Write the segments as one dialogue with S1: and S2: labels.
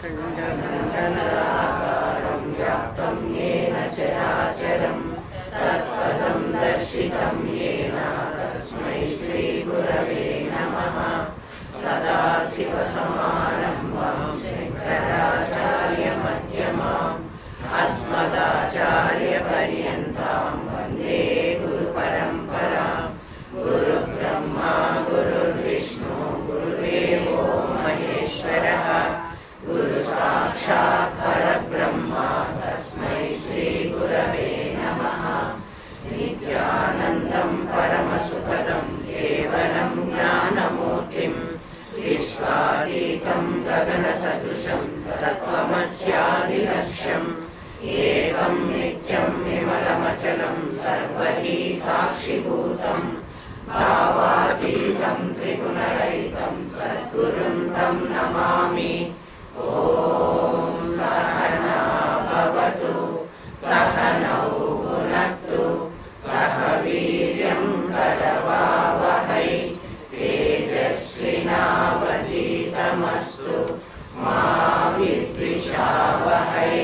S1: खण्डमण्डलाकारं व्याप्तं येन चराचरं तत्पदं दर्शितं येन तस्मै श्रीगुरवे नमः। सदाशिवसमारम्भां शङ्कराचार्यमध्यमाम् अस्मदाचार्यपर्यन्तां वन्दे गुरुपरम्परां। गुरुब्रह्मा गुरुर्विष्णु गुरुदेवो महेश्वरः गुरुसाक्षात् परब्रह्मा तस्मै श्रीगुरवे नमः। नित्यानन्दं परमसुखदं केवलं ज्ञानमूर्तिं विश्वातीतं गगनसदृशं तत्त्वमस्यादिलक्ष्यम् एकं नित्यं विमलमचलं सर्वधी साक्षिभूतं भावातीतं त्रिगुणरहितं सद्गुरुं तं नमामि। ॐ सहना भवतु सहनौ भुनक्तु सह वीर्यं करवावहै तेजस्विनावधीतमस्तु मा विद्विषावहै।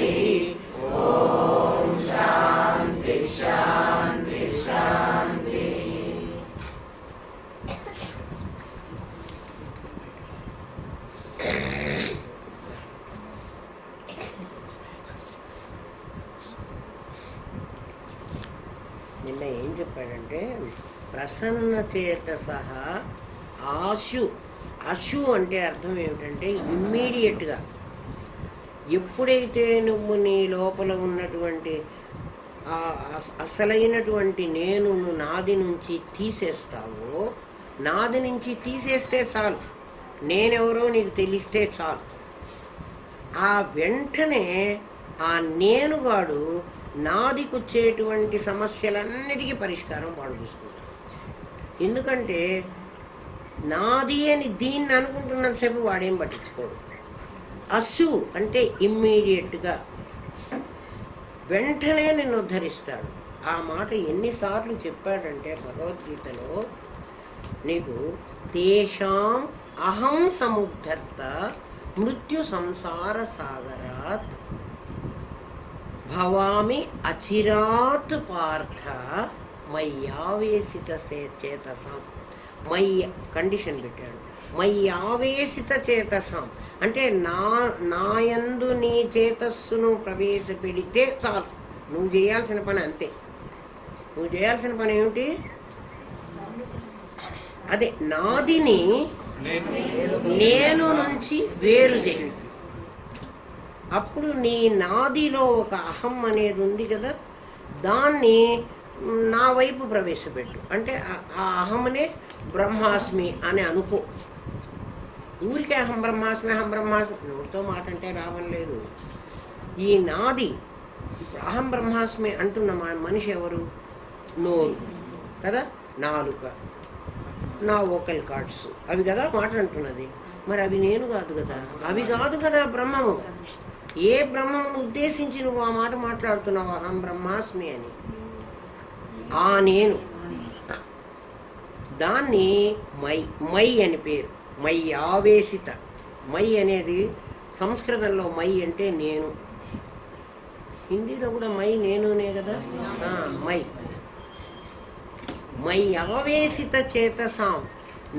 S1: ओम शांति शांति शांति। నిన్న ఏం చెప్పాడంటే ప్రసన్నచేతసః ఆశు. అశు అంటే అర్థం ఏమిటంటే ఇమ్మీడియట్గా, ఎప్పుడైతే నువ్వు నీ లోపల ఉన్నటువంటి అసలైనటువంటి నేను నాది నుంచి తీసేస్తావో, నాది నుంచి తీసేస్తే చాలు, నేనెవరో నీకు తెలిస్తే చాలు, ఆ వెంటనే ఆ నేనుగాడు నాదికొచ్చేటువంటి సమస్యలన్నిటికీ పరిష్కారం వాడు చూసుకుంటాడు. ఎందుకంటే నాది అని దీన్ని అనుకుంటున్నంతసేపు వాడేం పట్టించుకోడు. అసు అంటే ఇమ్మీడియట్గా, వెంటనే నిన్ను ఉద్ధరిస్తాడు. ఆ మాట ఎన్నిసార్లు చెప్పాడంటే భగవద్గీతలో నీకు తేషాం అహం సముద్ధర్త మృత్యు సంసార సాగరాత్ భవామి అచిరాత్ పార్థ మయ్యావేశిత చేతసాం. మయ్య కండిషన్ పెట్టాడు, మయ్యావేశిత చేతసాం అంటే నాయందు నీ చేతస్సును ప్రవేశపెడితే చాలు. నువ్వు చేయాల్సిన పని అంతే. నువ్వు చేయాల్సిన పని ఏమిటి? అదే నాదిని నేను నుంచి వేరు చేయి. అప్పుడు నీ నాదిలో ఒక అహం అనేది ఉంది కదా, దాన్ని నా వైపు ప్రవేశపెట్టు. అంటే ఆ అహంనే బ్రహ్మాస్మి అని అనుకో. ఊరికే అహం బ్రహ్మాస్మి అహం బ్రహ్మాస్మి నోటితో మాట అంటే రావడం లేదు. ఈ నాది ఇప్పుడు అహం బ్రహ్మాస్మి అంటున్న మనిషి ఎవరు? నోరు కదా, నాలుక, నా వోకల్ కార్డ్స్, అవి కదా మాట అంటున్నది. మరి అవి నేను కాదు కదా, అవి కాదు కదా బ్రహ్మము. ఏ బ్రహ్మమును ఉద్దేశించి నువ్వు ఆ మాట మాట్లాడుతున్నావు అహం బ్రహ్మాస్మి అని? ఆ నేను, దాన్ని మై అని పేరు, మై ఆవేశిత. మై అనేది సంస్కృతంలో మై అంటే నేను, హిందీలో కూడా మై నేనునే కదా. మై ఆవేశిత చేతసాం,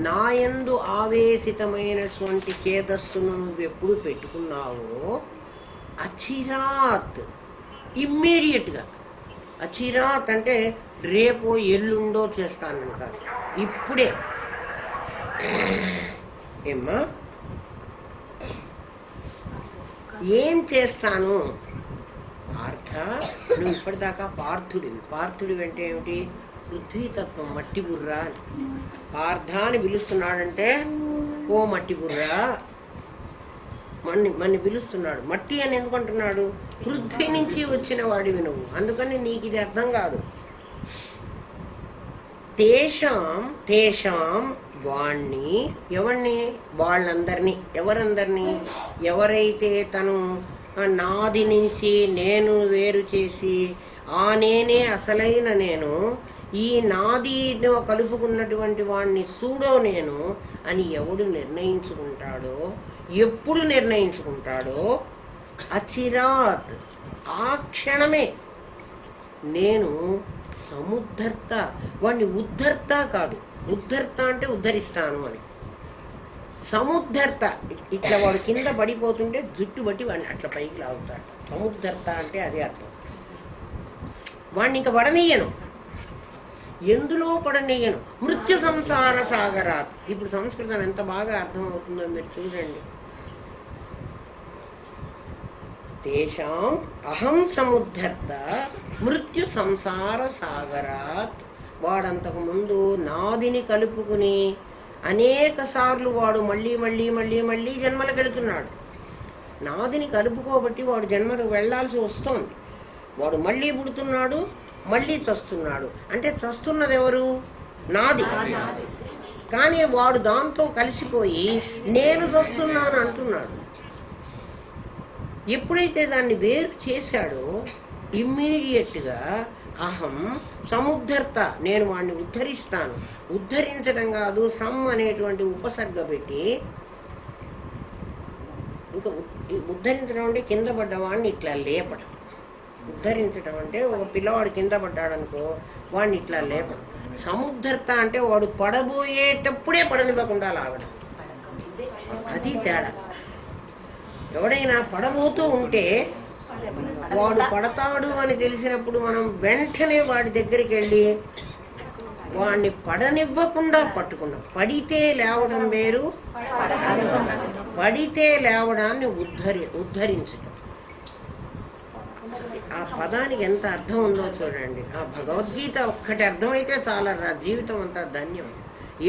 S1: నాయందు ఆవేశితమైనటువంటి చేతస్సును నువ్వు ఎప్పుడు పెట్టుకున్నావో అచిరాత్ ఇమ్మీడియట్గా. అచిరాత్ అంటే రేపో ఎల్లుండో చేస్తానని కాదు, ఇప్పుడే. ఏమ్మా ఏం చేస్తాను? పార్థ, నువ్వు ఇప్పటిదాకా పార్థుడివి. పార్థుడివి అంటే ఏమిటి? పృథ్వీతత్వం, మట్టి బుర్ర అని. పార్థ అని పిలుస్తున్నాడంటే ఓ మట్టి బుర్ర మన్ని పిలుస్తున్నాడు. మట్టి అని ఎందుకు అంటున్నాడు? పృథ్వీ నుంచి వచ్చిన వాడివి నువ్వు, అందుకని నీకు ఇది అర్థం కాదు. తేషాం వాణ్ణి, ఎవరిని? వాళ్ళందరినీ. ఎవరందరినీ? ఎవరైతే తను నాది నుంచి నేను వేరు చేసి ఆ నేనే అసలైన నేను ఈ నాదిలో కలుపుకున్నటువంటి వాడిని సూడో నేను అని ఎవడు నిర్ణయించుకుంటాడో, ఎప్పుడు నిర్ణయించుకుంటాడో, అచిరాత్ ఆ క్షణమే నేను సముద్ధర్త, వాడిని ఉద్ధర్త కాదు, ఉద్ధర్త అంటే ఉద్ధరిస్తాను అని, సముద్ధర్త ఇట్లా వాడు కింద పడిపోతుంటే జుట్టు బట్టి వాడిని అట్లా పైకి లాగుతాడు. సముద్ధర్త అంటే అదే అర్థం. వాడిని ఇంకా పడనీయను, ఎందులో పడనీయను, మృత్యు సంసార సాగరాత్. ఇప్పుడు సంస్కృతం ఎంత బాగా అర్థమవుతుందో మీరు చూడండి. తేషాం అహం సముద్ధర్త మృత్యు సంసార సాగరాత్. వాడంతకు ముందు నాదిని కలుపుకుని అనేక సార్లు వాడు మళ్ళీ మళ్ళీ మళ్ళీ మళ్ళీ జన్మలకు వెళుతున్నాడు. నాదిని కలుపుకోబట్టి వాడు జన్మలకు వెళ్ళాల్సి వస్తోంది. వాడు మళ్ళీ పుడుతున్నాడు, మళ్ళీ చస్తున్నాడు. అంటే చస్తున్నది ఎవరు? నాది. కానీ వాడు దాంతో కలిసిపోయి నేను చస్తున్నాను అంటున్నాడు. ఎప్పుడైతే దాన్ని వేరు చేశాడో ఇమ్మీడియట్గా అహం సముద్ధర్త, నేను వాడిని ఉద్ధరిస్తాను. ఉద్ధరించడం కాదు, సమ్ అనేటువంటి ఉపసర్గ పెట్టి, ఇంకా ఉద్ధరించడం అంటే కింద పడ్డవాడిని ఇట్లా లేపడం. ఉద్ధరించడం అంటే ఒక పిల్లవాడు కింద పడ్డాడనుకో వాడిని ఇట్లా లేపడం. సముద్ధర్త అంటే వాడు పడబోయేటప్పుడే పడనివ్వకుండా లాగడం. అది తేడా. ఎవడైనా పడబోతూ ఉంటే వాడు పడతాడు అని తెలిసినప్పుడు మనం వెంటనే వాడి దగ్గరికి వెళ్ళి వాడిని పడనివ్వకుండా పట్టుకున్నాం. పడితే లేవడం వేరు, పడితే లేవడాన్ని ఉద్ధరించడం. ఆ పదానికి ఎంత అర్థం ఉందో చూడండి. ఆ భగవద్గీత ఒక్కటి అర్థమైతే చాలా జీవితం అంతా ధన్యం.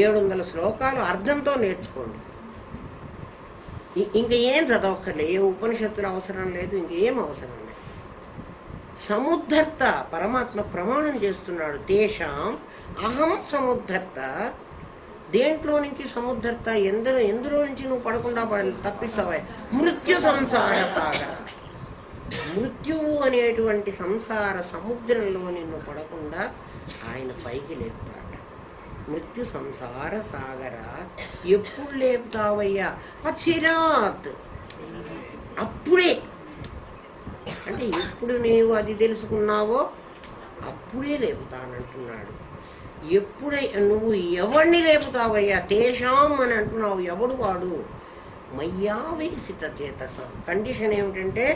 S1: 700 శ్లోకాలు అర్థంతో నేర్చుకోండి. ఇంక ఏం చదవక్కర్లేదు, ఏ ఉపనిషత్తులు అవసరం లేదు, ఇంకేం అవసరం లేదు. సముద్ధర్త పరమాత్మ ప్రమాణం చేస్తున్నాడు. తేషాం అహం సముద్ధర్త. దేంట్లో నుంచి సముద్ధర్త? ఎందులో నుంచి నువ్వు పడకుండా తప్పిస్తావా? మృత్యు సంసార సాగర. మృత్యువు అనేటువంటి సంసార సముద్రంలో నిన్ను పడకుండా ఆయన పైకి లేపుతాడు. మృత్యు సంసార సాగర. ఎప్పుడు లేపుతావయ్యా? అచిరాత్, అప్పుడే. అంటే ఎప్పుడు నీవు అది తెలుసుకున్నావో అప్పుడే లేపుతానంటున్నాడు. ఎప్పుడై నువ్వు ఎవరిని లేపుతావయ్యా? తేషాం అని అంటున్నావు. ఎవడు వాడు? మయ్యావేశిత చేతసం. కండిషన్ ఏమిటంటే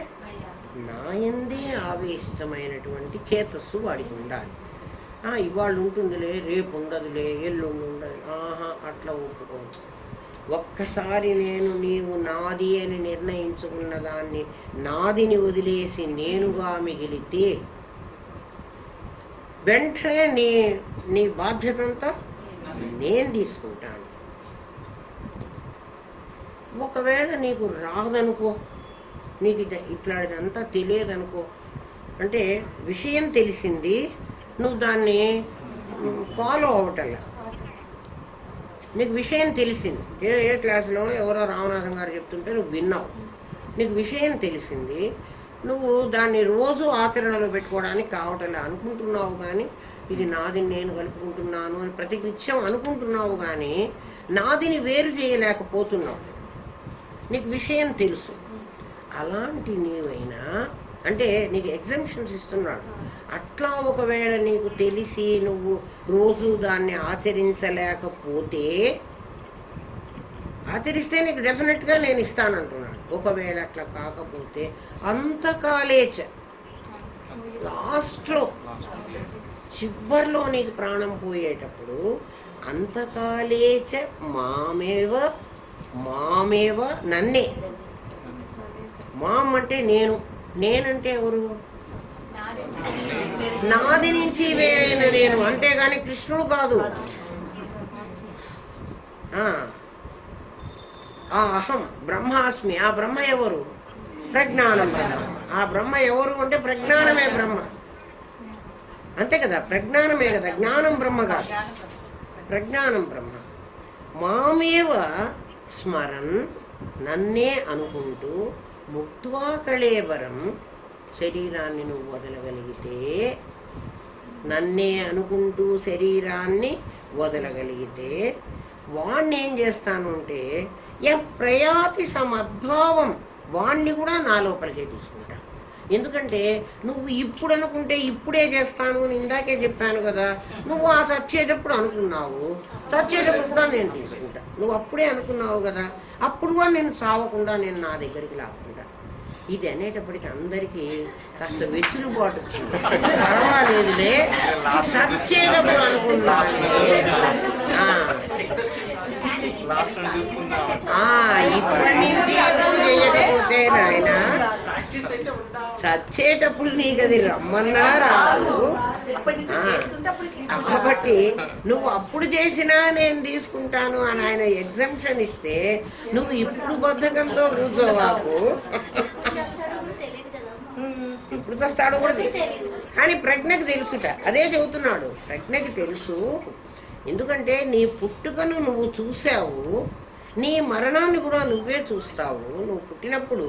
S1: నాయందే ఆవేశితమైనటువంటి చేతస్సు వాడికి ఉండాలి. ఇవాళ ఉంటుందిలే, రేపు ఉండదులే, ఎల్లుండి ఉండదు, అట్లా ఒప్పుకోవచ్చు. ఒక్కసారి నీవు నాది అని నిర్ణయించుకున్న దాన్ని, నాదిని వదిలేసి నేనుగా మిగిలితే వెంటనే నీ బాధ్యతంతా నేను తీసుకుంటాను. ఒకవేళ నీకు రాదనుకో, నీకు ఇట్లాంటిదంతా తెలియదనుకో, అంటే విషయం తెలిసింది, నువ్వు దాన్ని ఫాలో అవటల్లా. నీకు విషయం తెలిసింది, ఏ క్లాసులో ఎవరో రామనాథం గారు చెప్తుంటే నువ్వు విన్నావు, నీకు విషయం తెలిసింది, నువ్వు దాన్ని రోజు ఆచరణలో పెట్టుకోవడానికి కావటంలా అనుకుంటున్నావు. కానీ ఇది నాదిని నేను కలుపుకుంటున్నాను అని ప్రతి నిత్యం అనుకుంటున్నావు, కానీ నాదిని వేరు చేయలేకపోతున్నావు. నీకు విషయం తెలుసు. అలాంటి నీవైనా అంటే నీకు ఎగ్జంప్షన్స్ ఇస్తున్నాడు. అట్లా ఒకవేళ నీకు తెలిసి నువ్వు రోజు దాన్ని ఆచరించలేకపోతే, ఆచరిస్తే నీకు డెఫినెట్గా నేను ఇస్తానంటున్నాడు. ఒకవేళ అట్లా కాకపోతే అంతకాలేచ, లాస్ట్లో చివర్లో నీకు ప్రాణం పోయేటప్పుడు అంతకాలేచ మామేవ నన్నే. మామ్ అంటే నేనంటే ఎవరు? నాది నుంచి వేరైన నేను, అంతేగాని కృష్ణుడు కాదు. ఆ అహం బ్రహ్మాస్మి. ఆ బ్రహ్మ ఎవరు? ప్రజ్ఞానం బ్రహ్మ. ఆ బ్రహ్మ ఎవరు అంటే ప్రజ్ఞానమే బ్రహ్మ, అంతే కదా, ప్రజ్ఞానమే కదా, జ్ఞానం బ్రహ్మ కాదు, ప్రజ్ఞానం బ్రహ్మ. మామేవ స్మరన్, నన్నే అనుకుంటూ, ముక్త్వా కళేబరం, శరీరాన్ని నువ్వు వదలగలిగితే, నన్నే అనుకుంటూ శరీరాన్ని వదలగలిగితే వాణ్ణి ఏం చేస్తాను అంటే ప్రయాతి సమద్భావం, వాణ్ణి కూడా నా లోపలికే తీసుకుంటా. ఎందుకంటే నువ్వు ఇప్పుడు అనుకుంటే ఇప్పుడే చేస్తాను అని ఇందాకే చెప్పాను కదా. నువ్వు ఆ చచ్చేటప్పుడు అనుకున్నావు, చచ్చేటప్పుడు కూడా నేను తీసుకుంటా. నువ్వు అప్పుడే అనుకున్నావు కదా, అప్పుడు కూడా నేను చావకుండా నేను నా దగ్గరికి లాక్కుంటా. ఇది అనేటప్పటికి అందరికీ కాస్త వెసులుబాటు వచ్చింది. పర్వాలేదులే, చచ్చేటప్పుడు అనుకున్నాను, ఇప్పటి నుంచి నువ్వు చేయకపోతే నాయన చచ్చేటప్పుడు నీకు అది రమ్మన్నా రాదు. కాబట్టి నువ్వు అప్పుడు చేసినా నేను తీసుకుంటాను అని ఆయన ఎగ్జంప్షన్ ఇస్తే నువ్వు ఇప్పుడు బద్ధకంతో కూర్చోవాకు. ఇప్పుడు వస్తాడో కూడా తెలియదు, కానీ ప్రజ్ఞకి తెలుసుట. అదే చెబుతున్నాడు, ప్రజ్ఞకి తెలుసు. ఎందుకంటే నీ పుట్టుకను నువ్వు చూసావు, నీ మరణాన్ని కూడా నువ్వే చూస్తావు. నువ్వు పుట్టినప్పుడు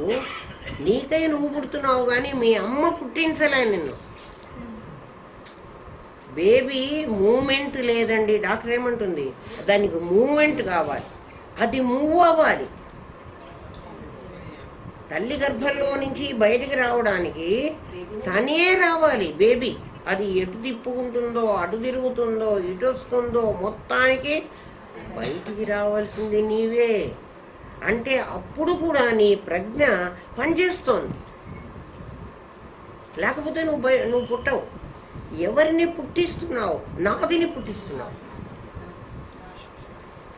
S1: నీకై నువ్వు పుడుతున్నావు, కానీ మీ అమ్మ పుట్టించలే నిన్ను. బేబీ మూమెంట్ లేదండి. డాక్టర్ ఏమంటుంది, దానికి మూమెంట్ కావాలి, అది మూవ్ అవ్వాలి. తల్లి గర్భంలో నుంచి బయటికి రావడానికి తనే రావాలి బేబీ. అది ఎటు తిప్పుకుంటుందో, అటు తిరుగుతుందో, ఇటు వస్తుందో, మొత్తానికి బయటికి రావాల్సింది నీవే. అంటే అప్పుడు కూడా నీ ప్రజ్ఞ పనిచేస్తోంది, లేకపోతే నువ్వు పుట్టవు. ఎవరిని పుట్టిస్తున్నావు? నాదిని పుట్టిస్తున్నావు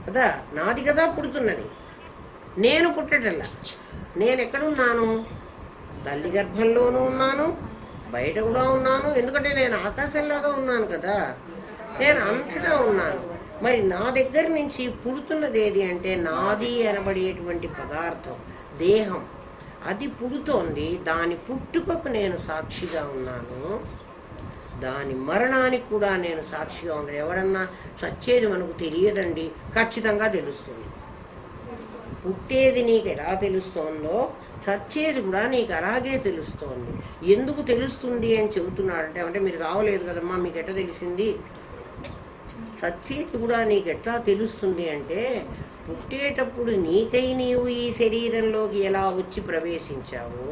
S1: కదా. నాది కదా పుడుతున్నది, నేను పుట్టటల్లా. నేను ఎక్కడున్నాను? తల్లి గర్భంలోనూ ఉన్నాను, బయట కూడా ఉన్నాను. ఎందుకంటే నేను ఆకాశంలాగా ఉన్నాను కదా, నేను అంతటా ఉన్నాను. మరి నా దగ్గర నుంచి పుడుతున్నది ఏది అంటే నాది అనబడేటువంటి పదార్థం, దేహం. అది పుడుతోంది. దాని పుట్టుకకు నేను సాక్షిగా ఉన్నాను, దాని మరణానికి కూడా నేను సాక్షిగా ఉన్నాను. ఎవరన్నా చచ్చేది మనకు తెలియదండి, ఖచ్చితంగా తెలుస్తుంది. పుట్టేది నీకు ఎలా తెలుస్తోందో చచ్చేది కూడా నీకు అలాగే తెలుస్తోంది. ఎందుకు తెలుస్తుంది అని చెబుతున్నాడంటే, అంటే మీరు రావలేదు కదమ్మా, మీకు ఎట్లా తెలిసింది? చచ్చేది కూడా నీకు ఎట్లా తెలుస్తుంది అంటే, పుట్టేటప్పుడు నీకై నీవు ఈ శరీరంలోకి ఎలా వచ్చి ప్రవేశించావో,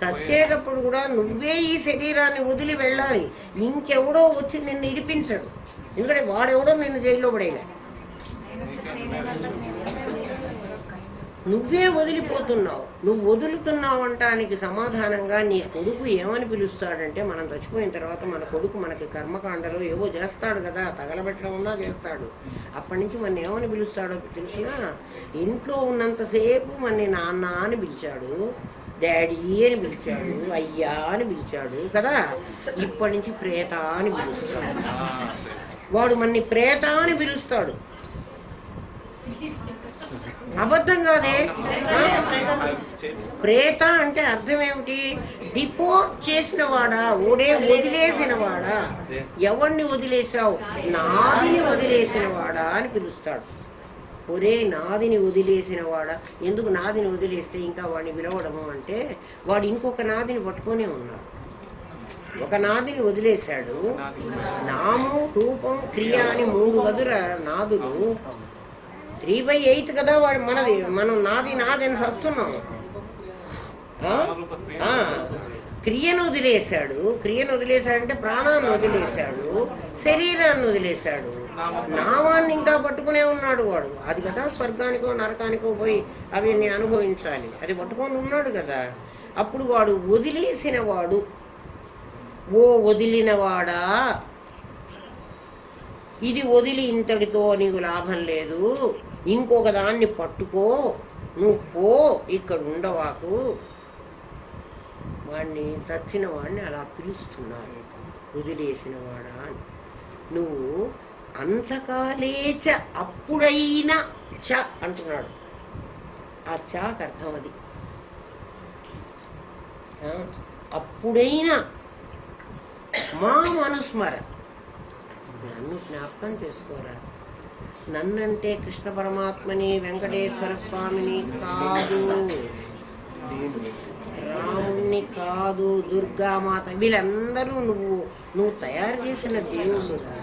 S1: చచ్చేటప్పుడు కూడా నువ్వే ఈ శరీరాన్ని వదిలి వెళ్ళాలి. ఇంకెవడో వచ్చి నిన్ను ఇడిపించడు. ఎందుకంటే వాడెవడో నిన్ను జైల్లో పడేలే, నువ్వే వదిలిపోతున్నావు. నువ్వు వదులుతున్నావు అంటానికి సమాధానంగా నీ కొడుకు ఏమని పిలుస్తాడంటే, మనం చచ్చిపోయిన తర్వాత మన కొడుకు మనకి కర్మకాండలో ఏవో చేస్తాడు కదా, తగలబెట్టడం ఉన్నా చేస్తాడు. అప్పటి నుంచి మన ఏమని పిలుస్తాడో తెలిసినా, ఇంట్లో ఉన్నంతసేపు మన నాన్న అని పిలిచాడు, డాడీ అని పిలిచాడు, అయ్యా అని పిలిచాడు కదా. ఇప్పటి నుంచి ప్రేత అని పిలుస్తాడు. వాడు మన్ని ప్రేత అని పిలుస్తాడు. అబద్ధం కాదే. ప్రేత అంటే అర్థం ఏమిటి? డిపోర్ట్ చేసిన వాడా, ఓడే వదిలేసిన వాడా. ఎవరిని వదిలేసావు? నాదిని వదిలేసిన వాడా అని పిలుస్తాడు. ఒరే నాదిని వదిలేసిన వాడా. ఎందుకు నాదిని వదిలేస్తే ఇంకా వాడిని పిలవడము అంటే, వాడు ఇంకొక నాదిని పట్టుకొని ఉన్నాడు. ఒక నాదిని వదిలేశాడు. నాము, రూపం, క్రియ అని 3 గదుల నాదులు. 3/8 కదా వాడు మనది. మనం నాది అని వస్తున్నాము. క్రియను వదిలేశాడు. క్రియను వదిలేశాడంటే ప్రాణాన్ని వదిలేశాడు, శరీరాన్ని వదిలేశాడు, నామాన్ని ఇంకా పట్టుకునే ఉన్నాడు వాడు. అది కదా స్వర్గానికో నరకానికో పోయి అవన్నీ అనుభవించాలి, అది పట్టుకొని ఉన్నాడు కదా. అప్పుడు వాడు వదిలేసిన వాడు. ఓ వదిలినవాడా, ఇది వదిలి ఇంతటితో నీకు లాభం లేదు, ఇంకొక దాన్ని పట్టుకో, నువ్వు పో, ఇక్కడ ఉండవాకు. వాడిని, చచ్చిన వాడిని అలా పిలుస్తున్నారు, వదిలేసిన వాడా అని. నువ్వు అంతకాలేచ అప్పుడైనా చ అంటున్నాడు. ఆ చాకు అర్థం అది. అప్పుడైనా మా మనుస్మర, నన్ను జ్ఞాపకం చేసుకోరా. నన్నంటే కృష్ణ పరమాత్మని, వెంకటేశ్వర స్వామిని కాదు. రాముణ్ణి కాదు, దుర్గామాత, వీళ్ళందరూ నువ్వు తయారు చేసిన దేవుళ్ళురా.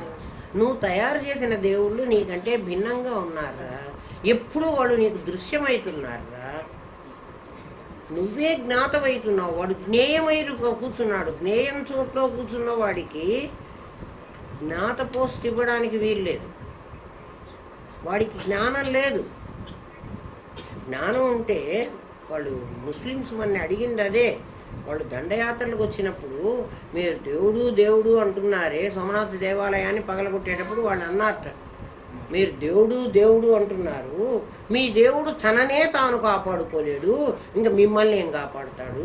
S1: నువ్వు తయారు చేసిన దేవుళ్ళు నీకంటే భిన్నంగా ఉన్నారా? ఎప్పుడు వాళ్ళు నీకు దృశ్యమవుతున్నారా? నువ్వే జ్ఞాతమవుతున్నావు. వాడు జ్ఞేయమై కూర్చున్నాడు. జ్ఞేయం చోట్లో కూర్చున్న వాడికి జ్ఞాత పోస్ట్ ఇవ్వడానికి వీల్లేదు. వాడికి జ్ఞానం లేదు. జ్ఞానం ఉంటే వాళ్ళు ముస్లిమ్స్ మన అడిగింది అదే. వాళ్ళు దండయాత్రలకు వచ్చినప్పుడు మీరు దేవుడు దేవుడు అంటున్నారే, సోమనాథ దేవాలయాన్ని పగలగొట్టేటప్పుడు వాళ్ళు అన్నారట, మీరు దేవుడు దేవుడు అంటున్నారు, మీ దేవుడు తననే తాను కాపాడుకోలేడు, ఇంకా మిమ్మల్ని ఏం కాపాడుతాడు?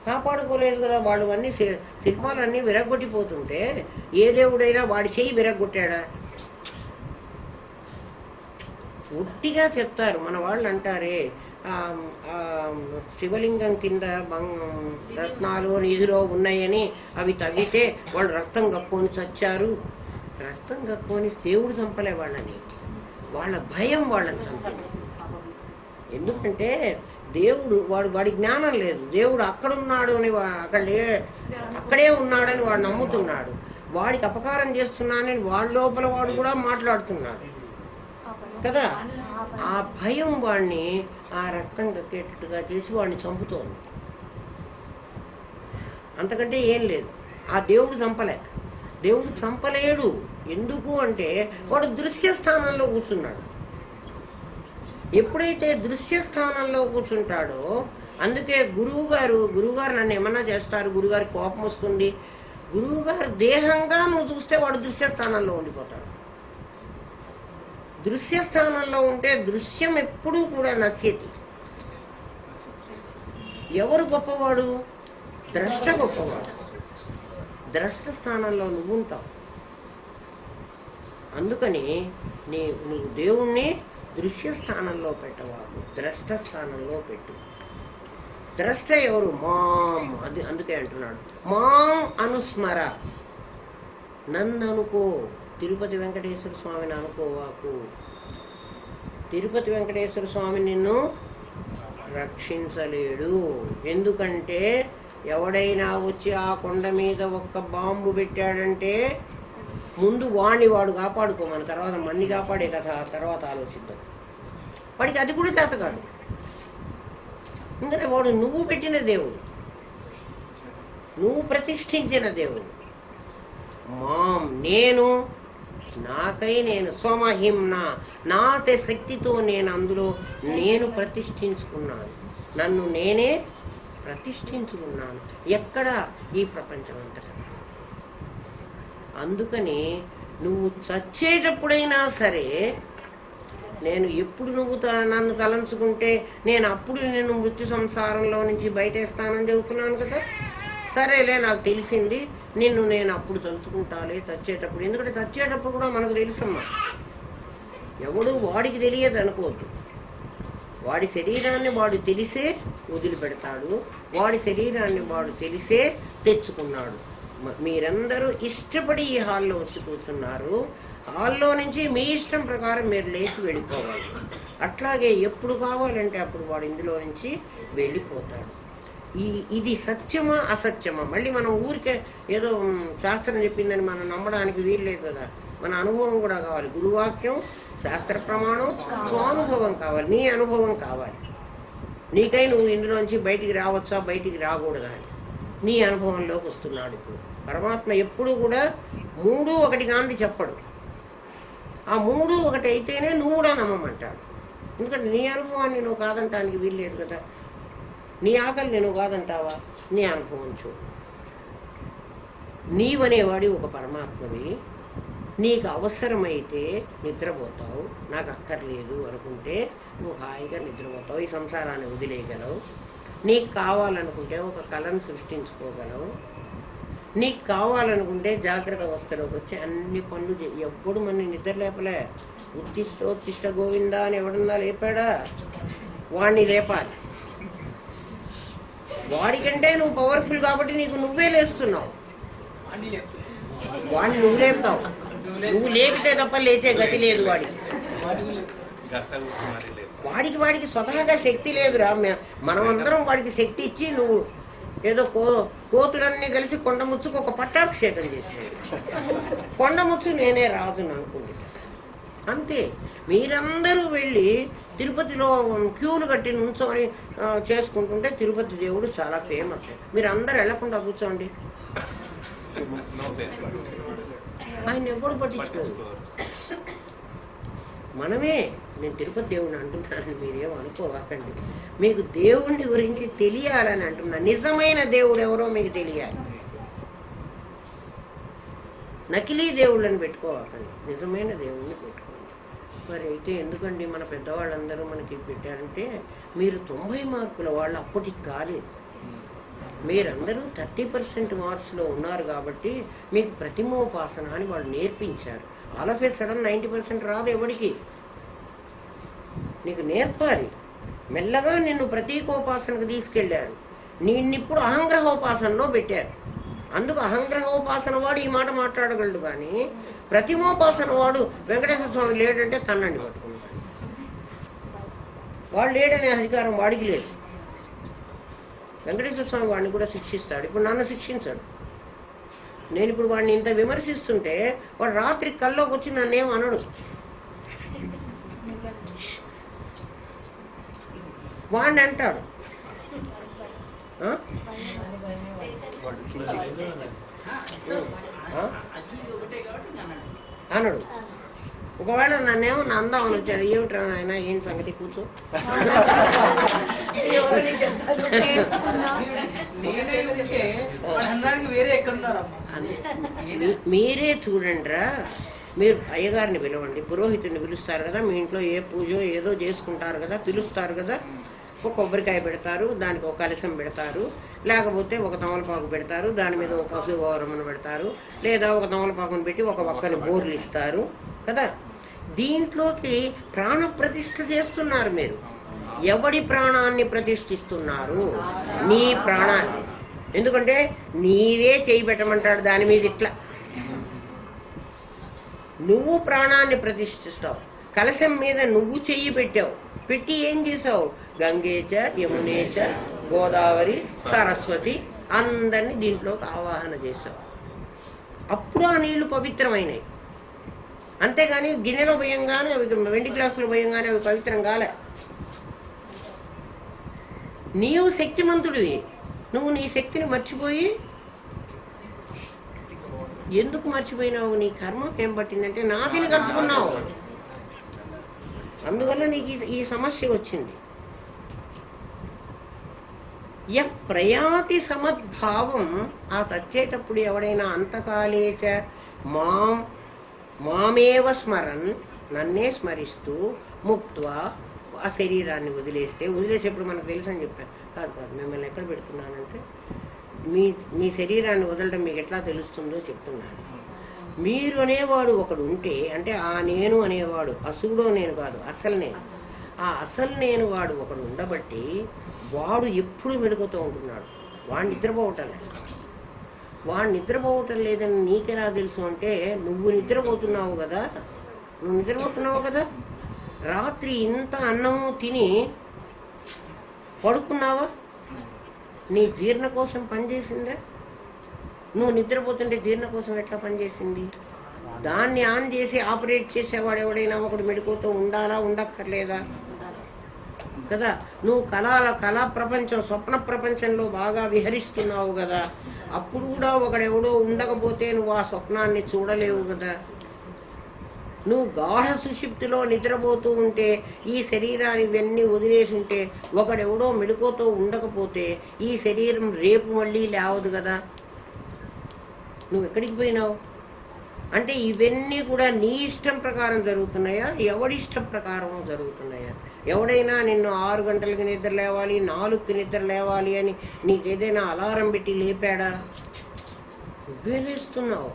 S1: కాపాడుకోలేదు కదా. వాళ్ళు అన్నీ శిల్పాలన్నీ విరగొట్టిపోతుంటే ఏ దేవుడైనా వాడి చెయ్యి విరగొట్టాడా? ఉట్టిగా చెప్తారు మన వాళ్ళు. అంటారే శివలింగం కింద రత్నాలు నిధిలో ఉన్నాయని అవి తవ్వితే వాళ్ళు రక్తం కక్కుని చచ్చారు. రక్తం కక్కుని దేవుడు చంపలే వాళ్ళని, వాళ్ళ భయం వాళ్ళని చంపింది. ఎందుకంటే దేవుడు వాడి జ్ఞానం లేదు. దేవుడు అక్కడున్నాడు అని అక్కడే ఉన్నాడని వాడు నమ్ముతున్నాడు. వాడికి అపకారం చేస్తున్నానని వాళ్ళ లోపల వాడు కూడా మాట్లాడుతున్నాడు కదా. ఆ భయం వాడిని ఆ రక్తం కక్కేటట్టుగా చేసి వాడిని చంపుతోంది. అంతకంటే ఏం లేదు. ఆ దేవుడు చంపలే. దేవుడు చంపలేడు. ఎందుకు అంటే వాడు దృశ్యస్థానంలో కూర్చున్నాడు. ఎప్పుడైతే దృశ్యస్థానంలో కూర్చుంటాడో, అందుకే గురువుగారు నన్ను ఏమన్నా చేస్తారు, గురువుగారి కోపం వస్తుంది, గురువుగారు దేహంగా నువ్వు చూస్తే వాడు దృశ్యస్థానంలో ఉండిపోతాడు. దృశ్యస్థానంలో ఉంటే దృశ్యం ఎప్పుడూ కూడా నశ్యతి. ఎవరు గొప్పవాడు? ద్రష్ట గొప్పవాడు. ద్రష్ట స్థానంలో నువ్వు ఉంటావు. అందుకని నువ్వు దేవుణ్ణి దృశ్యస్థానంలో పెట్టవాడు, ద్రష్ట స్థానంలో పెట్టు. ద్రష్ట ఎవరు? మాం. అందుకే అంటున్నాడు మాం అనుస్మర. నన్ను అనుకో. తిరుపతి వెంకటేశ్వర స్వామిని అనుకోవాకు. తిరుపతి వెంకటేశ్వర స్వామి నిన్ను రక్షించలేడు. ఎందుకంటే ఎవడైనా వచ్చి ఆ కొండ మీద ఒక్క బాంబు పెట్టాడంటే ముందు వాడు కాపాడుకోమని, తర్వాత మన్ని కాపాడే కథ తర్వాత ఆలోచిద్దాం. వాడికి అది కూడా చేత కాదు. ఎందుకంటే వాడు నువ్వు పెట్టిన దేవుడు, నువ్వు ప్రతిష్ఠించిన దేవుడు. మాం నేను, నాకై నేను, స్వమహింన నా శక్తితో నేను అందులో ప్రతిష్ఠించుకున్నాను. నన్ను నేనే ప్రతిష్ఠించుకున్నాను. ఎక్కడ? ఈ ప్రపంచం అంతటా. అందుకని నువ్వు చచ్చేటప్పుడైనా సరే, నేను ఎప్పుడు నువ్వు నన్ను తలంచుకుంటే నేను అప్పుడు నేను మృత్యు సంసారంలో నుంచి బయటేస్తానని చెబుతున్నాను కదా. సరేలే, నాకు తెలిసింది, నేను అప్పుడు తలుచుకుంటాలే చచ్చేటప్పుడు. ఎందుకంటే చచ్చేటప్పుడు కూడా మనకు తెలుసమ్మా. ఎవడు వాడికి తెలియదు అనుకోవద్దు. వాడి శరీరాన్ని వాడు తెలిసే వదిలిపెడతాడు, వాడి శరీరాన్ని వాడు తెలిసే తెచ్చుకున్నాడు. మీరందరూ ఇష్టపడి ఈ హాల్లో వచ్చి కూర్చున్నారు. హాల్లో నుంచి మీ ఇష్టం ప్రకారం మీరు లేచి వెళ్ళిపోవాలి. అట్లాగే ఎప్పుడు కావాలంటే అప్పుడు వాడు ఇందులో నుంచి వెళ్ళిపోతాడు. ఇది సత్యమా అసత్యమా? మళ్ళీ మనం ఊరికే ఏదో శాస్త్రం చెప్పిందని మనం నమ్మడానికి వీల్లేదు కదా. మన అనుభవం కూడా కావాలి. గురువాక్యం, శాస్త్ర ప్రమాణం, స్వానుభవం కావాలి. నీ అనుభవం కావాలి. నీకై నువ్వు ఇందులోంచి బయటికి రావచ్చా, బయటికి రాకూడదా అని నీ అనుభవంలోకి వస్తున్నాడు. ఇప్పుడు పరమాత్మ ఎప్పుడు కూడా 3 ఒకటి కాంతి చెప్పడు. ఆ 3 ఒకటి అయితేనే నువ్వు కూడా నమ్మమంటాడు. ఎందుకంటే నీ అనుభవాన్ని నువ్వు కాదంటానికి వీల్లేదు కదా. నీ ఆకలిని నువ్వు కాదంటావా? నీ అనుభవం చూడు. నీవనేవాడి ఒక పరమాత్మవి. నీకు అవసరమైతే నిద్రపోతావు, నాకు అక్కర్లేదు అనుకుంటే నువ్వు హాయిగా నిద్రపోతావు, ఈ సంసారాన్ని వదిలేయగలవు. నీకు కావాలనుకుంటే ఒక కళను సృష్టించుకోగలవు. నీకు కావాలనుకుంటే జాగ్రత్త అవస్థలోకి వచ్చి అన్ని పనులు ఎప్పుడు మన నిద్ర లేపలే. ఉత్తిష్ట గోవిందా అని ఎవడన్నా లేపాడా? వాడిని లేపాలి. వాడికంటే నువ్వు పవర్ఫుల్ కాబట్టి నీకు నువ్వే లేస్తున్నావు. వాడిని నువ్వు లేపుతావు. నువ్వు లేపితే తప్ప లేచే గతి లేదు వాడికి. వాడికి స్వతహాగా శక్తి లేదురా. మనమందరం వాడికి శక్తి ఇచ్చి నువ్వు ఏదో కోతులన్నీ కలిసి కొండముచ్చుకు ఒక పట్టాభిషేకం చేసేది. కొండముచ్చు నేనే రాజును అనుకుంది అంతే. మీరందరూ వెళ్ళి తిరుపతిలో క్యూలు కట్టి నుంచొని చేసుకుంటుంటే తిరుపతి దేవుడు చాలా ఫేమస్. మీరు అందరు వెళ్ళకుండా కూర్చోండి, ఆయన ఎప్పుడు పట్టించుకోదు. మనమే, నేను తిరుపతి దేవుడిని అంటున్నాను, మీరేమో అనుకోవాకండి. మీకు దేవుణ్ణి గురించి తెలియాలని అంటున్నా. నిజమైన దేవుడు ఎవరో మీకు తెలియాలి. నకిలీ దేవుళ్ళని పెట్టుకోవాకండి, నిజమైన దేవుణ్ణి పెట్టుకోండి. మరి అయితే ఎందుకండి మన పెద్దవాళ్ళందరూ మనకి పెట్టారంటే, మీరు 90 మార్కుల వాళ్ళు అప్పటికి కాలేదు. మీరందరూ 30% మార్క్స్లో ఉన్నారు కాబట్టి మీకు ప్రతిమోపాసన అని వాళ్ళు నేర్పించారు. ఆల్ ఆఫ్ ఏ సడన్ 90% రాదు ఎవరికి. నీకు నేర్పాలి. మెల్లగా నిన్ను ప్రతీకోపాసనకు తీసుకెళ్లారు. నిన్నిప్పుడు అహంగ్రహోపాసనలో పెట్టారు. అందుకు అహంగ్రహోపాసన వాడు ఈ మాట మాట్లాడగలడు, కానీ ప్రతిమోపాసన వాడు వెంకటేశ్వర స్వామి లేడంటే తన్నండి పట్టుకుంటాడు. వాడు లేడనే అధికారం వాడికి లేదు. వెంకటేశ్వర స్వామి వాడిని కూడా శిక్షిస్తాడు. ఇప్పుడు నన్ను శిక్షించాడు. నేను ఇప్పుడు వాడిని ఇంత విమర్శిస్తుంటే వాడు రాత్రి కల్లోకి వచ్చి నన్నేం అనడు. వాడిని అంటాడు అనడు. ఒకవేళ నన్నేమో నందామని వచ్చాడు, ఏమిట్రా ఆయన ఏం సంగతి కూర్చో. మీరే చూడండిరా. మీరు అయ్యగారిని పిలవండి, పురోహితుడిని పిలుస్తారు కదా, మీ ఇంట్లో ఏ పూజో ఏదో చేసుకుంటారు కదా, పిలుస్తారు కదా. ఒక కొబ్బరికాయ పెడతారు, దానికి ఒక కలశం పెడతారు, లేకపోతే ఒక తమలపాకు పెడతారు, దాని మీద ఒక పశు గౌరమ్మను పెడతారు, లేదా ఒక తమలపాకును పెట్టి ఒక ఒక్కని బోర్లు ఇస్తారు కదా. దీంట్లోకి ప్రాణ ప్రతిష్ఠ చేస్తున్నారు మీరు. ఎవడి ప్రాణాన్ని ప్రతిష్ఠిస్తున్నారు? నీ ప్రాణాన్ని. ఎందుకంటే నీవే చేయి పెట్టమంటాడు దాని మీద ఇట్లా. నువ్వు ప్రాణాన్ని ప్రతిష్ఠిస్తావు. కలశం మీద నువ్వు చెయ్యి పెట్టావు. పెట్టి ఏం చేసావు? గంగేచ యమునేచ గోదావరి సరస్వతి అందరినీ దీంట్లోకి ఆవాహన చేసావు. అప్పుడు ఆ నీళ్లు పవిత్రమైనవి. అంతేగాని గిన్నెలో పోయంగానే అవి వెండి గ్లాసులో పోయంగానే అవి పవిత్రం కాలే. నీవు శక్తిమంతుడివి. నువ్వు నీ శక్తిని మర్చిపోయి ఎందుకు మర్చిపోయినావు? నీ కర్మ ఏం పట్టిందంటే నాదిని కలుపుకున్నావు. అందువల్ల నీకు ఈ సమస్య వచ్చింది. ప్రయాతి సమద్భావం. ఆ చచ్చేటప్పుడు ఎవడైనా అంతకాలేచ మామేవ స్మరన్, నన్నే స్మరిస్తూ ముక్త్వా, ఆ శరీరాన్ని వదిలేసేప్పుడు మనకు తెలుసు అని చెప్పాను. కాదు మిమ్మల్ని ఎక్కడ పెడుతున్నానంటే, మీ శరీరాన్ని వదలడం మీకు ఎట్లా తెలుస్తుందో చెప్తున్నాను. మీరు అనేవాడు ఒకడు ఉంటే, అంటే ఆ నేను అనేవాడు అసుగుడో నేను కాదు, అసలు నేను. ఆ అసలు నేను వాడు ఒకడు ఉండబట్టి వాడు ఎప్పుడు మెలుగుతూ ఉంటున్నాడు. వాడు నిద్రపోవటం లేదని నీకెలా తెలుసు అంటే, నువ్వు నిద్రపోతున్నావు కదా. రాత్రి ఇంత అన్నము తిని పడుకున్నావా? నీ జీర్ణ కోసం పనిచేసిందా? నువ్వు నిద్రపోతుంటే జీర్ణ కోసం ఎట్లా పనిచేసింది? దాన్ని ఆన్ చేసి ఆపరేట్ చేసేవాడు ఎవడైనా ఒకడు మెడుకుతూ ఉండాలా, ఉండక్కర్లేదా కదా. నువ్వు కళా ప్రపంచం, స్వప్న ప్రపంచంలో బాగా విహరిస్తున్నావు కదా. అప్పుడు కూడా ఒకడెవడో ఉండకపోతే నువ్వు ఆ స్వప్నాన్ని చూడలేవు కదా. నువ్వు గాఢ సుషుప్తిలో నిద్రపోతూ ఉంటే, ఈ శరీరాన్ని ఇవన్నీ వదిలేసి ఉంటే, ఒకడెవడో మెడుకుతూ ఉండకపోతే ఈ శరీరం రేపు మళ్ళీ లేవదు కదా. నువ్వు ఎక్కడికి పోయినావు? అంటే ఇవన్నీ కూడా నీ ఇష్టం ప్రకారం జరుగుతున్నాయా, ఎవడిష్టం ప్రకారం జరుగుతున్నాయా? ఎవడైనా నిన్ను 6 గంటలకి నిద్ర లేవాలి, 4కి నిద్ర లేవాలి అని నీకేదైనా అలారం పెట్టి లేపాడా? నువ్వే లేస్తున్నావు,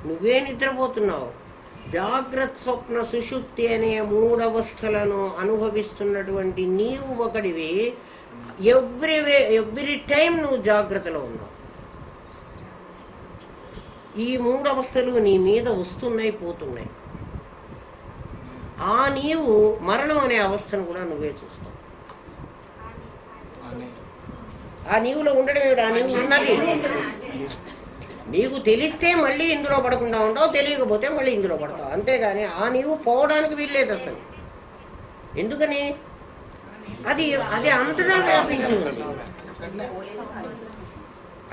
S1: నువ్వే నిద్రపోతున్నావు. జాగ్రత్త, స్వప్న, సుషుప్తి అనే 3 అవస్థలను అనుభవిస్తున్నటువంటి నీవు ఒకడివి. ఎవ్రీ టైం నువ్వు జాగ్రత్తలో ఉన్నావు. ఈ 3 అవస్థలు నీ మీద వస్తున్నాయి, పోతున్నాయి. ఆ నీవు మరణం అనే అవస్థను కూడా నువ్వే చూస్తావు. ఆ నీవులో ఉండడం ఏమిటి? ఆ నీవు ఉన్నది నీకు తెలిస్తే మళ్ళీ ఇందులో పడకుండా ఉంటావు, తెలియకపోతే మళ్ళీ ఇందులో పడతావు, అంతేగాని ఆ నీవు పోవడానికి వీల్లేదు అసలు. ఎందుకని? అది అది అంతటా వ్యాపించి ఉంది.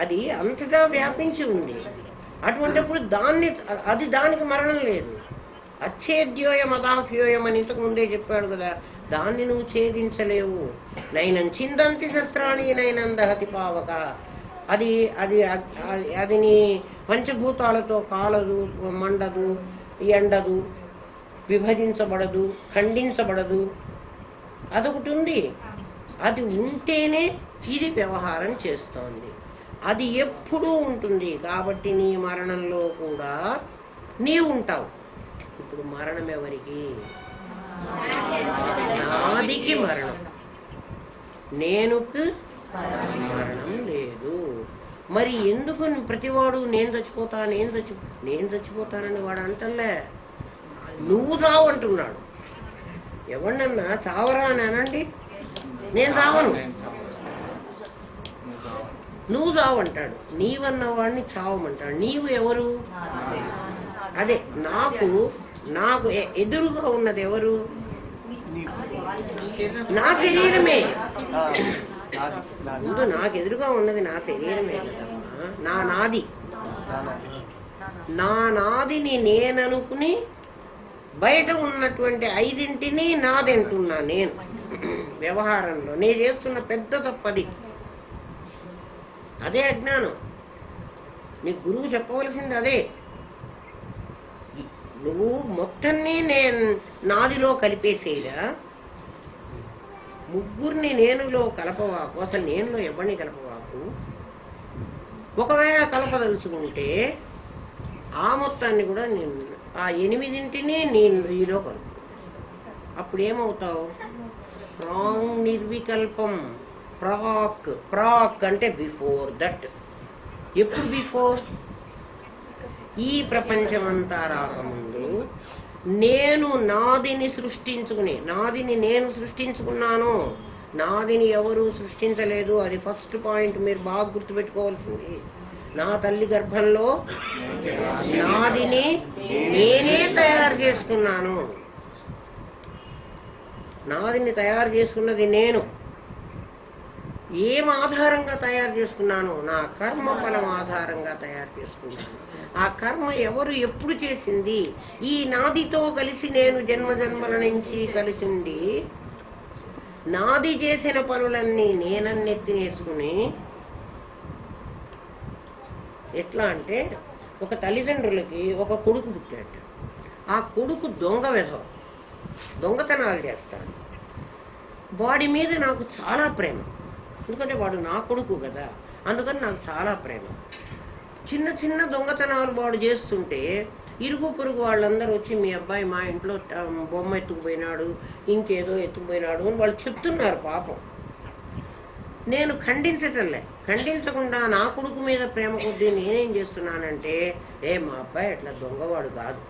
S1: అది అంతటా వ్యాపించి ఉంది. అటువంటిప్పుడు అది దానికి మరణం లేదు. అచ్ఛేద్యోయం అదాహ్యోయం అని ఇంతకు ముందే చెప్పాడు కదా, దాన్ని నువ్వు ఛేదించలేవు. నైనం చిందంతి శస్త్రాణి నైనం దహతి పావక. అది అది అది నీ పంచభూతాలతో కాలదు, మండదు, ఎండదు, విభజించబడదు, ఖండించబడదు. అదొకటి ఉంది. అది ఉంటేనే ఇది వ్యవహారం చేస్తోంది. అది ఎప్పుడూ ఉంటుంది. కాబట్టి నీ మరణంలో కూడా నీవు ఉంటావు. ఇప్పుడు మరణం ఎవరికి? నాదికి మరణం, నేనుకు మరణం లేదు. మరి ఎందుకు ప్రతివాడు నేను చచ్చిపోతానని వాడు అంటలే, నువ్వు చావు అంటున్నాడు. ఎవరినన్నా చావరా అని అనండి, నేను చావను, నువ్వు చావు అంటాడు. నీవన్న వాడిని చావమంటాడు. నీవు ఎవరు? అదే నాకు ఎదురుగా ఉన్నది ఎవరు? నా శరీరమే. ముందు నాకు ఎదురుగా ఉన్నది నా శరీరమే కదమ్మా. నా నాదిని నేననుకుని బయట ఉన్నటువంటి 5 నాదంటున్నా నేను. వ్యవహారంలో నేను చేస్తున్న పెద్ద తప్పది. అదే అజ్ఞానం. నీ గురువు చెప్పవలసింది అదే. నువ్వు మొత్తాన్ని నేను నాదిలో కలిపేసేదా, ముగ్గురిని నేనులో కలపవాకు. అసలు నేనులో ఎవరిని కలపవాకు. ఒకవేళ కలపదలుచుకుంటే ఆ మొత్తాన్ని కూడా నేను ఆ 8 నేను నీలో కలుపు. అప్పుడు ఏమవుతావు? ప్రాంగ్ నిర్వికల్పం. ప్రాక్ అంటే బిఫోర్ దట్. ఎప్పుడు బిఫోర్? ఈ ప్రపంచమంతా రాకముందు నేను నాదిని నేను సృష్టించుకున్నాను. నాదిని ఎవరు సృష్టించలేదు. అది ఫస్ట్ పాయింట్ మీరు బాగా గుర్తుపెట్టుకోవాల్సింది. నా తల్లి గర్భంలో నాదిని నేనే తయారు చేసుకున్నాను. నాదిని తయారు చేసుకున్నది నేను. ఏం ఆధారంగా తయారు చేసుకున్నాను? నా కర్మ ఫలం ఆధారంగా తయారు చేసుకున్నాను. ఆ కర్మ ఎవరు ఎప్పుడు చేసింది? ఈ నాదితో కలిసి నేను జన్మజన్మల నుంచి కలిసి ఉండి నాది చేసిన పనులన్నీ నేనన్నెత్తినేసుకుని, ఎట్లా అంటే ఒక తల్లిదండ్రులకి ఒక కొడుకు పుట్టాడు. ఆ కొడుకు దొంగతనాలు చేస్తాడు. వాడి మీద నాకు చాలా ప్రేమ. ఎందుకంటే వాడు నా కొడుకు కదా, అందుకని నాకు చాలా ప్రేమ. చిన్న చిన్న దొంగతనాలు వాడు చేస్తుంటే ఇరుగు పొరుగు వాళ్ళందరూ వచ్చి మీ అబ్బాయి మా ఇంట్లో బొమ్మ ఎత్తుకుపోయినాడు, ఇంకేదో ఎత్తుకుపోయినాడు అని వాళ్ళు చెప్తున్నారు. పాపం నేను ఖండించకుండా నా కొడుకు మీద ప్రేమ కొద్దీ నేనేం చేస్తున్నానంటే, మా అబ్బాయి అట్లా దొంగవాడు కాదు,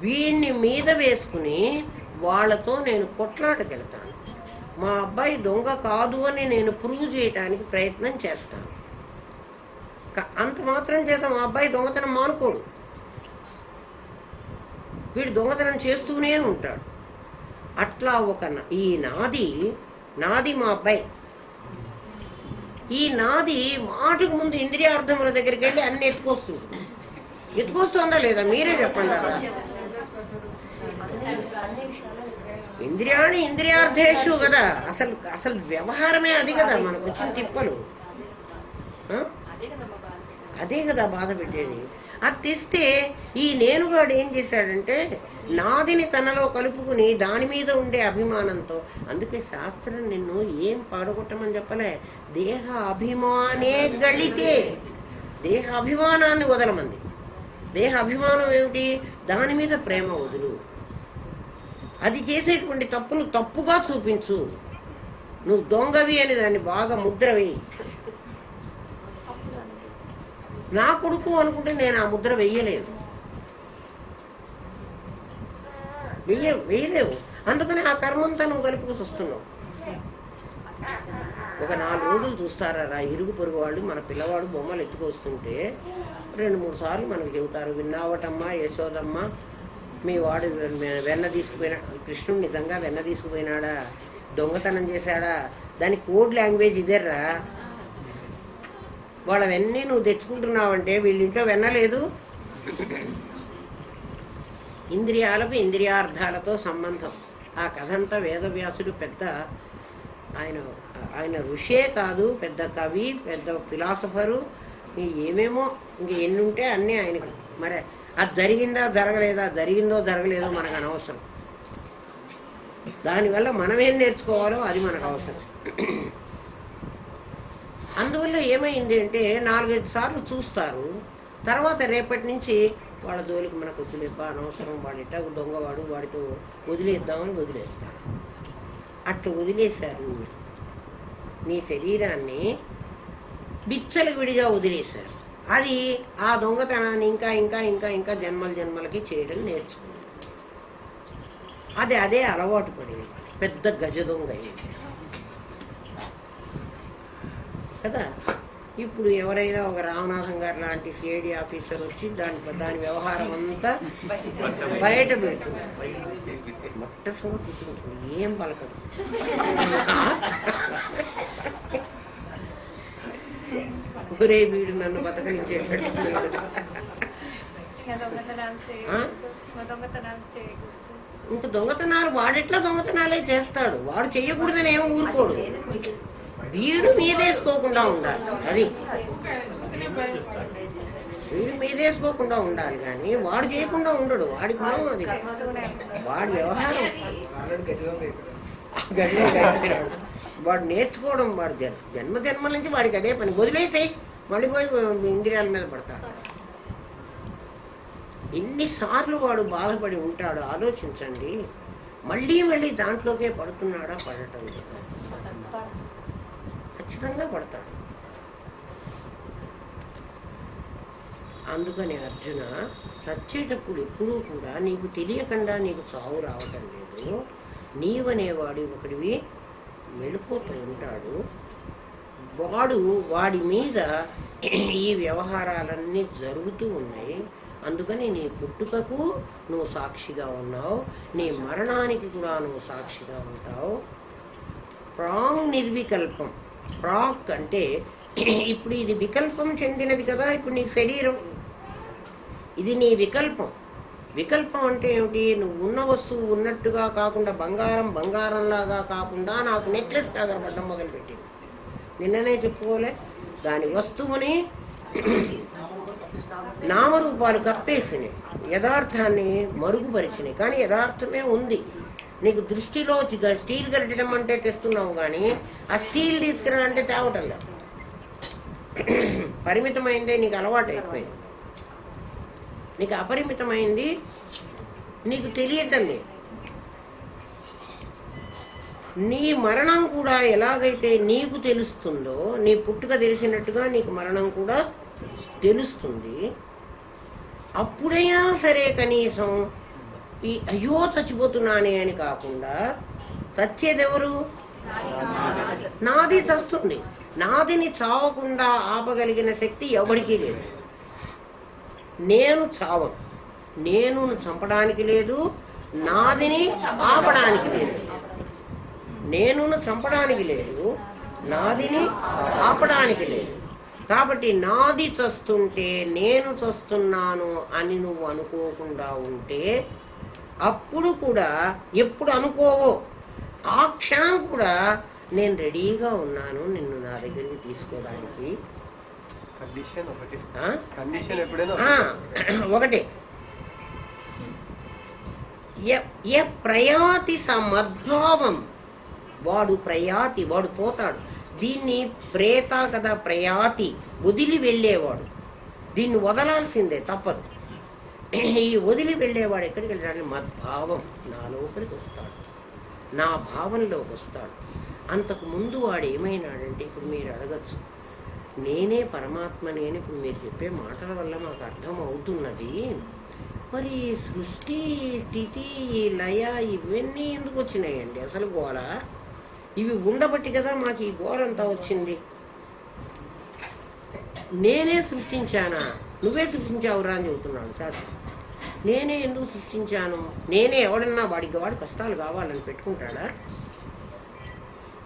S1: వీడిని మీద వేసుకుని వాళ్ళతో నేను కొట్లాటకెళ్తాను. మా అబ్బాయి దొంగ కాదు అని నేను ప్రూవ్ చేయడానికి ప్రయత్నం చేస్తాను. అంత మాత్రం చేత మా అబ్బాయి దొంగతనం మానుకోడు. వీడు దొంగతనం చేస్తూనే ఉంటాడు. అట్లా ఈ నాది మా అబ్బాయి. ఈ నాది మాటకు ముందు ఇంద్రియార్థముల దగ్గరికి వెళ్ళి అన్ని ఎత్తుకొస్తుందా లేదా మీరే చెప్పండి. అలా ఇంద్రియార్థేషు కదా. అసలు వ్యవహారమే అది కదా, మనకు వచ్చిన తిప్పలు అదే కదా బాధ పెట్టేది. అది తెస్తే ఈ నేనుగాడు ఏం చేశాడంటే నాదిని తనలో కలుపుకుని దాని మీద ఉండే అభిమానంతో, అందుకే శాస్త్రం నిన్ను ఏం పాడగొట్టమని చెప్పలే, దేహ అభిమానే గళితే. దేహ అభిమానాన్ని వదలమంది. దేహ అభిమానం ఏమిటి? దాని మీద ప్రేమ వదులు. అది చేసేటువంటి తప్పును తప్పుగా చూపించు. నువ్వు దొంగవి అని దాన్ని బాగా ముద్ర వేయి. నా కొడుకు అనుకుంటే నేను ఆ ముద్ర వెయ్యలేదు. వేయలేవు. అందుకని ఆ కర్మంతా నువ్వు కలుపుకొని వస్తున్నావు. ఒక 4 రోజులు చూస్తారా ఇరుగు పొరుగు వాళ్ళు మన పిల్లవాడు బొమ్మలు ఎత్తుకొస్తుంటే 2-3 సార్లు మనకు చెబుతారు, విన్నావటమ్మా యశోదమ్మ, మీ వాడు వెన్న తీసుకుపోయినా, కృష్ణుడు నిజంగా వెన్న తీసుకుపోయినాడా, దొంగతనం చేశాడా, దాని కోడ్ లాంగ్వేజ్ ఇదేర్రా. వాళ్ళవన్నీ నువ్వు తెచ్చుకుంటున్నావంటే వీళ్ళింట్లో వెన్న లేదు. ఇంద్రియాలకు ఇంద్రియార్థాలతో సంబంధం. ఆ కథంతా వేదవ్యాసుడు పెద్ద ఆయన ఋషే కాదు, పెద్ద కవి, పెద్ద ఫిలాసఫరు, ఏమేమో ఇంక ఎన్ని ఉంటే అన్నీ ఆయనకు. మరి అది జరిగిందా జరగలేదా, జరిగిందో జరగలేదో మనకు అనవసరం. దానివల్ల మనం ఏం నేర్చుకోవాలో అది మనకు అవసరం. అందువల్ల ఏమైంది అంటే 4-5 సార్లు చూస్తారు, తర్వాత రేపటి నుంచి వాళ్ళ జోలికి మనకు వదిలేబ్బా అనవసరం, వాడిట దొంగవాడు, వాడితో వదిలేద్దామని వదిలేస్తారు. అట్లా వదిలేశారు. నీ శరీరాన్ని బిచ్చలకు విడిగా వదిలేశారు. అది ఆ దొంగతనాన్ని ఇంకా ఇంకా ఇంకా ఇంకా జన్మలకి చేయడం నేర్చుకుంది. అదే అలవాటు పడింది, పెద్ద గజ దొంగ అయింది కదా. ఇప్పుడు ఎవరైనా ఒక రామనాథం గారు లాంటి సిఐడి ఆఫీసర్ వచ్చి దాని వ్యవహారం అంతా బయట పెడుతుంది, మొట్టసంగా కూర్చుంటుంది, ఏం పలకదు. ఒరే వీడు నన్ను బతకనిచ్చేటట్టు, ఇంక దొంగతనాలు వాడెట్లా దొంగతనాలే చేస్తాడు, వాడు చెయ్యకూడదని ఏం ఊరుకోడు. వీడు మీదేసుకోకుండా ఉండాలి, అది వీడు మీదేసుకోకుండా ఉండాలి కానీ వాడు చేయకుండా ఉండడు. వాడి గుణం అది, వాడి వ్యవహారం. వాడు నేర్చుకోవడం, వాడు జన్మల నుంచి వాడికి అదే పని. వదిలేసేయి, మళ్ళీ పోయి ఇంద్రియాల మీద పడతాడు. ఎన్నిసార్లు వాడు బాధపడి ఉంటాడు ఆలోచించండి. మళ్ళీ దాంట్లోకే పడుతున్నాడా, పడటం లేదా? ఖచ్చితంగా పడతాడు. అందుకని అర్జున, చచ్చేటప్పుడు ఎప్పుడూ కూడా నీకు తెలియకుండా నీకు చావు రావటం లేదు. నీవనేవాడు ఒకడివి మెలుకుతూ ఉంటాడు. వాడి మీద ఈ వ్యవహారాలన్నీ జరుగుతూ ఉన్నాయి. అందుకని నీ పుట్టుకకు నువ్వు సాక్షిగా ఉన్నావు, నీ మరణానికి కూడా నువ్వు సాక్షిగా ఉంటావు. ప్రాంగ్ నిర్వికల్పం. ప్రాక్ అంటే ఇప్పుడు ఇది వికల్పం చెందినది కదా. ఇప్పుడు నీ శరీరం ఇది నీ వికల్పం. వికల్పం అంటే ఏమిటి? నువ్వు ఉన్న వస్తువు ఉన్నట్టుగా కాకుండా, బంగారంలాగా కాకుండా నాకు నెక్లెస్ కనబడడం మొదలుపెట్టింది. నిన్ననే చెప్పుకోలే, దాని వస్తువుని నామరూపాలు కప్పేసినాయి, యథార్థాన్ని మరుగుపరిచినాయి. కానీ యథార్థమే ఉంది. నీకు దృష్టిలో స్టీల్ గరిటెడం అంటే తెస్తున్నావు, కానీ ఆ స్టీల్ తీసుకురాలంటే తేవటంలా. పరిమితమైందే నీకు అలవాటు అయిపోయింది. నీకు అపరిమితమైంది నీకు తెలియటం లేదు. నీ మరణం కూడా ఎలాగైతే నీకు తెలుస్తుందో, నీ పుట్టుక తెలిసినట్టుగా నీకు మరణం కూడా తెలుస్తుంది. అప్పుడైనా సరే కనీసం ఈ అయ్యో చచ్చిపోతున్నానే అని కాకుండా, చచ్చేదెవరు? నాది చస్తుంది. నాదిని చావకుండా ఆపగలిగిన శక్తి ఎవరికీ లేదు. నేను చావను, నేను చంపడానికి లేదు, నాదిని ఆపడానికి లేదు. నేను చంపడానికి లేదు, నాదిని ఆపడానికి లేదు. కాబట్టి నాది చస్తుంటే నేను చస్తున్నాను అని నువ్వు అనుకోకుండా ఉంటే, అప్పుడు కూడా ఎప్పుడు అనుకోవో ఆ క్షణం కూడా నేను రెడీగా ఉన్నాను నిన్ను నా దగ్గరికి తీసుకోవడానికి. ఒకటే ప్రయాతి సమద్భావం. వాడు ప్రయాతి, వాడు పోతాడు. దీన్ని ప్రేత కదా, ప్రయాతి వదిలి వెళ్ళేవాడు. దీన్ని వదలాల్సిందే, తప్పదు. ఈ వదిలి వెళ్ళేవాడు ఎక్కడికి వెళ్తాడు? మద్భావం, నా లోపలికి వస్తాడు, నా భావంలోకి వస్తాడు. అంతకు ముందు వాడు ఏమైనాడంటే, ఇప్పుడు మీరు అడగచ్చు, నేనే పరమాత్మని అని ఇప్పుడు మీరు చెప్పే మాటల వల్ల మాకు అర్థం అవుతున్నది. మరి సృష్టి, స్థితి, లయ ఇవన్నీ ఎందుకు వచ్చినాయండి అసలు గోళ? ఇవి ఉండబట్టి కదా మాకు ఈ గోళంతా వచ్చింది. నేనే సృష్టించానా? నువ్వే సృష్టించావురా అని చెబుతున్నాడు శాస్త్రం. నేనే ఎందుకు సృష్టించాను? నేనే ఎవడన్నా వాడి కష్టాలు కావాలని పెట్టుకుంటాడా?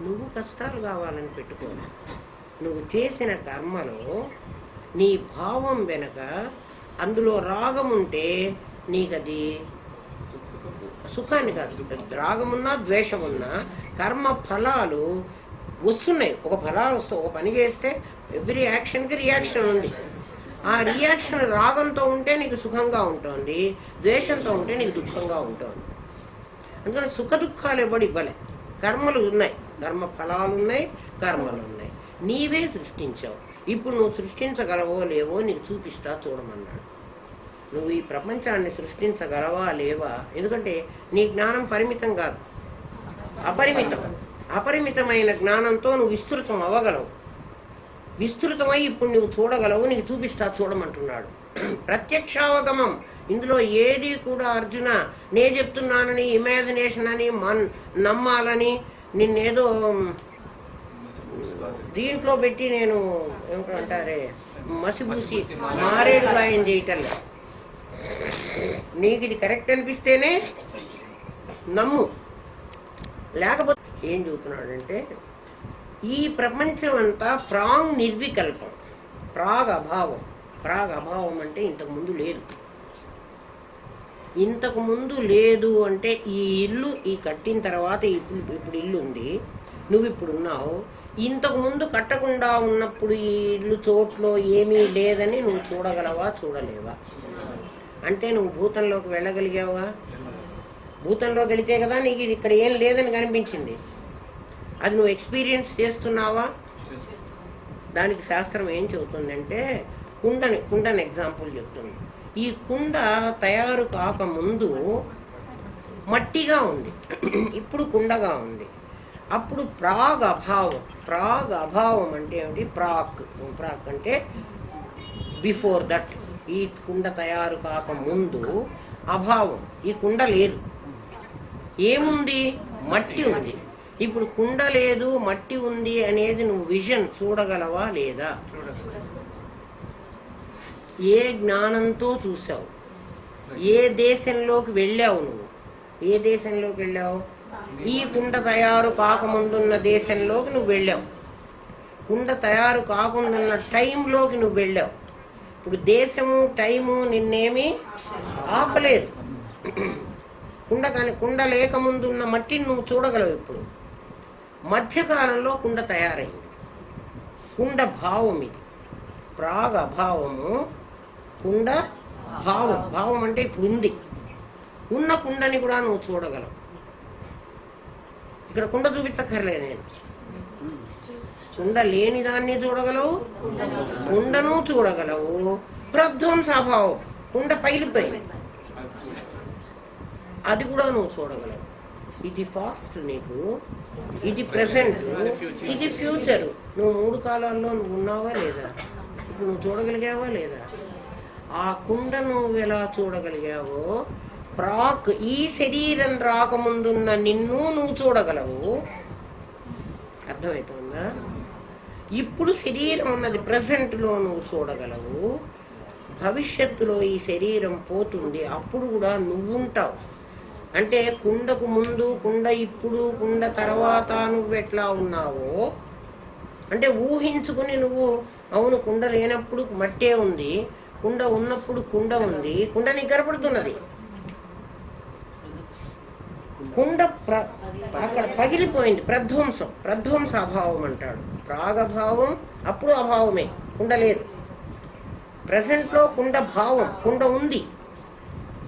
S1: నువ్వు కష్టాలు కావాలని పెట్టుకోను. నువ్వు చేసిన కర్మలో నీ భావం వెనక అందులో రాగం ఉంటే నీకు అది సుఖాన్ని కాదు. రాగమున్నా ద్వేషమున్నా కర్మ ఫలాలు వస్తున్నాయి. ఒక ఫలాలు వస్తాయి. ఒక పని చేస్తే ఎవ్రీ యాక్షన్కి రియాక్షన్ ఉంది. ఆ రియాక్షన్ రాగంతో ఉంటే నీకు సుఖంగా ఉంటుంది, ద్వేషంతో ఉంటే నీకు దుఃఖంగా ఉంటుంది. అందుకని సుఖ దుఃఖాలు ఎవడు ఇవ్వలే. కర్మలు ఉన్నాయి, కర్మ ఫలాలు ఉన్నాయి, కర్మలు ఉన్నాయి. నీవే సృష్టించావు. ఇప్పుడు నువ్వు సృష్టించగలవో లేవో నీకు చూపిస్తా చూడమన్నాడు. నువ్వు ఈ ప్రపంచాన్ని సృష్టించగలవా లేవా? ఎందుకంటే నీ జ్ఞానం పరిమితం కాదు, అపరిమితం. అపరిమితమైన జ్ఞానంతో నువ్వు విస్తృతం అవ్వగలవు. విస్తృతమై ఇప్పుడు నువ్వు చూడగలవు. నీకు చూపిస్తా చూడమంటున్నాడు. ప్రత్యక్షావగమం. ఇందులో ఏది కూడా అర్జున నే చెప్తున్నానని, ఇమాజినేషన్ అని నమ్మాలని, నిన్నేదో దీంట్లో పెట్టి నేను ఏమిటంటారే మసిబూసి మారేడు గాయం చేయటంలే. నీకు ఇది కరెక్ట్ అనిపిస్తేనే నమ్ము. లేకపోతే ఏం చెబుతున్నాడంటే ఈ ప్రపంచం అంతా నిర్వికల్పం, అభావం. అభావం అంటే ఇంతకుముందు లేదు. ఇంతకుముందు లేదు అంటే ఈ ఇల్లు ఈ కట్టిన తర్వాత ఇప్పుడు ఇల్లు ఉంది, నువ్వు ఇప్పుడు ఉన్నావు. ఇంతకుముందు కట్టకుండా ఉన్నప్పుడు ఈ ఇల్లు చోట్లో ఏమీ లేదని నువ్వు చూడగలవా, చూడలేవా? అంటే నువ్వు భూతంలోకి వెళ్ళగలిగావా? భూతంలోకి వెళితే కదా నీకు ఇది ఇక్కడ ఏం లేదని కనిపించింది. అది నువ్వు ఎక్స్పీరియన్స్ చేస్తున్నావా? దానికి శాస్త్రం ఏం చెబుతుందంటే కుండని ఎగ్జాంపుల్ చెప్తుంది. ఈ కుండ తయారు కాకముందు మట్టిగా ఉంది, ఇప్పుడు కుండగా ఉంది. అప్పుడు అభావం అంటే ఏమిటి? ప్రాక్ అంటే బిఫోర్ దట్. ఈ కుండ తయారు కాకముందు అభావం, ఈ కుండ లేదు. ఏముంది? మట్టి ఉంది. ఇప్పుడు కుండ లేదు, మట్టి ఉంది అనేది నువ్వు విజన్ చూడగలవా లేదా? ఏ జ్ఞానంతో చూసావు? ఏ దేశంలోకి వెళ్ళావు? నువ్వు ఏ దేశంలోకి వెళ్ళావు? ఈ కుండ తయారు కాకముందున్న దేశంలోకి నువ్వు వెళ్ళావు. కుండ తయారు కాకుండాన్న టైంలోకి నువ్వు వెళ్ళావు. ఇప్పుడు దేశము టైము నిన్నేమీ ఆపలేదు. కుండ లేకముందున్న మట్టిని నువ్వు చూడగలవు. ఇప్పుడు మధ్యకాలంలో కుండ తయారైంది. కుండ భావం ఇది. అభావము, కుండ భావం అంటే ఇప్పుడు ఉంది. ఉన్న కుండని కూడా నువ్వు చూడగలవు. ఇక్కడ కుండ చూపించక్కర్లేదు నేను. కుండ లేని దాన్ని చూడగలవు, కుండను చూడగలవు. ప్రధ్వంసాభావం, కుండ పైలిపోయింది, అది కూడా నువ్వు చూడగలవు. ఇది ఫాస్ట్ నీకు, ఇది ప్రెసెంట్, ఇది ఫ్యూచర్. నువ్వు 3 కాలాల్లో నువ్వు ఉన్నావా లేదా? ఇప్పుడు నువ్వు చూడగలిగావా లేదా? ఆ కుండ నువ్వు ఎలా చూడగలిగావో ఈ శరీరం రాకముందున్న నిన్ను నువ్వు చూడగలవు. అర్థమవుతుందా? ఇప్పుడు శరీరం ఉన్నది ప్రెసెంట్లో నువ్వు చూడగలవు. భవిష్యత్తులో ఈ శరీరం పోతుంది, అప్పుడు కూడా నువ్వు ఉంటావు. అంటే కుండకు ముందు, కుండ ఇప్పుడు, కుండ తర్వాత నువ్వు ఎట్లా ఉన్నావో అంటే ఊహించుకుని నువ్వు అవును కుండ లేనప్పుడు మట్టే ఉంది, కుండ ఉన్నప్పుడు కుండ ఉంది, కుండ నీకు కనపడుతున్నది. కుండ అక్కడ పగిలిపోయింది, ప్రధ్వంస అభావం అంటాడు. ప్రాగభావం అప్పుడు అభావమే, కుండ లేదు. ప్రజెంట్లో కుండ భావం, కుండ ఉంది.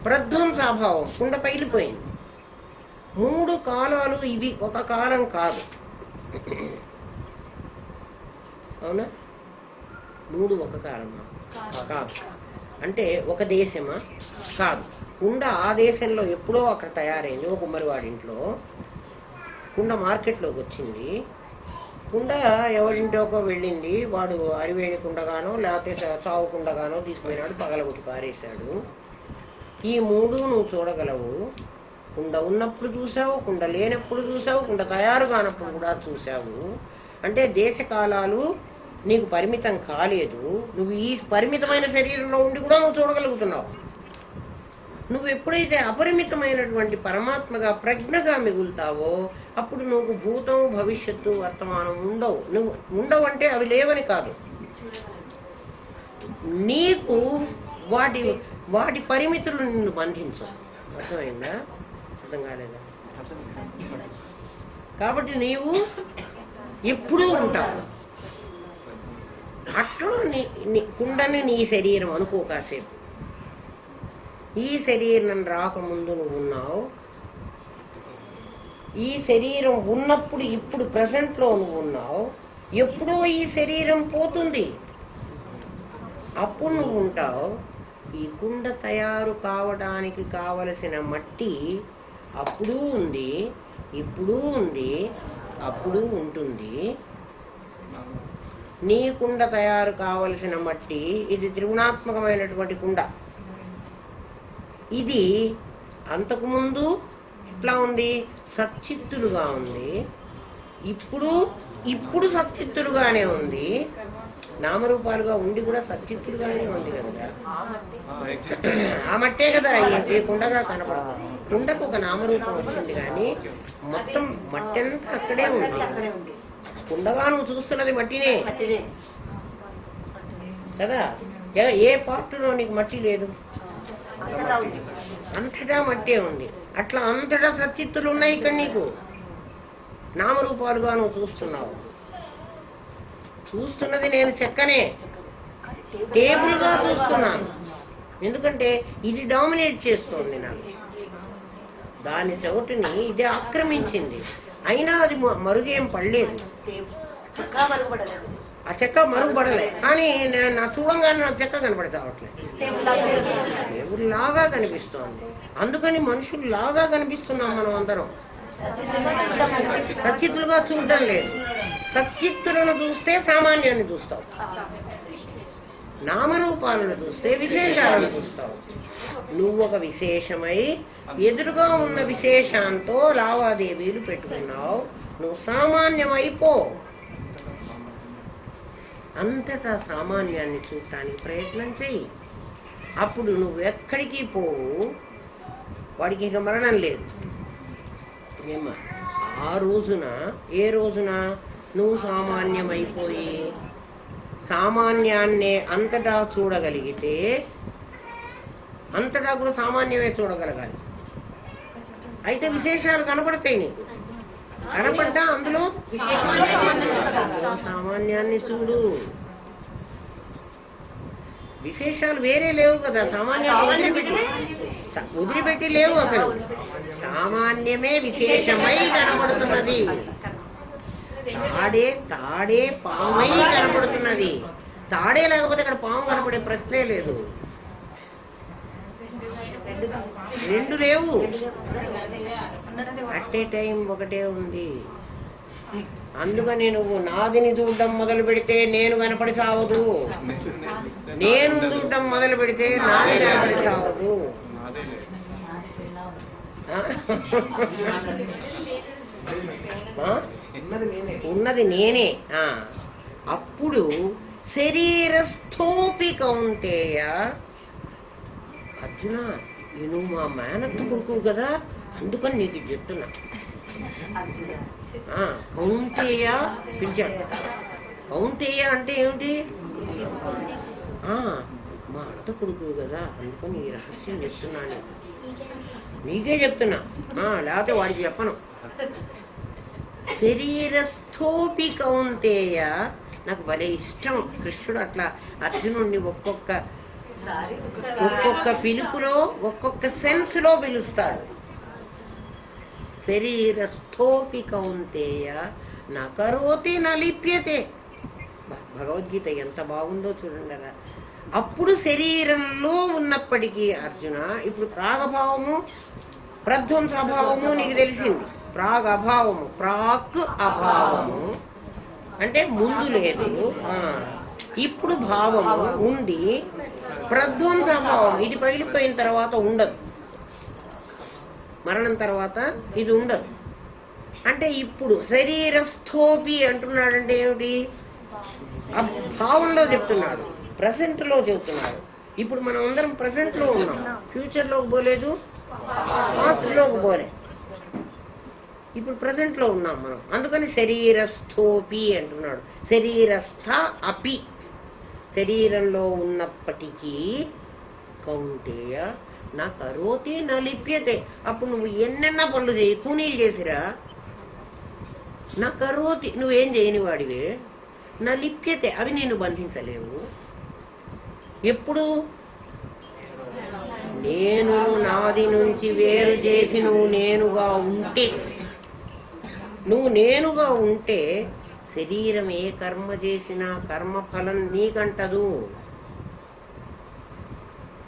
S1: ప్రధ్వంసాభావం, కుండ పగిలిపోయింది. 3 కాలాలు ఇవి, ఒక కాలం కాదు. అవునా? 3 ఒక కాలమా? కాదు. అంటే ఒక దేశమా? కాదు. కుండ ఆ దేశంలో ఎప్పుడో అక్కడ తయారైంది. ఒక కుమ్మరివాడింట్లో కుండ మార్కెట్లోకి వచ్చింది. కుండ ఎవరింటోకో వెళ్ళింది. వాడు అరివేణి కుండగానో లేకపోతే చావు కుండగానో తీసుకుపోయినాడు, పగలగొట్టి పారేశాడు. ఈ మూడు నువ్వు చూడగలవు. కుండ ఉన్నప్పుడు చూసావు, కుండ లేనప్పుడు చూసావు, కుండ తయారు కానప్పుడు కూడా చూసావు. అంటే దేశకాలాలు నీకు పరిమితం కాలేదు. నువ్వు ఈ పరిమితమైన శరీరంలో ఉండి కూడా నువ్వు చూడగలుగుతున్నావు. నువ్వు ఎప్పుడైతే అపరిమితమైనటువంటి పరమాత్మగా ప్రజ్ఞగా మిగులుతావో అప్పుడు నువ్వు భూతం, భవిష్యత్తు, వర్తమానం నువ్వు ఉండవు. అంటే అవి లేవని కాదు, నీకు వాటి వాటి పరిమితులు నిన్ను బంధించవు. అర్థమైందా? అర్థం కాలేదా? కాబట్టి నీవు ఎప్పుడూ ఉంటావు. అట్లా కుండని నీ శరీరం అనుకో కాసేపు. ఈ శరీరం రాకముందు నువ్వు ఉన్నావు. ఈ శరీరం ఉన్నప్పుడు ఇప్పుడు ప్రజెంట్లో నువ్వు ఉన్నావు. ఎప్పుడో ఈ శరీరం పోతుంది, అప్పుడు నువ్వు ఉంటావు. ఈ కుండ తయారు కావడానికి కావలసిన మట్టి అప్పుడు ఉంది, ఇప్పుడు ఉంది, అప్పుడు ఉంటుంది. నీ కుండ తయారు కావలసిన మట్టి ఇది త్రిగుణాత్మకమైనటువంటి కుండ. ఇది అంతకుముందు ఎట్లా ఉంది? సచ్చిత్తులుగా ఉంది. ఇప్పుడు సచ్చిత్తులుగానే ఉంది. నామరూపాలుగా ఉండి కూడా సచ్చిత్తులుగానే ఉంది కదా. ఆ మట్టే కదా ఈ కుండగా కనపడుతుంది. కుండకు ఒక నామరూపం వచ్చింది కానీ మొత్తం మట్టి అంతా అక్కడే ఉంది. కుండగా నువ్వు చూస్తున్నది మట్టినే కదా. ఏ పార్టులో నీకు మట్టి లేదు? అంతటా మట్టే ఉంది. అట్లా అంతటా సచ్చిత్తులు ఉన్నాయి. ఇక్కడ నీకు నామరూపాలుగా నువ్వు చూస్తున్నది నేను చెక్కనే, టేబుల్గా చూస్తున్నాను. ఎందుకంటే ఇది డామినేట్ చేస్తోంది నాకు. దాని చెవుటిని ఇది ఆక్రమించింది. అయినా అది మరుగేం పడలేదు. ఆ చెక్క మరుగుపడలే. కానీ నా చూడంగానే నాకు చెక్క కనపడతావట్లేదు, టేబుల్ లాగా కనిపిస్తోంది. అందుకని మనుషుల్లాగా కనిపిస్తున్నాం మనం అందరం. సచ్చిత్తులుగా చూడడం లేదు. సచ్చిత్తులను చూస్తే సామాన్యాన్ని చూస్తావు, నామరూపాలను చూస్తే విశేషాలను చూస్తావు. నువ్వు ఒక విశేషమై ఎదురుగా ఉన్న విశేషాంతో లావాదేవీలు పెట్టుకున్నావు. నువ్వు సామాన్యమైపో. అంతటా సామాన్యాన్ని చూడటానికి ప్రయత్నం చెయ్యి. అప్పుడు నువ్వు ఎక్కడికి పోవు. వాడికి ఇక మరణం లేదు. ఏమ్మా ఆ రోజున, ఏ రోజున నువ్వు సామాన్యమైపోయి సామాన్యాన్నే అంతటా చూడగలిగితే, అంతటా కూడా సామాన్యమే చూడగలగాలి. అయితే విశేషాలు కనపడతాయి నీకు. కనపడ్డా అందులో సామాన్యాన్ని చూడు. విశేషాలు వేరే లేవు కదా. సామాన్యాన్ని వదిలిపెట్టి లేవు. అసలు సామాన్యమే విశేషమై కనపడుతున్నది. తాడే పామై కనపడుతున్నది. తాడే లేకపోతే ఇక్కడ పాము కనపడే ప్రశ్నే లేదు. రెండు లేవు. అట్ ఏ టైం ఒకటే ఉంది. అందుకని నువ్వు నాదిని చూడడం మొదలు పెడితే నేను కనపడి సావదు, నేను చూడడం మొదలు పెడితే నాది కనపడి సావదు. ఉన్నది నేనే. అప్పుడు శరీరస్థోపి కౌంటేయ. అర్జున, నువ్వు మా మేనత్త కొడుకు కదా, అందుకని నీకు చెప్తున్నా. కౌంటేయ పిలిచాడు. కౌంటేయ అంటే ఏమిటి? మా అత్త కొడుకు కదా, అందుకని ఈ రహస్యం చెప్తున్నాను. నీకే చెప్తున్నా, లేకపోతే వాడికి చెప్పను. శరీరస్థోపి కౌంటేయ. నాకు భలే ఇష్టం కృష్ణుడు అట్లా అర్జునుడిని ఒక్కొక్క పిలుపులో ఒక్కొక్క సెన్స్లో పిలుస్తాడు. శరీరస్థోపి కౌంతేయ నకరోతి నలిప్యతే. భగవద్గీత ఎంత బాగుందో చూడండి. అప్పుడు శరీరంలో ఉన్నప్పటికీ అర్జున, ఇప్పుడు ప్రాగభావము ప్రధ్వంసభావము నీకు తెలిసింది. ప్రాగభావము, ప్రాక్ అభావము అంటే ముందు లేదు, ఇప్పుడు భావము ఉంది. ప్రధ్వంసభావం. ఇది పగిలిపోయిన తర్వాత ఉండదు, మరణం తర్వాత ఇది ఉండదు. అంటే ఇప్పుడు శరీరస్థోపి అంటున్నాడంటే ఏమిటి? భావంలో చెప్తున్నాడు, ప్రజెంట్లో చెప్తున్నాడు. ఇప్పుడు మనం అందరం ప్రజెంట్లో ఉన్నాం, ఫ్యూచర్లోకి పోలేదు, పాస్ట్లోకి పోలే, ఇప్పుడు ప్రజెంట్లో ఉన్నాం మనం. అందుకని శరీరస్థోపి అంటున్నాడు. శరీరస్థ అపి, శరీరంలో ఉన్నప్పటికీ కౌంటేయ నా కరోతి నా లిప్యతే. అప్పుడు నువ్వు ఎన్నెన్న పనులు చేయి, కూనీలు చేసిరా, నా కరోతి నువ్వేం చేయని వాడివే, నా లిప్యతే అవి నేను బంధించలేవు. ఎప్పుడు? నేను నాది నుంచి వేరు చేసి నువ్వు నేనుగా ఉంటే, నువ్వు నేనుగా ఉంటే శరీరం ఏ కర్మ చేసినా కర్మఫలం నీకంటదు.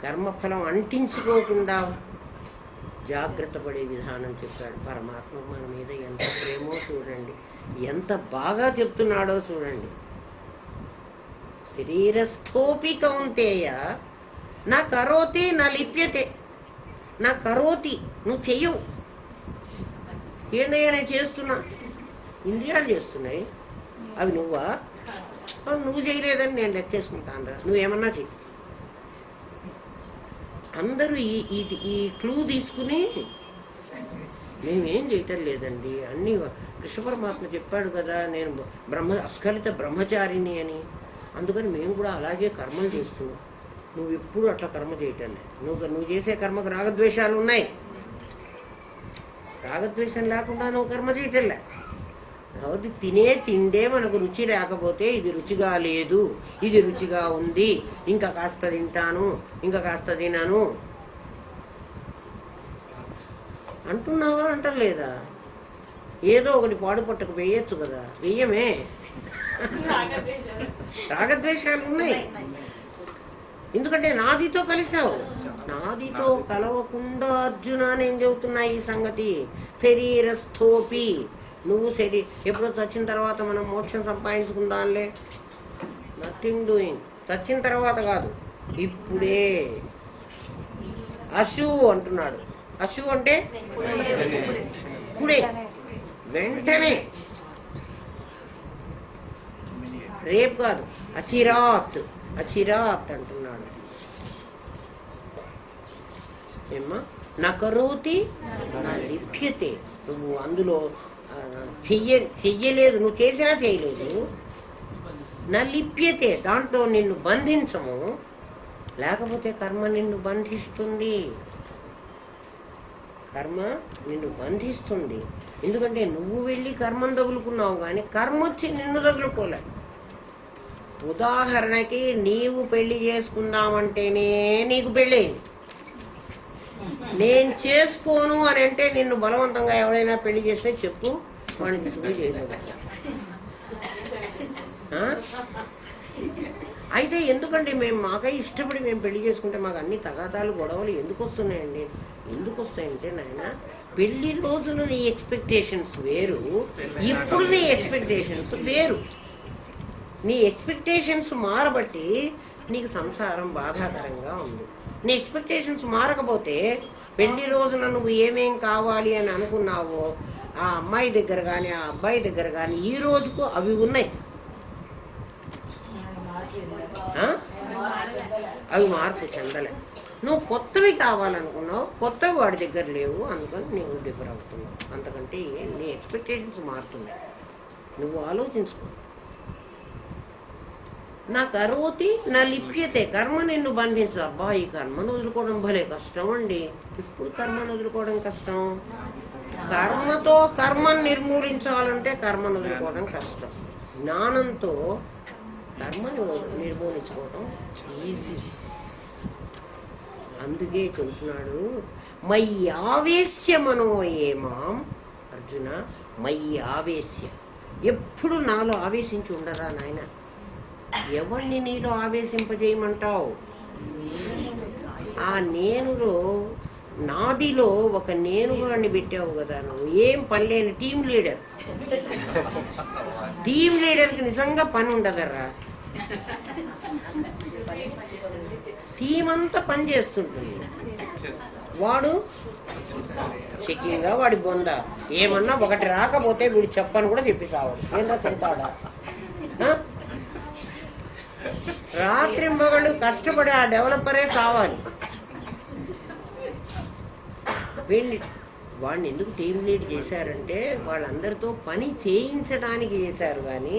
S1: కర్మఫలం అంటించుకోకుండా జాగ్రత్త పడే విధానం చెప్పాడు పరమాత్మ. మన మీద ఎంత ప్రేమో చూడండి, ఎంత బాగా చెప్తున్నాడో చూడండి. శరీరస్థోపి కౌంతేయ నా కరోతి నా లిప్యతే. నా కరోతి నువ్వు చెయ్యవు. ఏందయ్యా నేను చేస్తున్నా, ఇంద్రియాలు చేస్తున్నాయి, అవి నువ్వా? నువ్వు చేయలేదని నేను లెక్కేసుకుంటాను. నువ్వేమన్నా చెయ్యి. అందరూ ఈ క్లూ తీసుకుని మేమేం చేయటం లేదండి, అన్నీ కృష్ణ పరమాత్మ చెప్పాడు కదా, నేను అస్ఖలిత బ్రహ్మచారిని అని, అందుకని మేము కూడా అలాగే కర్మలు చేస్తున్నాం. నువ్వు ఎప్పుడు అట్లా కర్మ చేయటం లేదు. నువ్వు చేసే కర్మకు రాగద్వేషాలు ఉన్నాయి. రాగద్వేషం లేకుండా నువ్వు కర్మ చేయటం లే. కాబట్టి తినే తిండే మనకు రుచి లేకపోతే ఇది రుచిగా లేదు, ఇది రుచిగా ఉంది, ఇంకా కాస్త తింటాను, ఇంకా కాస్త తినను అంటున్నావా? అంటలేదా? ఏదో ఒకటి పాడుపట్టకు వేయచ్చు కదా, వెయ్యమే. రాగద్వేషాలు ఉన్నాయి, ఎందుకంటే నాదితో కలిసావు. నాదితో కలవకుండా అర్జున నేను చెబుతున్నా ఈ సంగతి. శరీరస్థోపి నువ్వు ఎప్పుడో చచ్చిన తర్వాత మనం మోక్షం సంపాదించుకుందాంలే, నథింగ్ డూయింగ్. చచ్చిన తర్వాత కాదు, ఇప్పుడే. అశు అంటున్నాడు. అశు అంటే ఇప్పుడే, వెంటనే, రేపు కాదు, అచిరాత్. అచిరాత్ అంటున్నాడు. ఏమ్మా? నా కరోతి నా లిప్యతే. నువ్వు అందులో చెయ్యలేదు, నువ్వు చేసినా చేయలేదు. నా లిప్యతే, దాంట్లో నిన్ను బంధించము. లేకపోతే కర్మ నిన్ను బంధిస్తుంది. కర్మ నిన్ను బంధిస్తుంది. ఎందుకంటే నువ్వు వెళ్ళి కర్మను తగులుకున్నావు, కానీ కర్మ వచ్చి నిన్ను తగులుకోలే. ఉదాహరణకి నీవు పెళ్లి చేసుకుందామంటేనే నీకు పెళ్ళయింది. నేను చేసుకోను అని అంటే నిన్ను బలవంతంగా ఎవడైనా పెళ్లి చేస్తే చెప్పు, వాడిని తీసుకుని చేసాడు. అయితే ఎందుకంటే మాకై ఇష్టపడి మేము పెళ్లి చేసుకుంటే మాకు అన్ని తగాదాలు గొడవలు ఎందుకు వస్తున్నాయండి? ఎందుకు వస్తాయంటే నాయన, పెళ్లి రోజున నీ ఎక్స్పెక్టేషన్స్ వేరు, ఇప్పుడు నీ ఎక్స్పెక్టేషన్స్ వేరు. నీ ఎక్స్పెక్టేషన్స్ మారబట్టి నీకు సంసారం బాధాకరంగా ఉంది. నీ ఎక్స్పెక్టేషన్స్ మారకపోతే పెళ్లి రోజున నువ్వు ఏమేం కావాలి అని అనుకున్నావో ఆ అమ్మాయి దగ్గర కానీ ఆ అబ్బాయి దగ్గర కానీ ఈ రోజుకు అవి ఉన్నాయి. అవి మార్పు చెందలే. నువ్వు కొత్తవి కావాలనుకున్నావు, కొత్తవి వాడి దగ్గర లేవు, అందుకని నీవు డిఫర్ అవుతున్నావు. అంతకంటే నీ ఎక్స్పెక్టేషన్స్ మారుతున్నాయి. నువ్వు ఆలోచించుకో. నా కరోతి నా లిప్యతే, కర్మ నిన్ను బంధించు. అబ్బా, ఈ కర్మను వదులుకోవడం భలే కష్టం అండి. ఇప్పుడు కర్మను వదులుకోవడం కష్టం. కర్మతో కర్మను నిర్మూలించాలంటే కర్మను వదులుకోవడం కష్టం. జ్ఞానంతో కర్మను నిర్మూలించుకోవడం ఈజీ. అందుకే చెబుతున్నాడు, మయి ఆవేశ్య మనో ఏమాం. అర్జున, మయి ఆవేశ్య, ఎప్పుడు నాలో ఆవేశించి ఉండరా నాయన? ఎవరిని నీలో ఆవేశింపజేయమంటావు? ఆ నేనులో, నాదిలో ఒక నేనుగాని పెట్టావు కదా నువ్వు. ఏం పని లేని టీం లీడర్. టీం లీడర్కి నిజంగా పని ఉండదరా. టీం అంతా పనిచేస్తుంటుంది. వాడు చెక్కింగ్గా వాడి బొంద ఏమన్నా ఒకటి రాకపోతే వీడు చెప్పని కూడా చెప్పి చావాడు. ఏంటో చెప్తాడా? రాత్రి మగళ్ళు కష్టపడి ఆ డెవలపరే కావాలి. వాడిని ఎందుకు టీం లీడ్ చేశారంటే వాళ్ళందరితో పని చేయించడానికి చేశారు. కానీ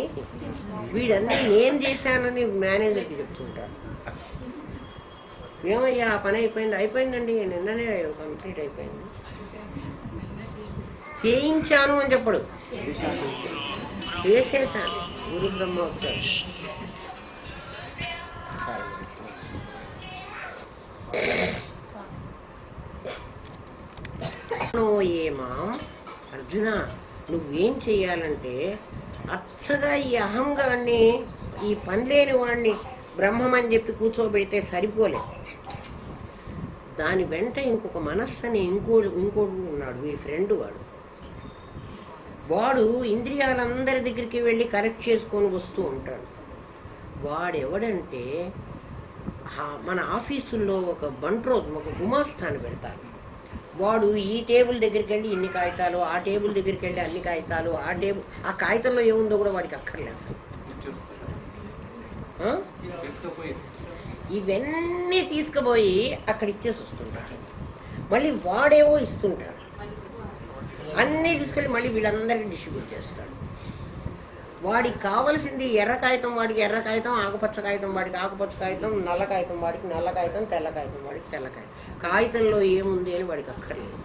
S1: వీడన్నీ నేను చేశానని మేనేజర్కి చెప్పుకుంటాడు. ఏమయ్యా ఆ పని అయిపోయిందండి నిన్ననే కంప్లీట్ అయిపోయింది, చేయించాను అని చెప్పడు, చేసేసాను. గురు బ్రహ్మ వచ్చాడు. ఏమా అర్జున, నువ్వేం చెయ్యాలంటే అచ్చగా ఈ అహంగాన్ని, ఈ పని లేని వాడిని బ్రహ్మం అని చెప్పి కూర్చోబెడితే సరిపోలే. దాని వెంట ఇంకొక మనస్సు అని ఇంకోడు ఉన్నాడు, వీడి ఫ్రెండ్. వాడు ఇంద్రియాలందరి దగ్గరికి వెళ్ళి కరెక్ట్ చేసుకొని వస్తూ ఉంటాడు. వాడెవడంటే మన ఆఫీసుల్లో ఒక బంట్రోత్, ఒక గుమాస్తాన్ని పెడతారు. వాడు ఈ టేబుల్ దగ్గరికి వెళ్ళి ఇన్ని కాగితాలు, ఆ టేబుల్ దగ్గరికి వెళ్ళి అన్ని కాగితాలు, ఆ కాగితంలో ఏముందో కూడా వాడికి అక్కర్లేదు. ఇవన్నీ తీసుకుపోయి అక్కడ ఇచ్చేసి వస్తుంటాడు. మళ్ళీ వాడేవో ఇస్తుంటాడు, అన్నీ తీసుకెళ్ళి మళ్ళీ వీళ్ళందరికీ డిస్ట్రిబ్యూట్ చేస్తాడు. వాడికి కావలసింది ఎర్ర కాగితం వాడికి ఎర్ర కాగితం, ఆకుపచ్చ కాగితం వాడికి ఆకుపచ్చ కాగితం, నల్ల కాగితం వాడికి నల్ల కాగితం, తెల్ల కాగితం వాడికి తెల్ల కాగితం. కాగితంలో ఏముంది అని వాడికి అక్కర్లేదు.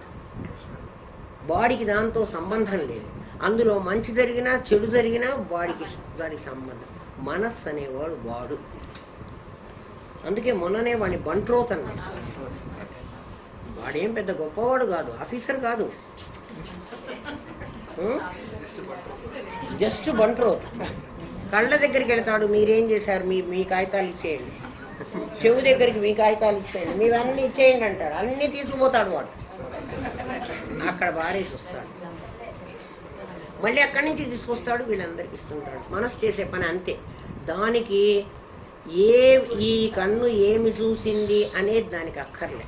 S1: వాడికి దాంతో సంబంధం లేదు. అందులో మంచి జరిగినా చెడు జరిగినా వాడికి సంబంధం. మనస్సు అనేవాడు వాడు. అందుకే మొన్ననే వాడిని బంట్రోత్ అన్నాడు. వాడేం పెద్ద గొప్పవాడు కాదు, ఆఫీసర్ కాదు, జస్ట్ బంట్రోత్. కళ్ళ దగ్గరికి వెళ్తాడు, మీరేం చేశారు, మీ కాగితాలు ఇచ్చేయండి. చెవు దగ్గరికి మీ కాగితాలు ఇచ్చేయండి, మీవన్నీ ఇచ్చేయండి అంటాడు. అన్నీ తీసుకుపోతాడు వాడు. అక్కడ బారేసి వస్తాడు, మళ్ళీ అక్కడి నుంచి తీసుకొస్తాడు, వీళ్ళందరికీ ఇస్తుంటాడు. మనసు చేసే పని అంతే. దానికి ఈ కన్ను ఏమి చూసింది అనేది దానికి అక్కర్లే.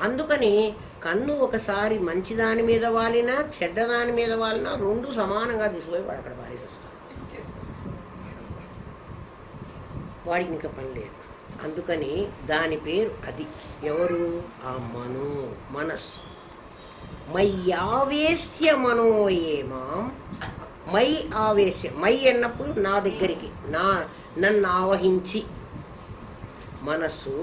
S1: అందుకని కన్ను ఒకసారి మంచి దాని మీద వాలినా చెడ్డదాని మీద వాలినా రెండు సమానంగా తీసుకుపోయి వాడు అక్కడ బారేసి వస్తాడు. వాడికి ఇంకా పని లేదు. అందుకని దాని పేరు అది. ఎవరు? ఆ మనస్సు. మయ్యావేశ్య మనోయేమాం. మై ఆవేశ్య, మై అన్నప్పుడు నా దగ్గరికి, నన్ను ఆవహించి. మనస్సు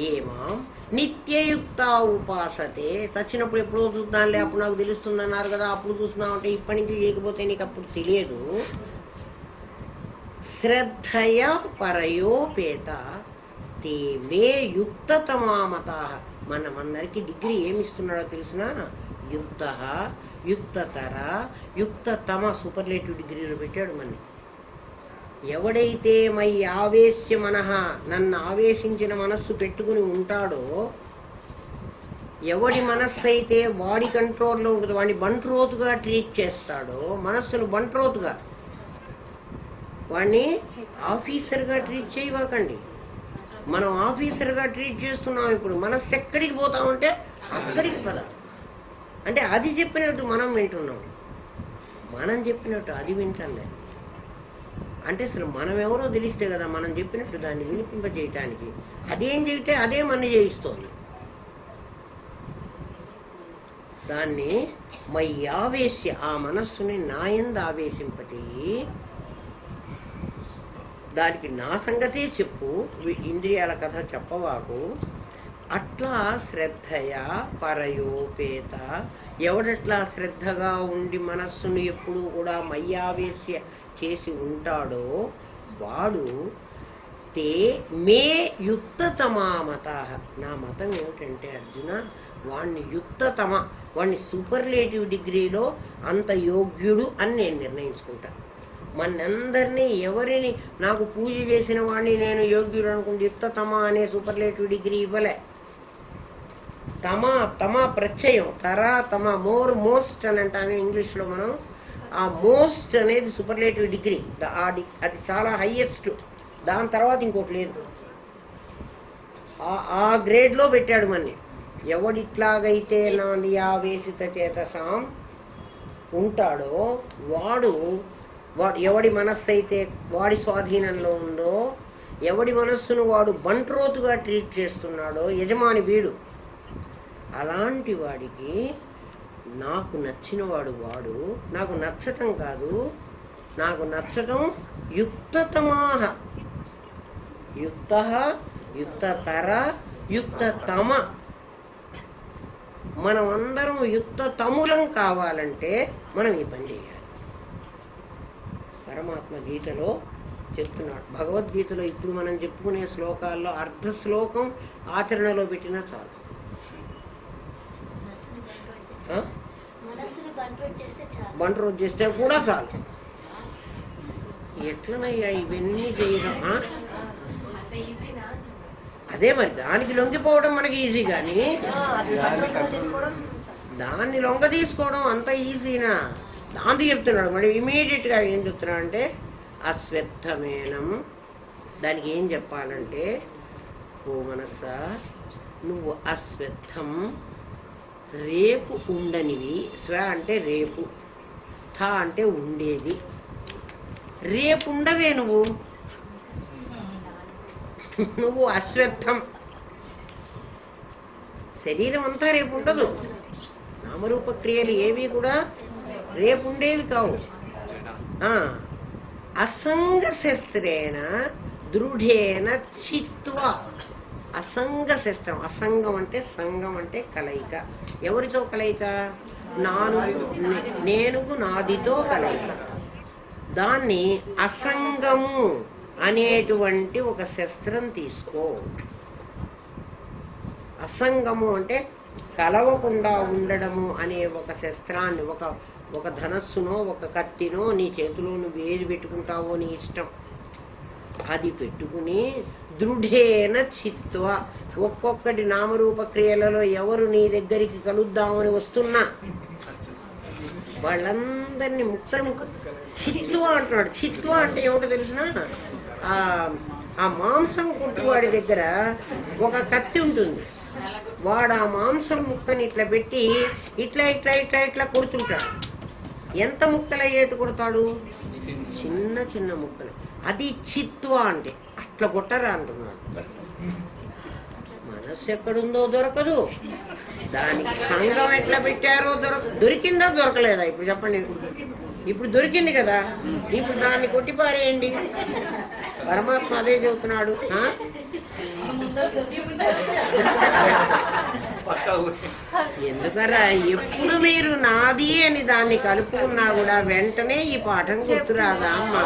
S1: ఏమాం నిత్యయుక్త ఉపాసతే. చచ్చినప్పుడు ఎప్పుడో చూద్దాంలే, అప్పుడు నాకు తెలుస్తుంది అన్నారు కదా, అప్పుడు చూస్తున్నామంటే ఇప్పటి నుంచి చేయకపోతే నీకు అప్పుడు తెలియదు. శ్రద్ధయ పరయోపేత తే మే యుక్తతమామత. మనమందరికీ డిగ్రీ ఏమిస్తున్నాడో తెలిసిన? యుక్త, యుక్తతర, యుక్తతమ సూపర్లేటివ్ డిగ్రీలో పెట్టాడు మనని. ఎవడైతే మై ఆవేశ్య మనః, నన్ను ఆవేశించిన మనస్సు పెట్టుకుని ఉంటాడో, ఎవడి మనస్సు అయితే వాడి కంట్రోల్లో ఉంటుంది, వాడిని బంట్రోతుగా ట్రీట్ చేస్తాడో, మనస్సును బంట్రోతుగా, వాడిని ఆఫీసర్గా ట్రీట్ చేయవాకండి. మనం ఆఫీసర్గా ట్రీట్ చేస్తున్నాం. ఇప్పుడు మనస్సు ఎక్కడికి పోతామంటే అక్కడికి పద. అంటే అది చెప్పినట్టు మనం వింటున్నాం, మనం చెప్పినట్టు అది వింటలే. అంటే అసలు మనం ఎవరో తెలిస్తే కదా మనం చెప్పినట్టు దాన్ని వినిపింపజేయటానికి. అదేం చెబితే అదే మన చేయిస్తోంది. దాన్ని మై ఆవేశ్య, ఆ మనస్సుని నాయందు ఆవేశింపచేయి. దానికి నా సంగతే చెప్పు, ఇంద్రియాల కథ చెప్పవాకు. అట్లా శ్రద్ధయ పరయోపేత. ఎవడట్లా శ్రద్ధగా ఉండి మనస్సును ఎప్పుడూ కూడా మయ్యావేశ్య చేసి ఉంటాడో వాడు తే మే యుక్తతమామత. నా మతం ఏమిటంటే అర్జున, వాణ్ణి యుక్తతమ, వాణ్ణి సూపర్లేటివ్ డిగ్రీలో అంత యోగ్యుడు అని నేను నిర్ణయించుకుంటాను. మనందరినీ ఎవరిని నాకు పూజ చేసిన వాడిని నేను యోగ్యుడు అనుకుంటే యుక్తతమ అనే సూపర్లేటివ్ డిగ్రీ ఇవ్వలే. తమ ప్రత్యయం, తరా తమ, మోర్, మోస్ట్ అని అంటానే ఇంగ్లీష్లో మనం. ఆ మోస్ట్ అనేది సూపర్లేటివ్ డిగ్రీ, అది చాలా హైయెస్ట్. దాని తర్వాత ఇంకోటి లేదు. ఆ గ్రేడ్లో పెట్టాడు మనని. ఎవడిట్లాగైతే నాది ఆవేశిత చేతసాం ఉంటాడో వాడు ఎవడి మనస్సు అయితే వాడి స్వాధీనంలో ఉందో, ఎవడి మనస్సును వాడు బంట్రోతుగా ట్రీట్ చేస్తున్నాడో యజమాని వీడు. అలాంటి వాడికి నాకు నచ్చినవాడు వాడు. నాకు నచ్చటం కాదు, నాకు నచ్చటం యుక్తతమాహ, యుక్త, యుక్తతర, యుక్తతమ. మనం అందరం యుక్తతములం కావాలంటే మనం ఈ పని చేయాలి. పరమాత్మ గీతలో చెప్తున్నాడు. భగవద్గీతలో ఇప్పుడు మనం చెప్పుకునే శ్లోకాల్లో అర్ధ శ్లోకం ఆచరణలో పెట్టినా చాలు. బంట్రోజ్ చేస్తే కూడా చాలు. ఎట్లనయ్యా ఇవన్నీ చేయడం? అదే మరి దానికి లొంగిపోవడం మనకి ఈజీ, కానీ దాన్ని లొంగ తీసుకోవడం అంత ఈజీనా? దాంతో చెప్తున్నాడు మరి ఇమీడియట్గా. ఏం చెప్తున్నాడు అంటే అశ్వత్థమేనం. దానికి ఏం చెప్పాలంటే, ఓ మనస్సా నువ్వు అశ్వత్థం, రేపు ఉండనివి. స్వ అంటే రేపు, థ అంటే ఉండేది. రేపు ఉండవే నువ్వు, నువ్వు అశ్వత్థం. శరీరం అంతా రేపు ఉండదు. నామరూప క్రియలు ఏవి కూడా రేపు ఉండేవి కావు. అసంగ శస్త్రేణ దృఢేన చిత్వా. అసంగ శస్త్రం. అసంగం అంటే సంగం అంటే కలయిక. ఎవరితో కలయిక? నేనుగు నాదితో కలయిక. దాన్ని అసంగము అనేటువంటి ఒక శస్త్రం తీసుకో. అసంగము అంటే కలవకుండా ఉండడము అనే ఒక శస్త్రాన్ని, ఒక ధనస్సునో ఒక కత్తినో నీ చేతిలో నువ్వు ఏది పెట్టుకుంటావో నీ ఇష్టం, అది పెట్టుకుని దృఢేన చిత్వ. ఒక్కొక్కటి నామరూప క్రియలలో ఎవరు నీ దగ్గరికి కలుద్దామని వస్తున్నా వాళ్ళందరినీ ముక్కలు చిత్వ అంటున్నాడు. చిత్వ అంటే ఏమిటో తెలిసిన, ఆ మాంసం కొట్టువాడి దగ్గర ఒక కత్తి ఉంటుంది. వాడు ఆ మాంసం ముక్కని ఇట్లా పెట్టి ఇట్లా ఇట్లా ఇట్లా ఇట్లా కొడుతుంటాడు. ఎంత ముక్కలు అయ్యేట్టు కొడతాడు? చిన్న చిన్న ముక్కలు. అది చిత్వ అంటే. అట్లా కొట్టరా అంటున్నాడు. మనస్సు ఎక్కడుందో దొరకదు. దానికి సంఘం ఎట్లా పెట్టారో దొరికిందా దొరకలేదా? ఇప్పుడు చెప్పండి. ఇప్పుడు దొరికింది కదా, ఇప్పుడు దాన్ని కొట్టిపారేయండి. పరమాత్మ అదే చెబుతున్నాడు. ఎందుకరా ఎప్పుడు మీరు నాది అని దాన్ని కలుపుకున్నా కూడా వెంటనే ఈ పాఠం గుర్తురాదా అమ్మా?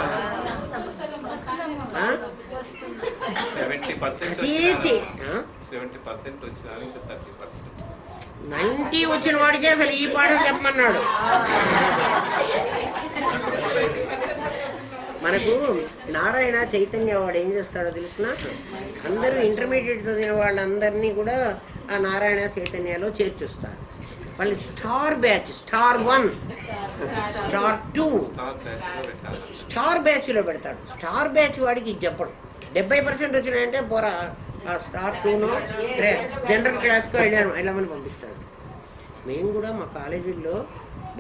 S1: 90 వచ్చిన వాడికి అసలు ఈ పాఠం చెప్పమన్నాడు. మనకు నారాయణ చైతన్య వాడు ఏం చేస్తాడో తెలిసిన, అందరూ ఇంటర్మీడియట్ చదివిన వాళ్ళందరినీ కూడా ఆ నారాయణ చైతన్యలో చేర్చుస్తారు. వాళ్ళు star batch, star 1, star 2, star బ్యాచ్లో పెడతాడు. స్టార్ బ్యాచ్ వాడికి ఇది చెప్పడు. 70% వచ్చినాయంటే పోరా ఆ స్టార్ 2నో జనరల్ క్లాస్కో వెళ్ళమని పంపిస్తాడు. మేము కూడా మా కాలేజీల్లో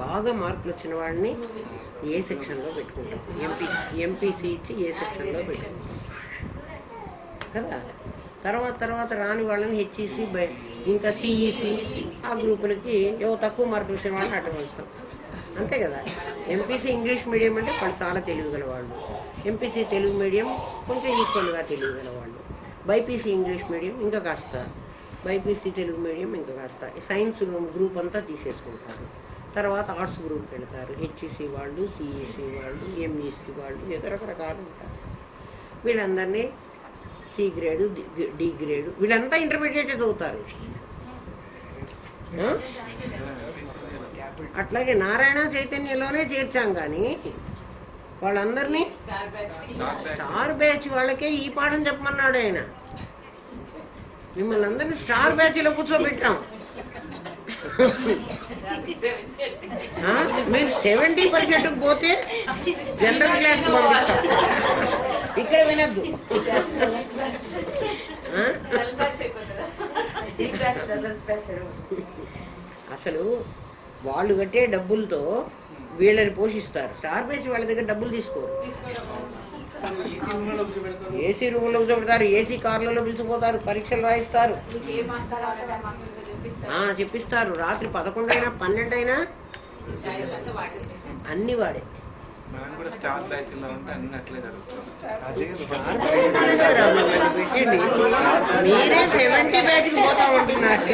S1: బాగా మార్కులు వచ్చిన వాడిని ఏ సెక్షన్లో పెట్టుకుంటాం. ఎంపీసీ ఇచ్చి ఏ సెక్షన్లో పెట్టుకుంటాం కదా. తర్వాత రాని వాళ్ళని హెచ్ఈసి, ఇంకా సిఈసి ఆ గ్రూపులకి తక్కువ మార్కులు వచ్చిన వాళ్ళని అట్ట పంచుతాం. అంతే కదా. ఎంపీసీ ఇంగ్లీష్ మీడియం అంటే వాళ్ళు చాలా తెలివిగల వాళ్ళు, ఎంపీసీ తెలుగు మీడియం కొంచెం ఈక్వల్గా తెలివిగల వాళ్ళు, బైపీసీ ఇంగ్లీష్ మీడియం ఇంకా కాస్త, బైపీసీ తెలుగు మీడియం ఇంకా కాస్త, సైన్స్ గ్రూప్ అంతా తీసేసుకుంటారు. తర్వాత ఆర్ట్స్ గ్రూప్ వెళ్తారు. హెచ్ఈసి వాళ్ళు, సిఈసి వాళ్ళు, ఎంఈసి వాళ్ళు, రకరకాలు ఉంటారు. వీళ్ళందరినీ సి గ్రేడు, డి గ్రేడు, వీళ్ళంతా ఇంటర్మీడియట్ చదువుతారు. అట్లాగే నారాయణ చైతన్యలోనే చేర్చాం, కానీ వాళ్ళందరినీ స్టార్ బ్యాచ్ వాళ్ళకే ఈ పాఠం చెప్పమన్నాడు ఆయన. మిమ్మల్ని అందరినీ స్టార్ బ్యాచ్లో కూర్చోబెట్టాం. మీరు 70% పోతే జనరల్ క్లాస్కి పంపిస్తాం. ఇక్కడ వినద్దు. అసలు వాళ్ళు కట్టే డబ్బులతో వీళ్ళని పోషిస్తారు. స్టార్ బ్యాచ్ వాళ్ళ దగ్గర డబ్బులు తీసుకోరు. ఏసీ రూమ్లో కూర్చోబెడతారు, ఏసీ కార్లలో పిలిచిపోతారు, పరీక్షలు రాయిస్తారు, చెప్పిస్తారు. రాత్రి 11 అయినా 12 అయినా అన్ని వాడే. మీరే 70 బ్యాచ్కి పోతా ఉంటున్నారు.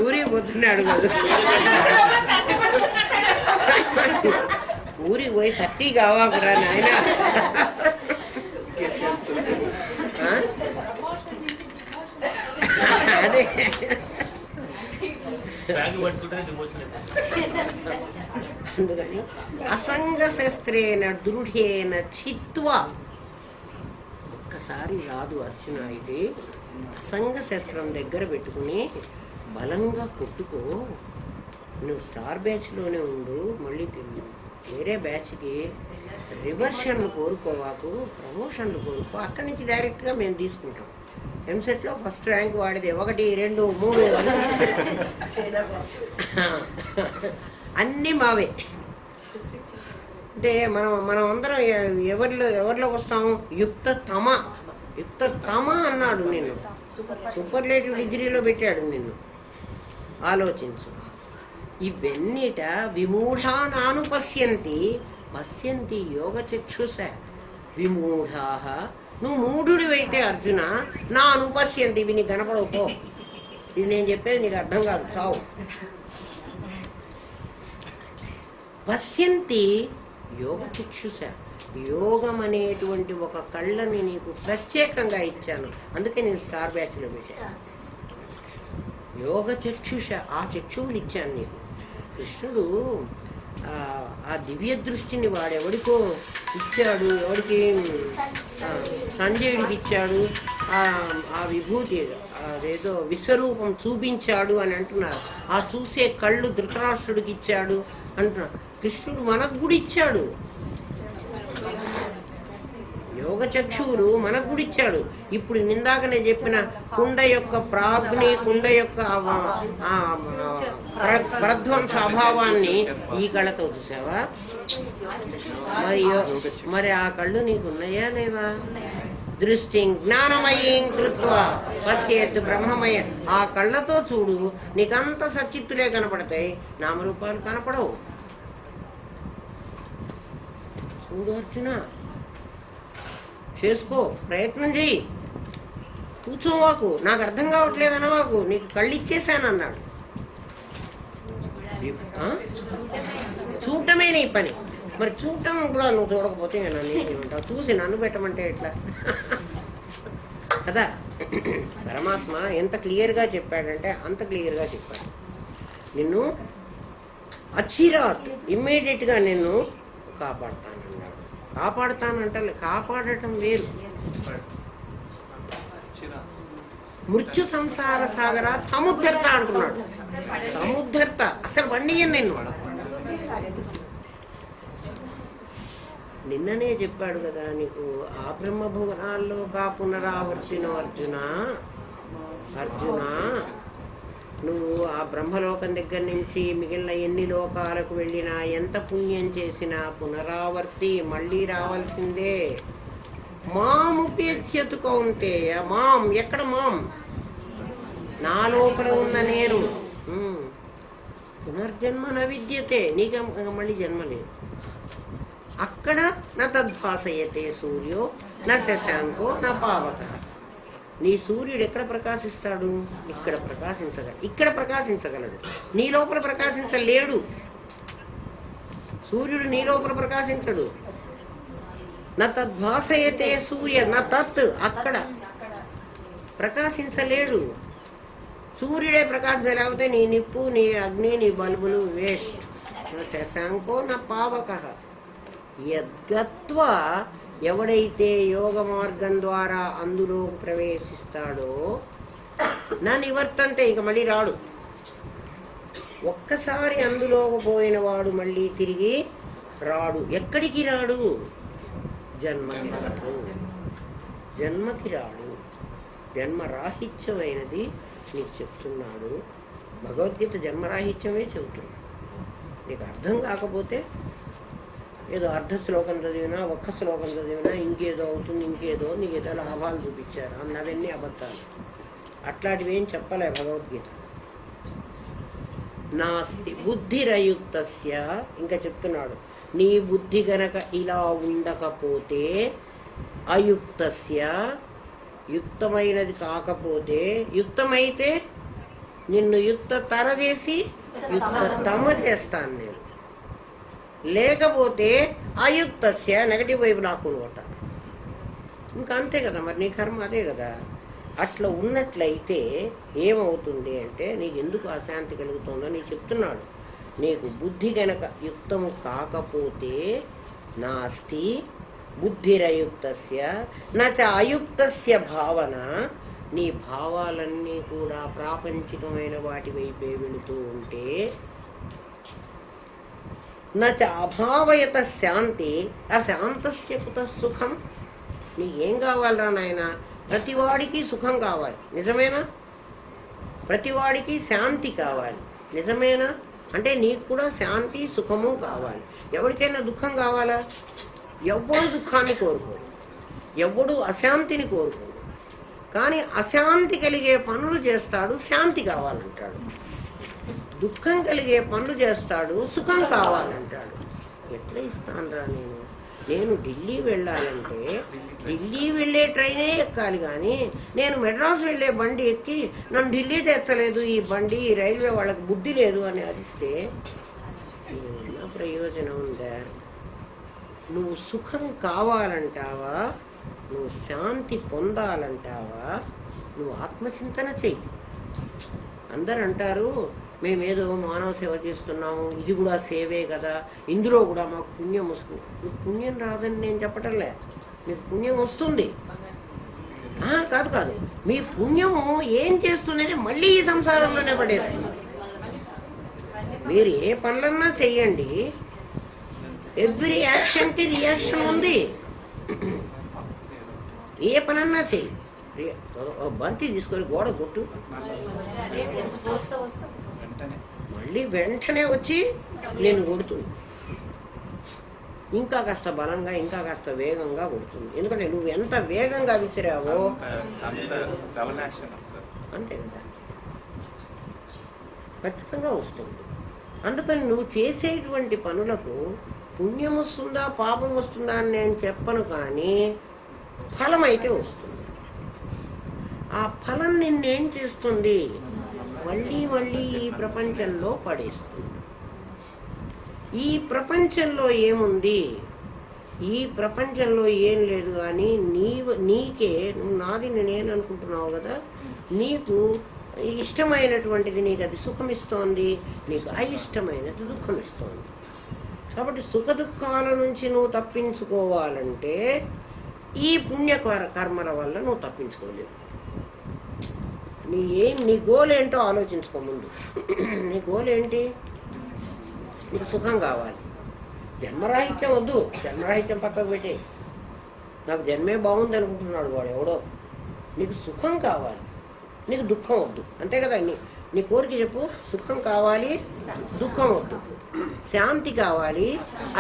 S1: ఊరికి పోతున్నాడు కదా, ఊరికి పోయి 30 కావాకురా నాయన. అదే అందుకని అసంగ శస్త్రేణ దృఢేన చిత్వా. ఒక్కసారి రాదు అర్జున, ఇది అసంగ శస్త్రం దగ్గర పెట్టుకుని బలంగా కొట్టుకో. నువ్వు స్టార్ బ్యాచ్లోనే ఉండు, మళ్ళీ వేరే బ్యాచ్కి రివర్షన్లు కోరుకోవాకు, ప్రమోషన్లు కోరుకో. అక్కడి నుంచి డైరెక్ట్గా మేము తీసుకుంటాం. ఎంసెట్లో ఫస్ట్ ర్యాంక్ వాడితే 1, 2, 3 అన్నీ మావే. అంటే మనం అందరం ఎవరిలోకి వస్తాం? యుక్త తమ అన్నాడు నిన్ను, సూపర్లేటివ్ డిగ్రీలో పెట్టాడు నిన్ను. ఆలోచించు. ఇవన్నీట విమూఢానానుపశ్యంతి పశ్యంతి యోగచక్షుష. విమూఢా, నువ్వు మూఢుడివైతే అర్జున, నా అనుపశ్యంతి, ఇవి నీకు కనపడవు. ఇది నేను చెప్పేది నీకు అర్థం కాదు, చావు. పశ్యంతి యోగచక్షుష, యోగం అనేటువంటి ఒక కళ్ళని నీకు ప్రత్యేకంగా ఇచ్చాను, అందుకే నేను స్టార్ బ్యాచ్లో పెట్టాను. యోగ చక్షుష, ఆ చక్షువులు ఇచ్చాను నీకు. కృష్ణుడు ఆ దివ్య దృష్టిని వాడెవడికో ఇచ్చాడు. ఎవడికి? సంజయుడికి ఇచ్చాడు. ఆ విభూతి అదేదో విశ్వరూపం చూపించాడు అని అంటున్నారు. ఆ చూసే కళ్ళు ధృతరాష్ట్రుడికి ఇచ్చాడు అంటున్నారు. కృష్ణుడు మనకు కూడా ఇచ్చాడు, యోగ చక్షువులు మనకు కూడా ఇచ్చాడు. ఇప్పుడు నిందాకనే చెప్పిన కుండ యొక్క ప్రాగ్ని, కుండ యొక్క ప్రధ్వంస అభావాన్ని ఈ కళ్ళతో చూసావా? మరి ఆ కళ్ళు నీకు ఉన్నాయా లేవా? దృష్టి జ్ఞానమయం కృత్వా పశ్యేత్ బ్రహ్మమయ. ఆ కళ్ళతో చూడు, నీకంత సచిత్తులే కనపడతాయి, నామరూపాలు కనపడవు. చూడు అర్జున, చేసుకో, ప్రయత్నం చెయ్యి. కూర్చోవాకు, నాకు అర్థం కావట్లేదు అనవాకు, నీకు కళ్ళు ఇచ్చేసాను అన్నాడు. చూడటమే నీ పని. మరి చూడటం కూడా నువ్వు చూడకపోతే నన్ను ఏమంటావు? చూసి నన్ను పెట్టమంటే ఎట్లా కదా? పరమాత్మ ఎంత క్లియర్గా చెప్పాడంటే అంత క్లియర్గా చెప్పాడు. నిన్ను అచిరాత్ ఇమ్మీడియట్గా నిన్ను కాపాడుతానన్నాడు. కాపాడుతానంటే కాపాడటం వేరు. మృత్యు సంసార సాగరాత్ సముద్ధర్త అంటున్నాడు. సముద్ధర్త అసలు వండియను నిన్ను. నిన్ననే చెప్పాడు కదా నీకు, ఆ బ్రహ్మభువనాల్లో కా పునరావర్తినో అర్జున. అర్జున, నువ్వు ఆ బ్రహ్మలోకం దగ్గర నుంచి మిగిలిన ఎన్ని లోకాలకు వెళ్ళినా, ఎంత పుణ్యం చేసినా పునరావర్తి, మళ్ళీ రావాల్సిందే. మాముపేత్యతు కౌంతేయ. మాం ఎక్కడ? మాం నా లోపల ఉన్న నేను. పునర్జన్మ న విద్యతే, నీకు మళ్ళీ జన్మ లేదు. అక్కడ నా తద్భాసయతే సూర్యో నా శశాంకో నా పావక. నీ సూర్యుడు ఎక్కడ ప్రకాశిస్తాడు? ఇక్కడ ప్రకాశించగలడు. నీ లోపల ప్రకాశించలేడు. సూర్యుడు నీ లోపల ప్రకాశించడు. నా తద్భాసయతే సూర్య నా తత్, అక్కడ ప్రకాశించలేడు. సూర్యుడే ప్రకాశించలేకపోతే నీ నిప్పు, నీ అగ్ని, నీ బల్బులు వేస్ట్. నా శశాంకో నా పావక. యద్గత్వా, ఎవడైతే యోగ మార్గం ద్వారా అందులో ప్రవేశిస్తాడో నా నివర్తంతే, ఇక మళ్ళీ రాడు. ఒక్కసారి అందులో పోయిన వాడు మళ్ళీ తిరిగి రాడు. ఎక్కడికి రాడు? జన్మకి రాడు. జన్మకి రాడు. జన్మరాహిత్యమైనది నీకు చెప్తున్నాడు. భగవద్గీత జన్మరాహిత్యమే చెబుతుంది. నీకు అర్థం కాకపోతే ఏదో అర్ధ శ్లోకం చదివినా, ఒక్క శ్లోకం చదివినా ఇంకేదో అవుతుంది, ఇంకేదో నీకు ఏదో లాభాలు చూపించారు. అవన్నీ అబద్ధాలు. అట్లాంటివి ఏం చెప్పలే భగవద్గీత. నాస్తి బుద్ధిరయుక్తస్య, ఇంకా చెప్తున్నాడు, నీ బుద్ధి గనక ఇలా ఉండకపోతే, అయుక్తస్య యుక్తమైనది కాకపోతే, యుక్తమైతే నిన్ను యుక్తతర చేసి యుక్తతమ చేస్తాను నేను. లేకపోతే అయుక్తస్య నెగటివ్ వైపు లాక్కుని పోతా. ఇంకా అంతే కదా, మరి నీ కర్మ అదే కదా. అట్లా ఉన్నట్లయితే ఏమవుతుంది అంటే, నీకు ఎందుకు అశాంతి కలుగుతుందో నీకు చెప్తున్నాడు. నీకు బుద్ధి గనక యుక్తము కాకపోతే, నాస్తి బుద్ధిరయుక్తస్య నచ అయుక్తస్య భావన, నీ భావాలన్నీ కూడా ప్రాపంచికమైన వాటి వైపే వెళుతూ ఉంటే, నచ అభావయత శాంతి అశాంతస్య కుత సుఖం. నీకేం కావాలరా నాయన? ప్రతివాడికి సుఖం కావాలి, నిజమేనా? ప్రతివాడికి శాంతి కావాలి, నిజమేనా? అంటే నీకు కూడా శాంతి సుఖము కావాలి. ఎవరికైనా దుఃఖం కావాలా? ఎవ్వడు దుఃఖాన్ని కోరుకోడు, ఎవ్వడు అశాంతిని కోరుకోడు. కానీ అశాంతి కలిగే పనులు చేస్తాడు, శాంతి కావాలంటాడు. దుఃఖం కలిగే పనులు చేస్తాడు, సుఖం కావాలంటాడు. ఎట్లా ఇస్తానురా నేను ఢిల్లీ వెళ్ళాలంటే ఢిల్లీ వెళ్ళే ట్రైనే ఎక్కాలి, కానీ నేను మెడ్రాస్ వెళ్ళే బండి ఎక్కి నన్ను ఢిల్లీ తెచ్చలేదు ఈ బండి, ఈ రైల్వే వాళ్ళకి బుద్ధి లేదు అని అరిస్తే ఏమన్నా ప్రయోజనం ఉందా? నువ్వు సుఖం కావాలంటావా, నువ్వు శాంతి పొందాలంటావా, నువ్వు ఆత్మచింతన చెయ్యి. అందరు అంటారు మేమేదో మానవ సేవ చేస్తున్నాము, ఇది కూడా సేవే కదా, ఇందులో కూడా మాకు పుణ్యం వస్తుంది. మీకు పుణ్యం రాదని నేను చెప్పటంలే, మీకు పుణ్యం వస్తుంది. కాదు కాదు, మీ పుణ్యము ఏం చేస్తుందంటే మళ్ళీ ఈ సంసారంలోనే పడేస్తుంది. మీరు ఏ పనులన్నా చెయ్యండి, ఎవ్రీ యాక్షన్కి రియాక్షన్ ఉంది. ఏ పనన్నా చెయ్యి, బంతి తీసుకొని గోడ కొట్టు, మళ్ళీ వెంటనే వచ్చి నేను కొడుతుంది. ఇంకా కాస్త బలంగా, ఇంకా కాస్త వేగంగా కొడుతుంది. ఎందుకంటే నువ్వు ఎంత వేగంగా విసిరావో అంతే కదా, ఖచ్చితంగా వస్తుంది. అందుకని నువ్వు చేసేటువంటి పనులకు పుణ్యం వస్తుందా పాపం వస్తుందా అని నేను చెప్పను, కానీ ఫలం అయితే వస్తుంది. ఆ ఫలం నిన్నేం చేస్తుంది? మళ్ళీ మళ్ళీ ఈ ప్రపంచంలో పడేస్తుంది. ఈ ప్రపంచంలో ఏముంది? ఈ ప్రపంచంలో ఏం లేదు, కానీ నీకే నువ్వు నాది నేను అనుకుంటున్నావు కదా, నీకు ఇష్టమైనటువంటిది నీకు అది సుఖం ఇస్తోంది, నీకు అయిష్టమైనది దుఃఖం ఇస్తోంది. కాబట్టి సుఖ దుఃఖాల నుంచి నువ్వు తప్పించుకోవాలంటే ఈ పుణ్య కర్మల వల్ల నువ్వు తప్పించుకోలేవు. నీ గోల్ ఏంటో ఆలోచించుకో ముందు. నీ గోల్ ఏంటి? నీకు సుఖం కావాలి. జన్మరాహిత్యం వద్దు, జన్మరాహిత్యం పక్కకు పెట్టి నాకు జన్మే బాగుంది అనుకుంటున్నాడు వాడు ఎవడో. నీకు సుఖం కావాలి, నీకు దుఃఖం వద్దు, అంతే కదా. నీ కోరిక చెప్పు. సుఖం కావాలి, దుఃఖం వద్దు. శాంతి కావాలి,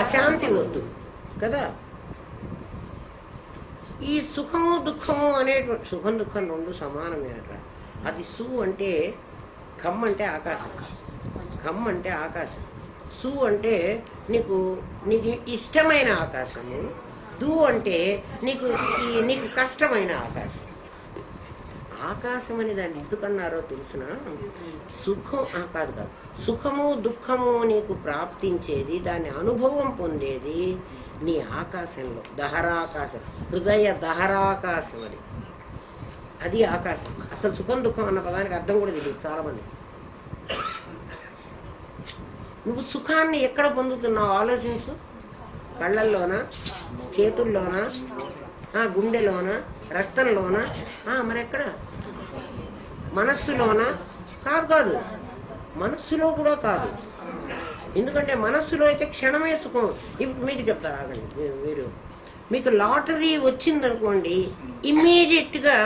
S1: అశాంతి వద్దు కదా. ఈ సుఖము దుఃఖము అనేటువంటి, సుఖం దుఃఖం రెండు సమానమే అట్లా. అది సు అంటే ఖమ్ అంటే ఆకాశం, ఖమ్ అంటే ఆకాశం, సు అంటే నీకు ఇష్టమైన ఆకాశము, దు అంటే నీకు కష్టమైన ఆకాశం. ఆకాశం అని దాన్ని ఎందుకన్నారో తెలుసునా? సుఖం కాదు, సుఖము దుఃఖము నీకు ప్రాప్తించేది, దాని అనుభవం పొందేది నీ ఆకాశంలో. దహరాకాశం, హృదయ దహరాకాశం, అది ఆకాశం. అసలు సుఖం దుఃఖం అన్న పదానికి అర్థం కూడా తెలియదు చాలామంది. నువ్వు సుఖాన్ని ఎక్కడ పొందుతున్నావు ఆలోచించు. కళ్ళల్లోనా, చేతుల్లోనా, గుండెలోనా, రక్తంలోనా? మరెక్కడ? మనస్సులోనా? కాదు. మనస్సులో కూడా కాదు. ఎందుకంటే మనస్సులో అయితే క్షణమే సుఖం. ఇప్పుడు మీకు చెప్తా ఆగండి. మీరు మీకు లాటరీ వచ్చిందనుకోండి, ఇమ్మీడియట్గా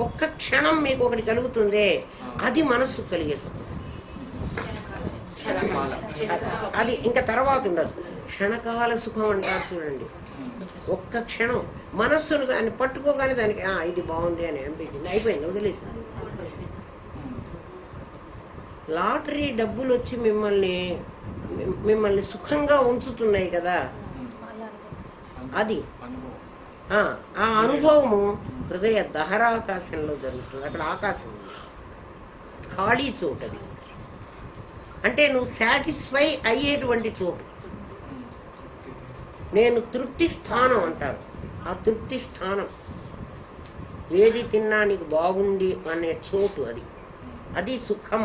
S1: ఒక్క క్షణం మీకు ఒకటి కలుగుతుందే, అది మనస్సు కలిగే సుఖం. అది ఇంకా తర్వాత ఉండదు. క్షణకాల సుఖం అంటారు చూడండి. ఒక్క క్షణం మనస్సును దాన్ని పట్టుకోగానే దానికి ఇది బాగుంది అని అనిపించింది, అయిపోయింది, వదిలేసింది. లాటరీ డబ్బులు వచ్చి మిమ్మల్ని సుఖంగా ఉంచుతున్నాయి కదా, అది ఆ అనుభవము హృదయ దహరాకాశంలో జరుగుతుంది. అక్కడ ఆకాశం ఖాళీ చోటు, అది అంటే నువ్వు సాటిస్ఫై అయ్యేటువంటి చోటు. నేను తృప్తి స్థానం అంటారు. ఆ తృప్తి స్థానం ఏది తిన్నా నీకు బాగుంది అనే చోటు, అది సుఖం.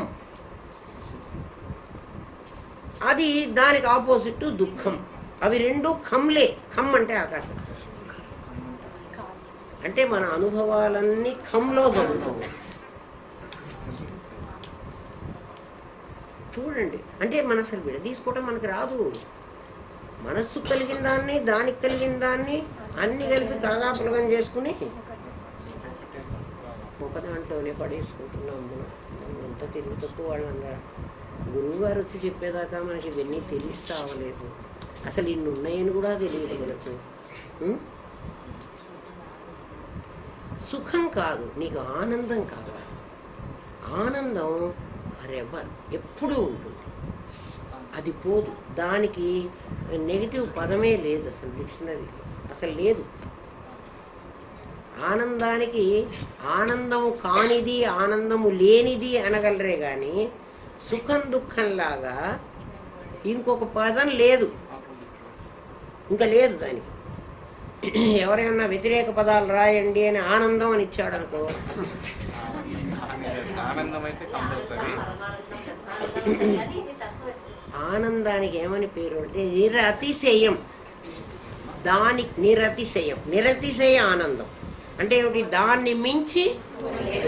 S1: అది దానికి ఆపోజిట్ దుఃఖం. అవి రెండు ఖమ్లే. ఖమ్ అంటే ఆకాశం. అంటే మన అనుభవాలన్నీ ఖమ్లో జరుగుతుంది. చూడండి, అంటే మన అసలు విడదీసుకోవటం మనకు రాదు. మనస్సు కలిగిన దాన్ని, దానికి కలిగిన దాన్ని అన్ని కలిపి కలగాపులగం చేసుకుని ఒక దాంట్లోనే పడేసుకుంటున్నాము. అంత తెలివి తక్కువ వాళ్ళందరూ. గురువు గారు వచ్చి చెప్పేదాకా మనకి ఇవన్నీ తెలిసావలేదు. అసలు ఇన్ని ఉన్నాయని కూడా తెలియదు మనకు. సుఖం కాదు, నీకు ఆనందం కావాలి. ఆనందం ఫరెవర్, ఎప్పుడూ ఉంటుంది, అది పోదు. దానికి నెగిటివ్ పదమే లేదు అసలు డిక్షనరీ, అసలు లేదు. ఆనందానికి ఆనందము కానిది, ఆనందము లేనిది అనగలరే కానీ సుఖం దుఃఖంలాగా ఇంకొక పదం లేదు, ఇంకా లేదు దానికి. ఎవరైనా వ్యతిరేక పదాలు రాయండి అని ఆనందం అని ఇచ్చాడు అనుకో, ఆనందానికి ఏమని పేరు అంటే నిరతిశయం. దానికి నిరతిశయం, నిరతిశయ ఆనందం అంటే ఏమిటి? దాన్ని మించి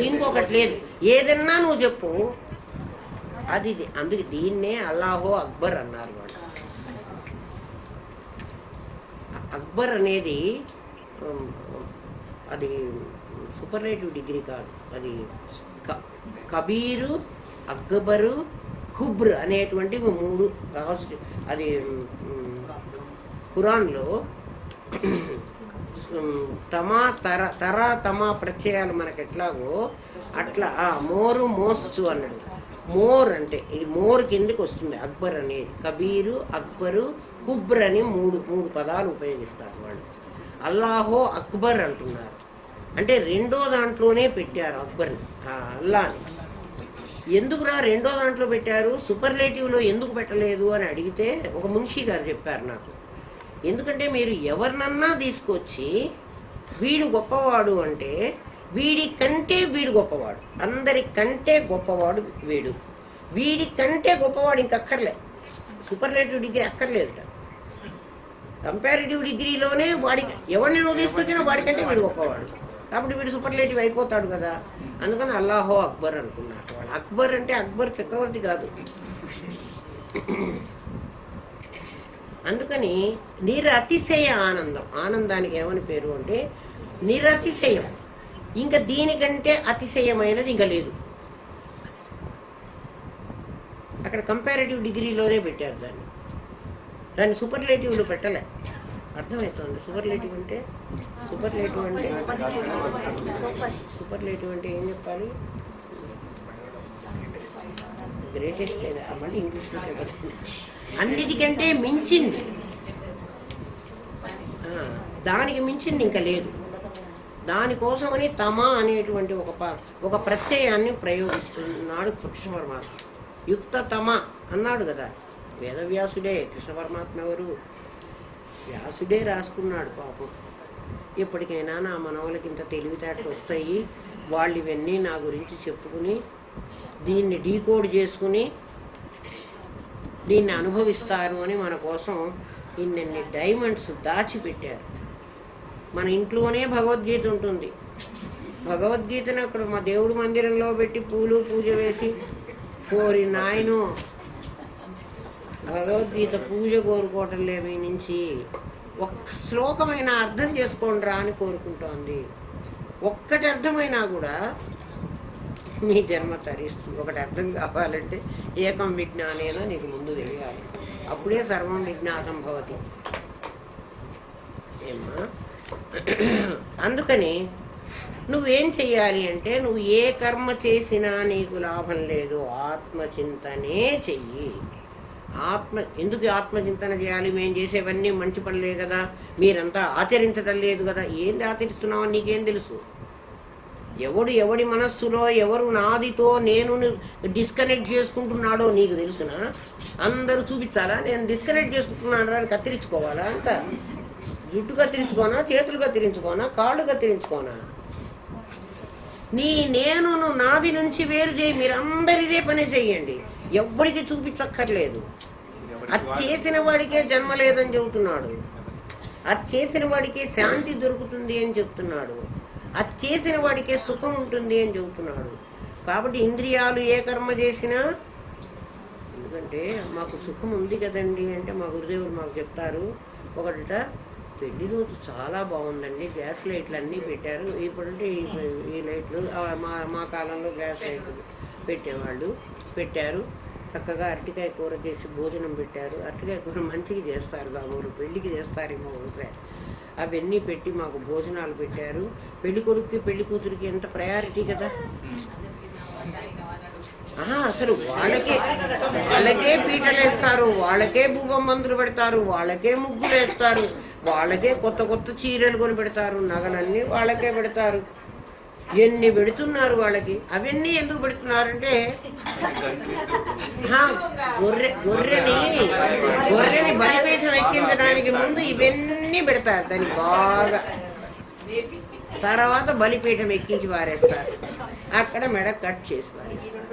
S1: ఇంకొకటి లేదు. ఏదన్నా నువ్వు చెప్పు, అది. అందుకే దీన్నే అల్లాహో అక్బర్ అన్నారు వాళ్ళు. అక్బర్ అనేది అది సూపర్లేటివ్ డిగ్రీ కాదు, అది కబీరు, అక్బరు, హుబ్ర్ అనేటువంటివి మూడు. అది ఖురాన్లో తమా తరా తమా ప్రత్యయాలు మనకు ఎట్లాగో అట్లా మోరు మోస్ట్ అన్నాడు. మోర్ అంటే ఇది మోర్ కిందకి వస్తుంది. అక్బర్ అనేది కబీరు, అక్బరు, హుబ్ర్ అని మూడు పదాలు ఉపయోగిస్తారు వాళ్ళు. అల్లాహో అక్బర్ అంటున్నారు. అంటే రెండో దాంట్లోనే పెట్టారు అక్బర్ని, అల్లాని. ఎందుకురా రెండో దాంట్లో పెట్టారు, సూపర్లేటివ్లో ఎందుకు పెట్టలేదు అని అడిగితే ఒక మున్షి గారు చెప్పారు నాకు. ఎందుకంటే మీరు ఎవరినన్నా తీసుకొచ్చి వీడు గొప్పవాడు అంటే వీడి కంటే వీడు గొప్పవాడు, అందరికంటే గొప్పవాడు వీడు, వీడి కంటే గొప్పవాడు ఇంకక్కర్లే. సూపర్లేటివ్ డిగ్రీ అక్కర్లేదు. కంపారిటివ్ డిగ్రీలోనే వాడికి ఎవరిని నువ్వు తీసుకొచ్చినా వాడికంటే వీడు గొప్పవాడు, కాబట్టి వీడు సూపర్లేటివ్ అయిపోతాడు కదా. అందుకని అల్లాహో అక్బర్ అనుకున్నాడు వాడు. అక్బర్ అంటే అక్బర్ చక్రవర్తి కాదు. అందుకని నిరతిశయ ఆనందం, ఆనందానికి ఏమని పేరు అంటే నిరతిశయం. ఇంకా దీనికంటే అతిశయమైనది ఇంకా లేదు. అక్కడ కంపారిటివ్ డిగ్రీలోనే పెట్టారు దాన్ని సూపర్లేటివ్లో పెట్టలే. అర్థమవుతుంది సూపర్లేటివ్ అంటే? సూపర్లేటివ్ అంటే ఏం చెప్పాలి? గ్రేటెస్ట్ లేదా మళ్ళీ ఇంగ్లీష్లో చెప్పండి. అన్నిటికంటే మించింది, దానికి మించింది ఇంకా లేదు. దానికోసమని తమా అనేటువంటి ఒక ప్రత్యయాన్ని ప్రయోగిస్తున్నాడు కృష్ణ పరమాత్మ. యుక్త తమ అన్నాడు కదా వేదవ్యాసుడే. కృష్ణ పరమాత్మ ఎవరు? వ్యాసుడే రాసుకున్నాడు పాపం. ఎప్పటికైనా నా మనవలకి ఇంత తెలివితేటలు వస్తాయి, వాళ్ళు ఇవన్నీ నా గురించి చెప్పుకుని దీన్ని డీకోడ్ చేసుకుని దీన్ని అనుభవిస్తారు అని మన కోసం ఇన్ని డైమండ్స్ దాచిపెట్టారు. మన ఇంట్లోనే భగవద్గీత ఉంటుంది. భగవద్గీతను అక్కడ మా దేవుడి మందిరంలో పెట్టి పూలు పూజ వేసి కోరి నాయను భగవద్గీత పూజ కోరుకోవటం లేదు ఈ నుంచి. ఒక్క శ్లోకమైన అర్థం చేసుకోండి రా అని కోరుకుంటోంది. ఒక్కటి అర్థమైనా కూడా నీ జన్మ తరిస్తుంది. ఒకటి అర్థం కావాలంటే ఏకం విజ్ఞానేనా నీకు ముందు తెలియాలి. అప్పుడే సర్వం విజ్ఞాతం భవతి. ఏమ్మా, అందుకని నువ్వేం చెయ్యాలి అంటే, నువ్వు ఏ కర్మ చేసినా నీకు లాభం లేదు, ఆత్మచింతనే చెయ్యి. ఎందుకు ఆత్మచింతన చేయాలి? మేము చేసేవన్నీ మంచి పనులే కదా, మీరంతా ఆచరించడం లేదు కదా. ఏంది ఆచరిస్తున్నావని నీకేం తెలుసు? ఎవడి మనస్సులో ఎవరు నాదితో నేను డిస్కనెక్ట్ చేసుకుంటున్నాడో నీకు తెలుసునా? అందరూ చూపించాలా నేను డిస్కనెక్ట్ చేసుకుంటున్నాను అని కత్తిరించుకోవాలా? అంత జుట్టు కత్తిరించుకోనా, చేతులు కత్తిరించుకోనా, కాళ్ళు కత్తిరించుకోనా? నేను నాది నుంచి వేరు చేయి. మీరందరిదే పని చెయ్యండి, ఎవ్వరికి చూపించక్కర్లేదు. అది చేసిన వాడికే జన్మ లేదని చెబుతున్నాడు, అది చేసిన వాడికే శాంతి దొరుకుతుంది అని చెప్తున్నాడు, అది చేసిన వాడికే సుఖం ఉంటుంది అని చెబుతున్నాడు. కాబట్టి ఇంద్రియాలు ఏ కర్మ చేసినా, ఎందుకంటే మాకు సుఖం ఉంది కదండి అంటే మా గురుదేవులు మాకు చెప్తారు. ఒకట పెళ్లి రోజు చాలా బాగుందండి, గ్యాస్ లైట్లు అన్నీ పెట్టారు. ఇప్పుడంటే ఈ లైట్లు మా కాలంలో గ్యాస్ లైట్లు పెట్టారు. చక్కగా అరటికాయ కూర చేసి భోజనం పెట్టారు. అరటికాయ కూర మంచిగా చేస్తారు కాబోలు, పెళ్ళికి చేస్తారేమో ఒకసారి. అవన్నీ పెట్టి మాకు భోజనాలు పెట్టారు. పెళ్లి కొడుకుకి పెళ్లి కూతురికి ఎంత ప్రయారిటీ కదా. అసలు వాళ్ళకే పీటలు వేస్తారు, వాళ్ళకే భూపం మందులు పెడతారు, వాళ్ళకే ముగ్గులు వేస్తారు, వాళ్ళకే కొత్త చీరలు కొని పెడతారు, నగలన్నీ వాళ్ళకే పెడతారు. ఎన్ని పెడుతున్నారు వాళ్ళకి. అవన్నీ ఎందుకు పెడుతున్నారంటే గొర్రెని బలిపీఠం ఎక్కించడానికి ముందు ఇవన్నీ పెడతారు దాన్ని బాగా. తర్వాత బలిపీఠం ఎక్కించి పారేస్తారు, అక్కడ మెడ కట్ చేసి పారేస్తారు.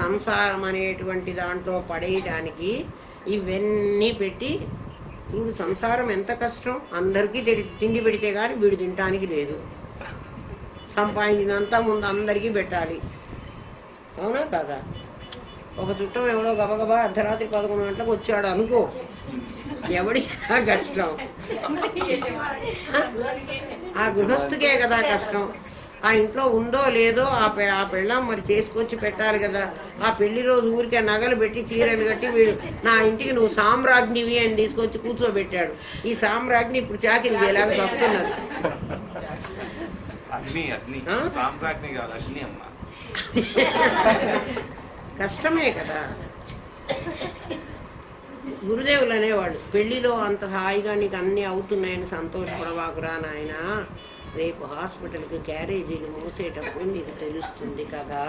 S1: సంసారం అనేటువంటి దాంట్లో పడేయడానికి ఇవన్నీ పెట్టి చూడు. సంసారం ఎంత కష్టం, అందరికీ తిండి పెడితే కానీ వీడు తినటానికి లేదు. సంపాదించినంతా ముందు అందరికీ పెట్టాలి, అవునా కదా? ఒక చుట్టం ఎవడో గబగబా అర్ధరాత్రి 11 గంటలకు వచ్చాడు అనుకో, ఎవడికి కష్టం? ఆ గృహస్థుకే కదా కష్టం. ఆ ఇంట్లో ఉందో లేదో ఆ పెళ్ళాం మరి చేసుకొచ్చి పెట్టాలి కదా. ఆ పెళ్లి రోజు ఊరికే నగలు పెట్టి చీరలు కట్టి వీడు నా ఇంటికి నువ్వు సామ్రాజ్ఞివి అని తీసుకొచ్చి కూర్చోబెట్టాడు. ఈ సామ్రాజ్ఞి ఇప్పుడు చాకిరి చేయలాగా వస్తున్నది. కష్టమే కదా. గురుదేవులు అనేవాడు, పెళ్లిలో అంత హాయిగా నీకు అన్నీ అవుతున్నాయని సంతోషపడవాకురా నాయన, రేపు హాస్పిటల్కి క్యారేజీలు మోసేటప్పుడు నీకు తెలుస్తుంది కదా.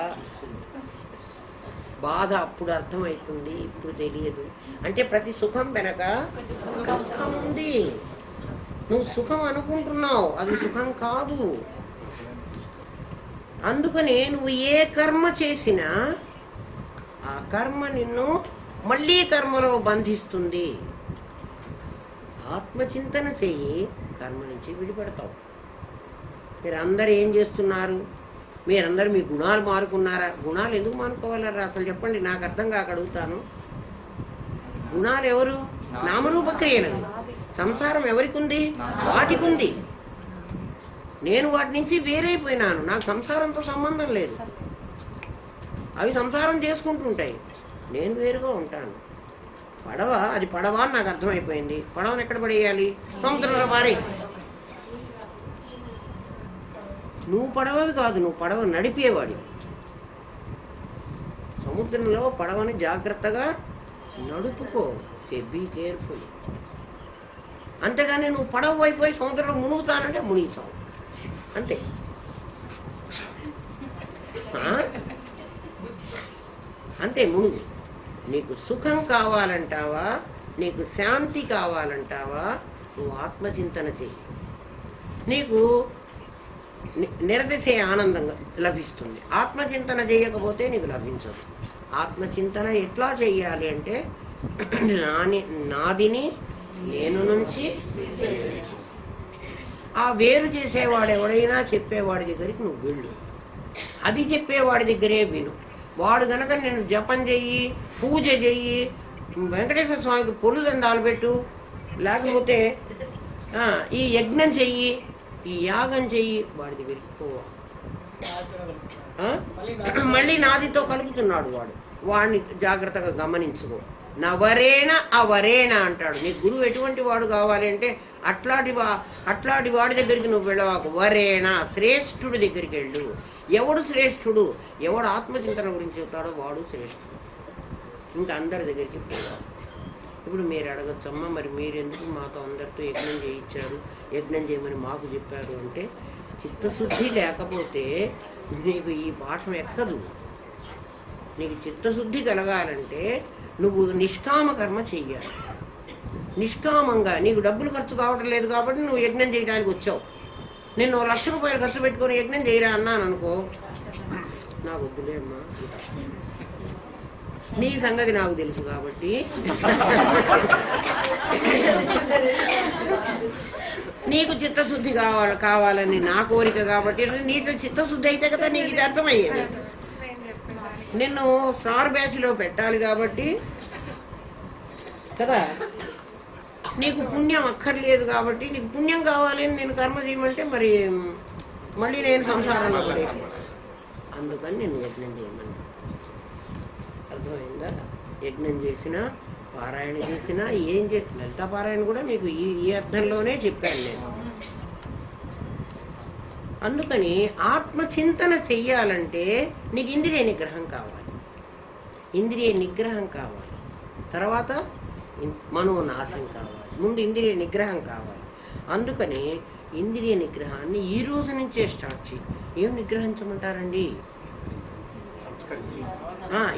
S1: బాధ అప్పుడు అర్థమవుతుంది, ఇప్పుడు తెలియదు. అంటే ప్రతి సుఖం వెనక కష్టం ఉంది. నువ్వు సుఖం అనుకుంటున్నావు, అది సుఖం కాదు. అందుకని నువ్వు ఏ కర్మ చేసినా ఆ కర్మ నిన్ను మళ్ళీ కర్మలో బంధిస్తుంది. ఆత్మచింతన చెయ్యి, కర్మ నుంచి విడిపడతావు. మీరందరూ ఏం చేస్తున్నారు? మీరందరూ మీ గుణాలు మారుకున్నారా? గుణాలు ఎందుకు మానుకోవాలరా అసలు చెప్పండి, నాకు అర్థం కాక అడుగుతాను. గుణాలు ఎవరు? నామరూప క్రియలు. సంసారం ఎవరికి ఉంది? వాటికి ఉంది. నేను వాటి నుంచి వేరైపోయినాను, నాకు సంసారంతో సంబంధం లేదు. అవి సంసారం చేసుకుంటుంటాయి, నేను వేరుగా ఉంటాను. అది పడవ అని నాకు అర్థమైపోయింది. పడవను ఎక్కడ పడేయాలి? సముద్రంలో పారే. నువ్వు పడవవి కాదు, నువ్వు పడవ నడిపేవాడివి. సముద్రంలో పడవని జాగ్రత్తగా నడుపుకో, బీ కేర్ఫుల్. అంతేగాని నువ్వు పడవ అయిపోయి సముద్రంలో మునుగుతానంటే మునిగిచావు అంతే. అంతే, మునుగు. నీకు సుఖం కావాలంటావా, నీకు శాంతి కావాలంటావా, నువ్వు ఆత్మచింతన చేయి. నీకు నిరతిశయ ఆనందంగా లభిస్తుంది. ఆత్మచింతన చేయకపోతే నీకు లభించదు. ఆత్మచింతన ఎట్లా చెయ్యాలి అంటే, నాదిని నేను నుంచి ఆ వేరు చేసేవాడు ఎవడైనా చెప్పేవాడి దగ్గరికి నువ్వు వెళ్ళు, అది చెప్పేవాడి దగ్గరే విను. వాడు గనక నేను జపం చెయ్యి, పూజ చెయ్యి, వెంకటేశ్వర స్వామికి పొలుదండాలు పెట్టు, లేకపోతే ఈ యజ్ఞం చెయ్యి, ఈ యాగం చెయ్యి, వాడి దగ్గరికి పోవా. మళ్ళీ నాదితో కలుపుతున్నాడు వాడు. వాడిని జాగ్రత్తగా గమనించుకో. నవరేణ అవరేణ అంటాడు. నీ గురువు ఎటువంటి వాడు కావాలి అంటే అట్లాంటి వాడి దగ్గరికి నువ్వు వెళ్ళవాకు. వరేణ శ్రేష్ఠుడి దగ్గరికి వెళ్ళు. ఎవడు శ్రేష్ఠుడు? ఎవడు ఆత్మచింతన గురించి చెప్తాడో వాడు శ్రేష్ఠుడు. ఇంకా అందరి దగ్గరికి పోవాలి. ఇప్పుడు మీరు అడగచ్చమ్మా, మరి మీరెందుకు మాతో అందరితో యజ్ఞం చేయించారు, యజ్ఞం చేయమని మాకు చెప్పారు అంటే, చిత్తశుద్ధి లేకపోతే నీకు ఈ పాఠం ఎక్కదు. నీకు చిత్తశుద్ధి కలగాలంటే నువ్వు నిష్కామ కర్మ చెయ్యాలి. నిష్కామంగా నీకు డబ్బులు ఖర్చు కావటం లేదు కాబట్టి నువ్వు యజ్ఞం చేయడానికి వచ్చావు. నేను 1 లక్ష రూపాయలు ఖర్చు పెట్టుకొని యజ్ఞం చేయరా అన్నాను అనుకో, నాకు వద్దులే అమ్మా, నీ సంగతి నాకు తెలుసు కాబట్టి నీకు చిత్తశుద్ధి కావాలని నా కోరిక కాబట్టి, నీతో చిత్తశుద్ధి అయితే కదా నీకు ఇది అర్థమయ్యేది. నిన్ను స్టార్ బ్యాచ్లో పెట్టాలి కాబట్టి కదా, నీకు పుణ్యం అక్కర్లేదు కాబట్టి, నీకు పుణ్యం కావాలి అని నేను కర్మ చేయమంటే మరి మళ్ళీ నేను సంసారంలో పడేసి, అందుకని నేను యజ్ఞం చేయమని. అర్థమైందా? యజ్ఞం చేసినా, పారాయణ చేసినా, ఏం లలితా పారాయణ కూడా మీకు ఈ అర్థంలోనే చెప్పాను నేను. అందుకని ఆత్మచింతన చెయ్యాలంటే నీకు ఇంద్రియ నిగ్రహం కావాలి. ఇంద్రియ నిగ్రహం కావాలి, తర్వాత మనోనాశం కావాలి. ముందు ఇంద్రియ నిగ్రహం కావాలి. అందుకని ఇంద్రియ నిగ్రహాన్ని ఈ రోజు నుంచే స్టార్ట్ చేయి. ఏం నిగ్రహించమంటారండి?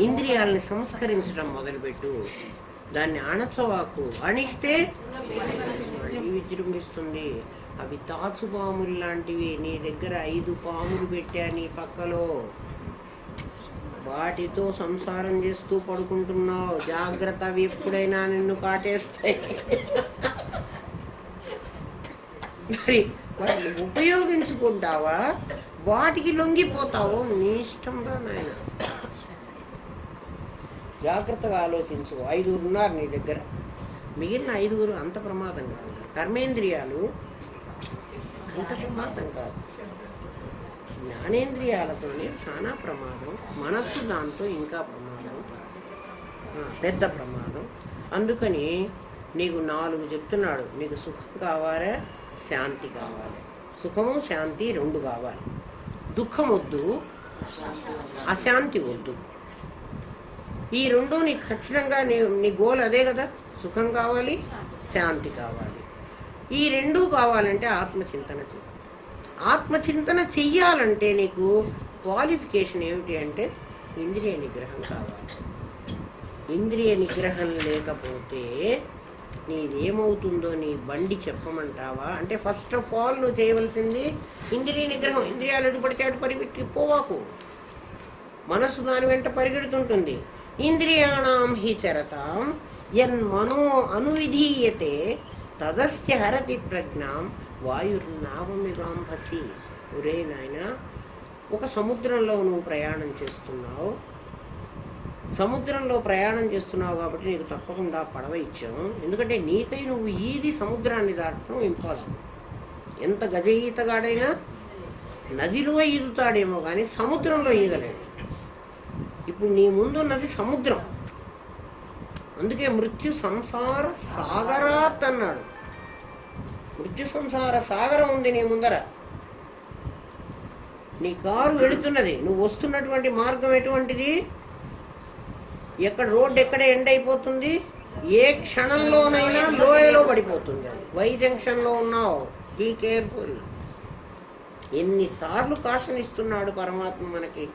S1: ఇంద్రియాలని సంస్కరించడం మొదలుపెట్టు. దాన్ని అణచవాకు. అణిస్తే విజృంభిస్తుంది. అవి తాచుపాములు లాంటివి. నీ దగ్గర 5 పాములు పెట్టా నీ పక్కలో, వాటితో సంసారం చేస్తూ పడుకుంటున్నావు. జాగ్రత్త, అవి ఎప్పుడైనా నిన్ను కాటేస్తాయి. మరి వాటిని ఉపయోగించుకుంటావా, వాటికి లొంగిపోతావు? నీ ఇష్టంలో నాయన. జాగ్రత్తగా ఆలోచించు. 5 ఉన్నారు నీ దగ్గర, మిగిలిన 5 అంత ప్రమాదం కాదు. కర్మేంద్రియాలు అంత ప్రమాదం కాదు. జ్ఞానేంద్రియాలతోనే చాలా ప్రమాదం. మనస్సు దాంతో ఇంకా ప్రమాదం, పెద్ద ప్రమాదం. అందుకని నీకు 4 చెప్తున్నాడు. నీకు సుఖం కావాలా, శాంతి కావాలి. సుఖము శాంతి 2 కావాలి. దుఃఖం వద్దు, అశాంతి వద్దు. ఈ 2 నీకు ఖచ్చితంగా నీ గోల్ అదే కదా. సుఖం కావాలి, శాంతి కావాలి. ఈ 2 కావాలంటే ఆత్మచింతన చెయ్యి. ఆత్మచింతన చెయ్యాలంటే నీకు క్వాలిఫికేషన్ ఏమిటి అంటే ఇంద్రియ నిగ్రహం కావాలి. ఇంద్రియ నిగ్రహం లేకపోతే నీదేమవుతుందో నీ బండి చెప్పమంటావా? అంటే ఫస్ట్ ఆఫ్ ఆల్ నువ్వు చేయవలసింది ఇంద్రియ నిగ్రహం. ఇంద్రియాలు ఎటు పడితే అటు పరిగెట్టి పోవాకు. మనస్సు దాని వెంట పరిగెడుతుంటుంది. ఇంద్రియాణం హి చరతాం యన్మనో అనువిధీయతే తదస్య హరతి ప్రజ్ఞాం వాయుర్నావమివాంభసి. ఒరే నాయన, ఒక సముద్రంలో నువ్వు ప్రయాణం చేస్తున్నావు. సముద్రంలో ప్రయాణం చేస్తున్నావు కాబట్టి నీకు తప్పకుండా పడవ ఇచ్చాము. ఎందుకంటే నీకై నువ్వు ఈది సముద్రాన్ని దాటడం ఇంపాసిబుల్. ఎంత గజ ఈతగాడైనా నదిలో ఈదుతాడేమో కానీ సముద్రంలో ఈదలేడు. ఇప్పుడు నీ ముందున్నది సముద్రం. అందుకే మృత్యు సంసార సాగరాత్ అన్నాడు. మృత్యు సంసార సాగరం ఉంది నీ ముందర. నీ కారు వెళుతున్నది, నువ్వు వస్తున్నటువంటి మార్గం ఎటువంటిది? ఎక్కడ రోడ్డు ఎక్కడ ఎండ్ అయిపోతుంది? ఏ క్షణంలోనైనా లోయలో పడిపోతుంది. వై జంక్షన్లో ఉన్నావు, బీ కేర్ఫుల్. ఎన్నిసార్లు కాషన్ ఇస్తున్నాడు పరమాత్మ మనకి.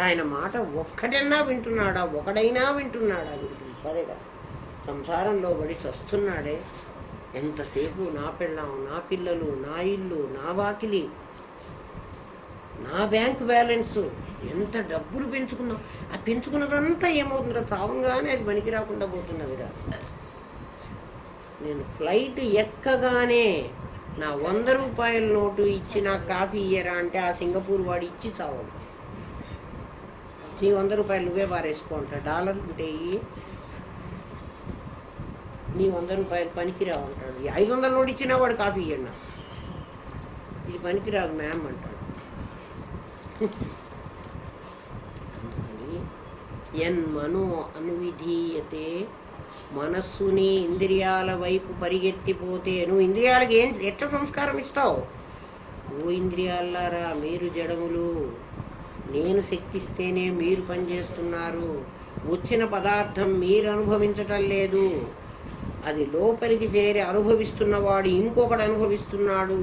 S1: ఆయన మాట ఒక్కడైనా వింటున్నాడా? ఒకడైనా వింటున్నాడా? పదే కదా, సంసారంలో పడి చస్తున్నాడే. ఎంతసేపు నా పెళ్ళాం, నా పిల్లలు, నా ఇల్లు, నా వాకిలి, నా బ్యాంక్ బ్యాలెన్సు, ఎంత డబ్బులు పెంచుకున్నాం. ఆ పెంచుకున్నదంతా ఏమవుతుందో చావంగానే అది పనికి రాకుండా పోతున్నదిరా. నేను ఫ్లైట్ ఎక్కగానే నా 100 రూపాయల నోటు ఇచ్చి నాకు కాఫీ ఇయ్యరా అంటే ఆ సింగపూర్ వాడు ఇచ్చి చావడు. నీ 100 రూపాయలు నువ్వే పారేసుకో అంటాడు. డాలర్లు ఉంటాయి, నీ 100 రూపాయలు పనికిరావు అంటాడు. 500 నోటు ఇచ్చినా వాడు కాఫీ ఇయ్యడు నాకు, ఇది పనికిరాదు మ్యామ్ అంటాడు. యన్మనో అనువిధీయతే, మనస్సుని ఇంద్రియాల వైపు పరిగెత్తిపోతే నువ్వు ఇంద్రియాలకు ఎట్లా సంస్కారం ఇస్తావు? ఓ ఇంద్రియాలారా, మీరు జడములు, నేను శక్తిస్తేనే మీరు పనిచేస్తున్నారు. వచ్చిన పదార్థం మీరు అనుభవించటం లేదు, అది లోపలికి చేరి అనుభవిస్తున్నవాడు ఇంకొకడు అనుభవిస్తున్నాడు.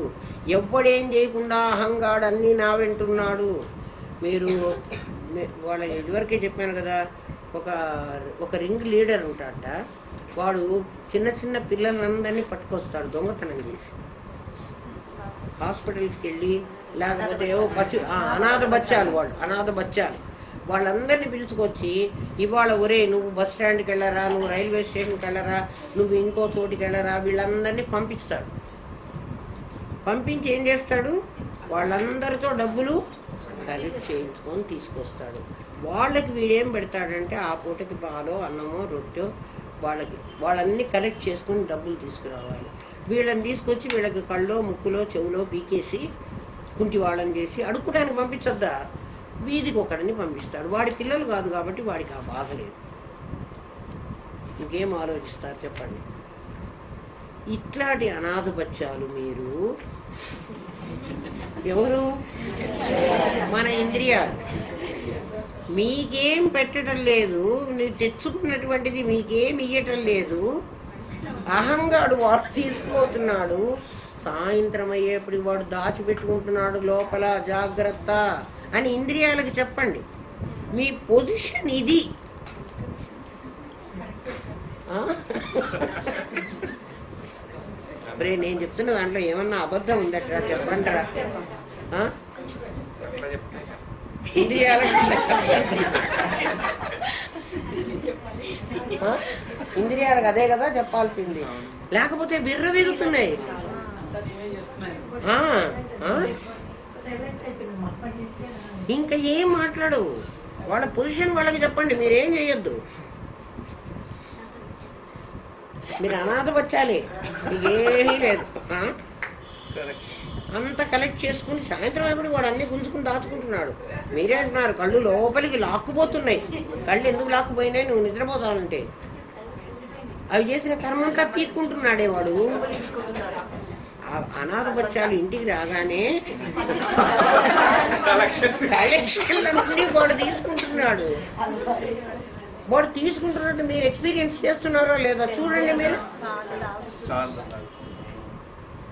S1: ఎవ్వడేం చేయకుండా అహంగాడు అన్నీ నా వింటున్నాడు. మీరు వాళ్ళ ఇదివరకే చెప్పాను కదా, ఒక రింగ్ లీడర్ ఉంటాడట. వాడు చిన్న చిన్న పిల్లలందరినీ పట్టుకొస్తాడు దొంగతనం చేసి, హాస్పిటల్స్కి వెళ్ళి, లేకపోతే అనాథ బచ్చాలు, అనాథ బచ్చాలు వాళ్ళందరినీ పిలుచుకొచ్చి, ఇవాళ ఒరే నువ్వు బస్ స్టాండ్కి వెళ్ళరా, నువ్వు రైల్వే స్టేషన్కి వెళ్ళరా, నువ్వు ఇంకో చోటుకి వెళ్ళరా, వీళ్ళందరినీ పంపిస్తాడు. పంపించి ఏం చేస్తాడు? వాళ్ళందరితో డబ్బులు కలెక్ట్ చేయించుకొని తీసుకొస్తాడు. వాళ్ళకి వీడేం పెడతాడంటే ఆ పూటకి పాలో అన్నమో రొట్టె వాళ్ళన్నీ కలెక్ట్ చేసుకొని డబ్బులు తీసుకురావాలి. వీళ్ళని తీసుకొచ్చి వీళ్ళకి కళ్ళో ముక్కులో చెవులో పీకేసి కుంటి వాళ్ళని చేసి అడుక్కోడానికి పంపించొద్దా? వీధికి ఒకడిని పంపిస్తాడు. వాడి పిల్లలు కాదు కాబట్టి వాడికి ఆ బాధ లేదు. ఇంకేం ఆలోచిస్తారు చెప్పండి? ఇట్లాంటి అనాథ బచ్చాలు మీరు. ఎవరు? మన ఇంద్రియాలు. మీకేం పెట్టడం లేదు, మీరు తెచ్చుకున్నటువంటిది మీకేం ఇయ్యటం లేదు. అహంగాడు వాడు తీసుకుపోతున్నాడు. సాయంత్రం అయ్యేప్పటికి వాడు దాచిపెట్టుకుంటున్నాడు లోపల, జాగ్రత్త అని ఇంద్రియాలకు చెప్పండి. మీ పొజిషన్ ఇది. మరి నేను చెప్తున్న దాంట్లో ఏమన్నా అబద్ధం ఉందట్రా? చెప్పండిరా. ఇంద్రియాలకు అదే కదా చెప్పాల్సింది, లేకపోతే బిర్ర బిగుతున్నాయి. ఇంకా ఏం మాట్లాడు, వాళ్ళ పొజిషన్ వాళ్ళకి చెప్పండి, మీరేం చేయొద్దు. మీరు అనాథ బచ్చాలి, మీకేమీ లేదు. అంతా కలెక్ట్ చేసుకుని సాయంత్రం అయిపోయి వాడు అన్నీ గుంజుకుని దాచుకుంటున్నాడు. మీరే అంటున్నారు కళ్ళు లోపలికి లాక్కుపోతున్నాయి. కళ్ళు ఎందుకు లాక్కుపోయినాయి? నువ్వు నిద్రపోతావంటే. అవి చేసిన కర్మంతా పీక్కుంటున్నాడే వాడు. అనాథ బచ్చాలు ఇంటికి రాగానే కలెక్షన్లన్నీ వాడు తీసుకుంటున్నాడు. వాడు తీసుకుంటున్నట్టు మీరు ఎక్స్పీరియన్స్ చేస్తున్నారో లేదా చూడండి. మీరు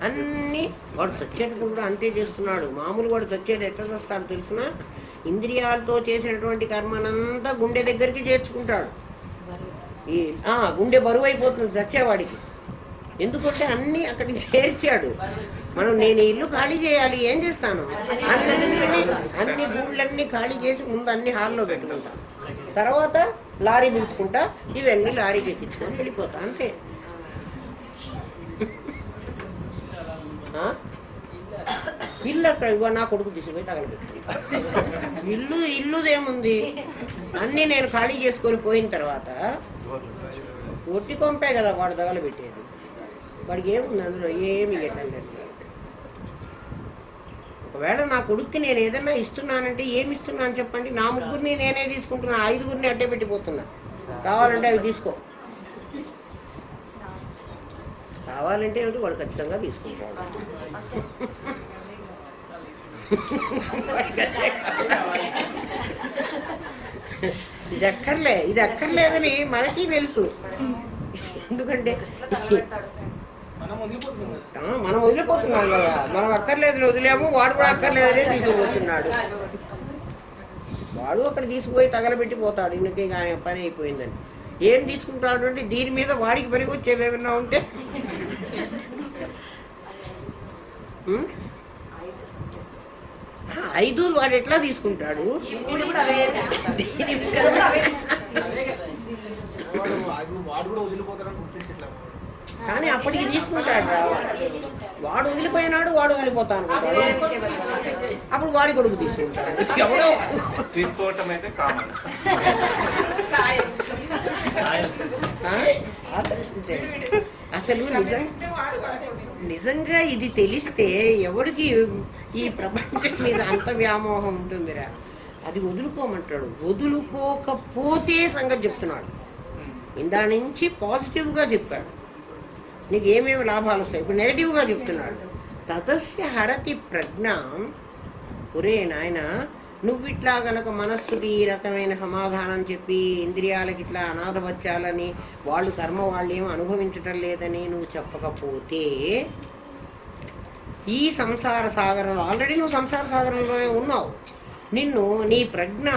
S1: అన్నీ వాడు చచ్చేటప్పుడు కూడా అంతే చేస్తున్నాడు. మామూలు వాడు చచ్చేది ఎట్లా చేస్తాడు తెలిసిన? ఇంద్రియాలతో చేసినటువంటి కర్మనంతా గుండె దగ్గరికి చేర్చుకుంటాడు. గుండె బరువు అయిపోతుంది చచ్చేవాడికి. ఎందుకంటే అన్నీ అక్కడికి చేర్చాడు. నేను ఇల్లు ఖాళీ చేయాలి, ఏం చేస్తాను? అన్ని గూళ్ళన్నీ ఖాళీ చేసి ముందు అన్ని హాల్లో పెట్టుకుంటా, తర్వాత లారీ పిలుచుకుంటా, ఇవన్నీ లారీకి ఎక్కించుకొని వెళ్ళిపోతా, అంతే. ఇల్లు అక్కడ ఇవ్వ నా కొడుకు తీసుకుపోయి తగలబెట్టి, ఇల్లుదేముంది, అన్నీ నేను ఖాళీ చేసుకొని పోయిన తర్వాత ఒట్టి కొంపే కదా వాడు తగలబెట్టేది. వాడికి ఏముంది అందులో? ఏమి ఇవ్వటం లేదు. ఒకవేళ నా కొడుక్కి నేను ఏదైనా ఇస్తున్నానంటే ఏమి ఇస్తున్నాను చెప్పండి? నా ముగ్గురిని నేనే తీసుకుంటున్నా, 5గురిని అట్టే పెట్టిపోతున్నా. కావాలంటే అవి తీసుకో, కావాలంటే ఏమిటి వాడు ఖచ్చితంగా తీసుకుంటాడు. ఇది అక్కర్లేదని మనకి తెలుసు. ఎందుకంటే మనం వదిలిపోతున్నాం కదా. మనం అక్కర్లేదని వదిలేము, వాడు కూడా అక్కర్లేదనే తీసుకుపోతున్నాడు. వాడు అక్కడ తీసుకుపోయి తగలబెట్టిపోతాడు. ఇందుకే కానీ పని అయిపోయిందని. ఏం తీసుకుంటాడు అంటే దీని మీద వాడికి పనికి వచ్చేవి ఏమన్నా ఉంటే 5 వాడు ఎట్లా తీసుకుంటాడు? కానీ అప్పటికి తీసుకుంటాడు రా. వాడు వదిలిపోయినాడు, వాడు వదిలిపోతాను అప్పుడు వాడి కొడుకు తీసుకుంటాడు. ఎవడో
S2: తీసుకోవటం అయితే కామన్.
S1: అసలు నిజంగా ఇది తెలిస్తే ఎవడికి ఈ ప్రపంచం మీద అంత వ్యామోహం ఉంటుందిరా. అది వదులుకోమంటాడు. వదులుకోకపోతే సంగతి చెప్తున్నాడు. ఇందా నుంచి పాజిటివ్గా చెప్పాడు, నీకు ఏమేమి లాభాలు వస్తాయి. ఇప్పుడు నెగిటివ్గా చెప్తున్నాడు. తదస్య హరతి ప్రజ్ఞాం. ఒరే నాయన, నువ్వు ఇట్లా గనక మనస్సుకి ఈ రకమైన సమాధానం చెప్పి ఇంద్రియాలకి ఇట్లా అనాథవచ్చాలని, వాళ్ళు కర్మ వాళ్ళు ఏమో అనుభవించటం లేదని నువ్వు చెప్పకపోతే, ఈ సంసార సాగరంలో ఆల్రెడీ నువ్వు సంసార సాగరంలోనే ఉన్నావు. నిన్ను నీ ప్రజ్ఞ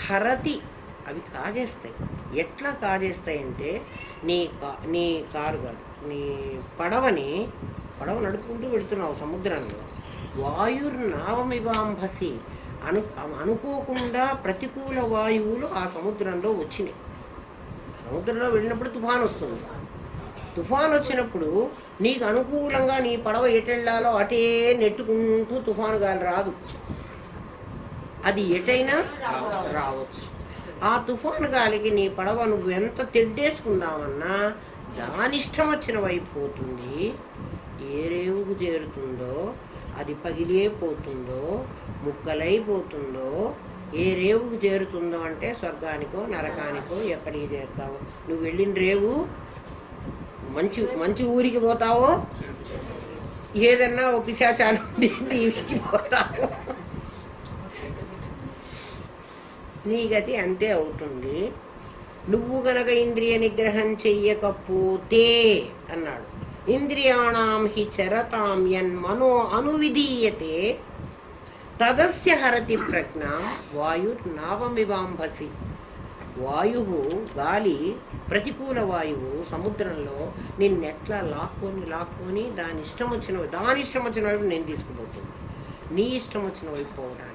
S1: హరతి, అవి కాజేస్తాయి. ఎట్లా కాజేస్తాయంటే, నీ కారు కాదు, నీ పడవ నడుపుకుంటూ పెడుతున్నావు సముద్రంలో. వాయుర్నావమివాంభసి, అనుకోకుండా ప్రతికూల వాయువులు ఆ సముద్రంలో వచ్చినాయి. సముద్రంలో వెళ్ళినప్పుడు తుఫాను వస్తుంది. తుఫాను వచ్చినప్పుడు నీకు అనుకూలంగా నీ పడవ ఎటెళ్ళాలో అటే నెట్టుకుంటూ తుఫాను గాలి రాదు. అది ఎటైనా రావచ్చు. ఆ తుఫాను గాలికి నీ పడవ నువ్వు ఎంత తెడ్డేసుకుందామన్నా దానిష్టం వచ్చిన వైపు పోతుంది. ఏ రేవుకు చేరుతుందో అది పగిలిపోతుందో, ముక్కలైపోతుందో. ఏ రేవుకు చేరుతుందో అంటే స్వర్గానికో నరకానికో ఎక్కడికి చేరుతావో. నువ్వు వెళ్ళిన రేవు మంచి ఊరికి పోతావో, ఏదన్నా ఓ పిశాచాలు టీవీకి పోతావో. నీ గతి అంతే అవుతుంది. నువ్వు గనక ఇంద్రియ నిగ్రహం చెయ్యకపోతే అన్నాడు. ఇంద్రియాణం హి చరతాం యన్మనో అనువిధీయతే తదస్య హరతి ప్రజ్ఞ వాయుర్నావమివాంభసి. గాలి, ప్రతికూల వాయువు సముద్రంలో నిన్నెట్లా లాక్కొని దాని ఇష్టం వచ్చిన వైపు నేను తీసుకుపోతుంది. నీ ఇష్టం వచ్చిన వైపు పోవడానికి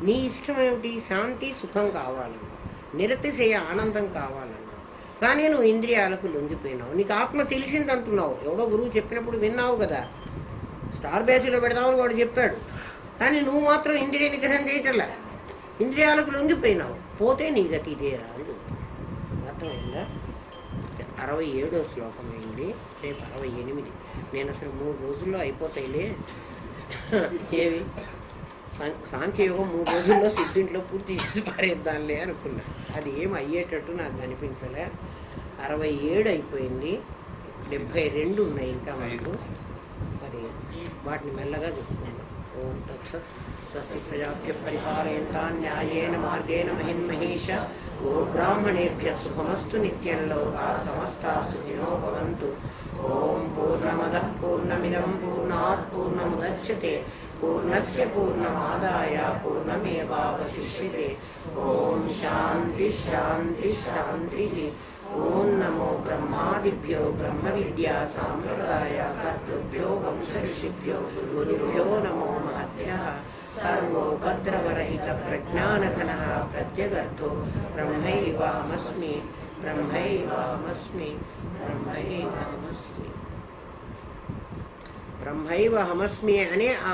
S1: నీ ఇష్టం ఏమిటి? శాంతి సుఖం కావాలన్నా, నిరతిశయ ఆనందం కావాలన్నా. కానీ నువ్వు ఇంద్రియాలకు లొంగిపోయినావు. నీకు ఆత్మ తెలిసింది అంటున్నావు. ఎవడో గురువు చెప్పినప్పుడు విన్నావు కదా, స్టార్ బ్యాచ్లో పెడదామని వాడు చెప్పాడు. కానీ నువ్వు మాత్రం ఇంద్రియ నిగ్రహం చేయటంలా, ఇంద్రియాలకు లొంగిపోయినావు. పోతే నీ గతి ఇదేరా అని చెప్తుంది. అర్థమైందా? 67వ శ్లోకం అయింది, రేపు 68. నేను అసలు 3 రోజుల్లో అయిపోతాయిలే. ఏవి సాంఖ్యయోగం 3 రోజుల్లో సిద్ధింట్లో పూర్తి చేసి పారేద్దాంలే అనుకున్నా. అది ఏం అయ్యేటట్టు నాకు అనిపించలే. 67 అయిపోయింది, 72 ఉన్నాయి ఇంకా మనకు. మరి వాటిని మెల్లగా చెప్పుకున్నాం. ఓం తత్సత్. స్వస్తి ప్రజాభ్య పరిపాలయంతాం న్యాయేన మార్గేణ మహిన్మహేష. గోబ్రాహ్మణేభ్యః శుభమస్తు నిత్యం. లోకాః సమస్తాః సుఖినో భవంతు. ఓం పూర్ణమదః పూర్ణమిదం పూర్ణాత్ పూర్ణముదచ్యతే పూర్ణస్య పూర్ణమాదాయ పూర్ణమేవావశిష్యతే. ఓం శాంతి శాంతి శాంతి. ఓం నమో బ్రహ్మాదిభ్యో బ్రహ్మ విద్యా సాంప్రదాయ కర్తృభ్యో వంశర్షిభ్యో గురుభ్యో నమో మహద్భ్యః. సర్వోపద్రవరహిత ప్రజ్ఞానఘనః ప్రత్యగర్థో బ్రహ్మైవాహమస్మి బ్రహ్మైవాహమస్మి అనే ఆ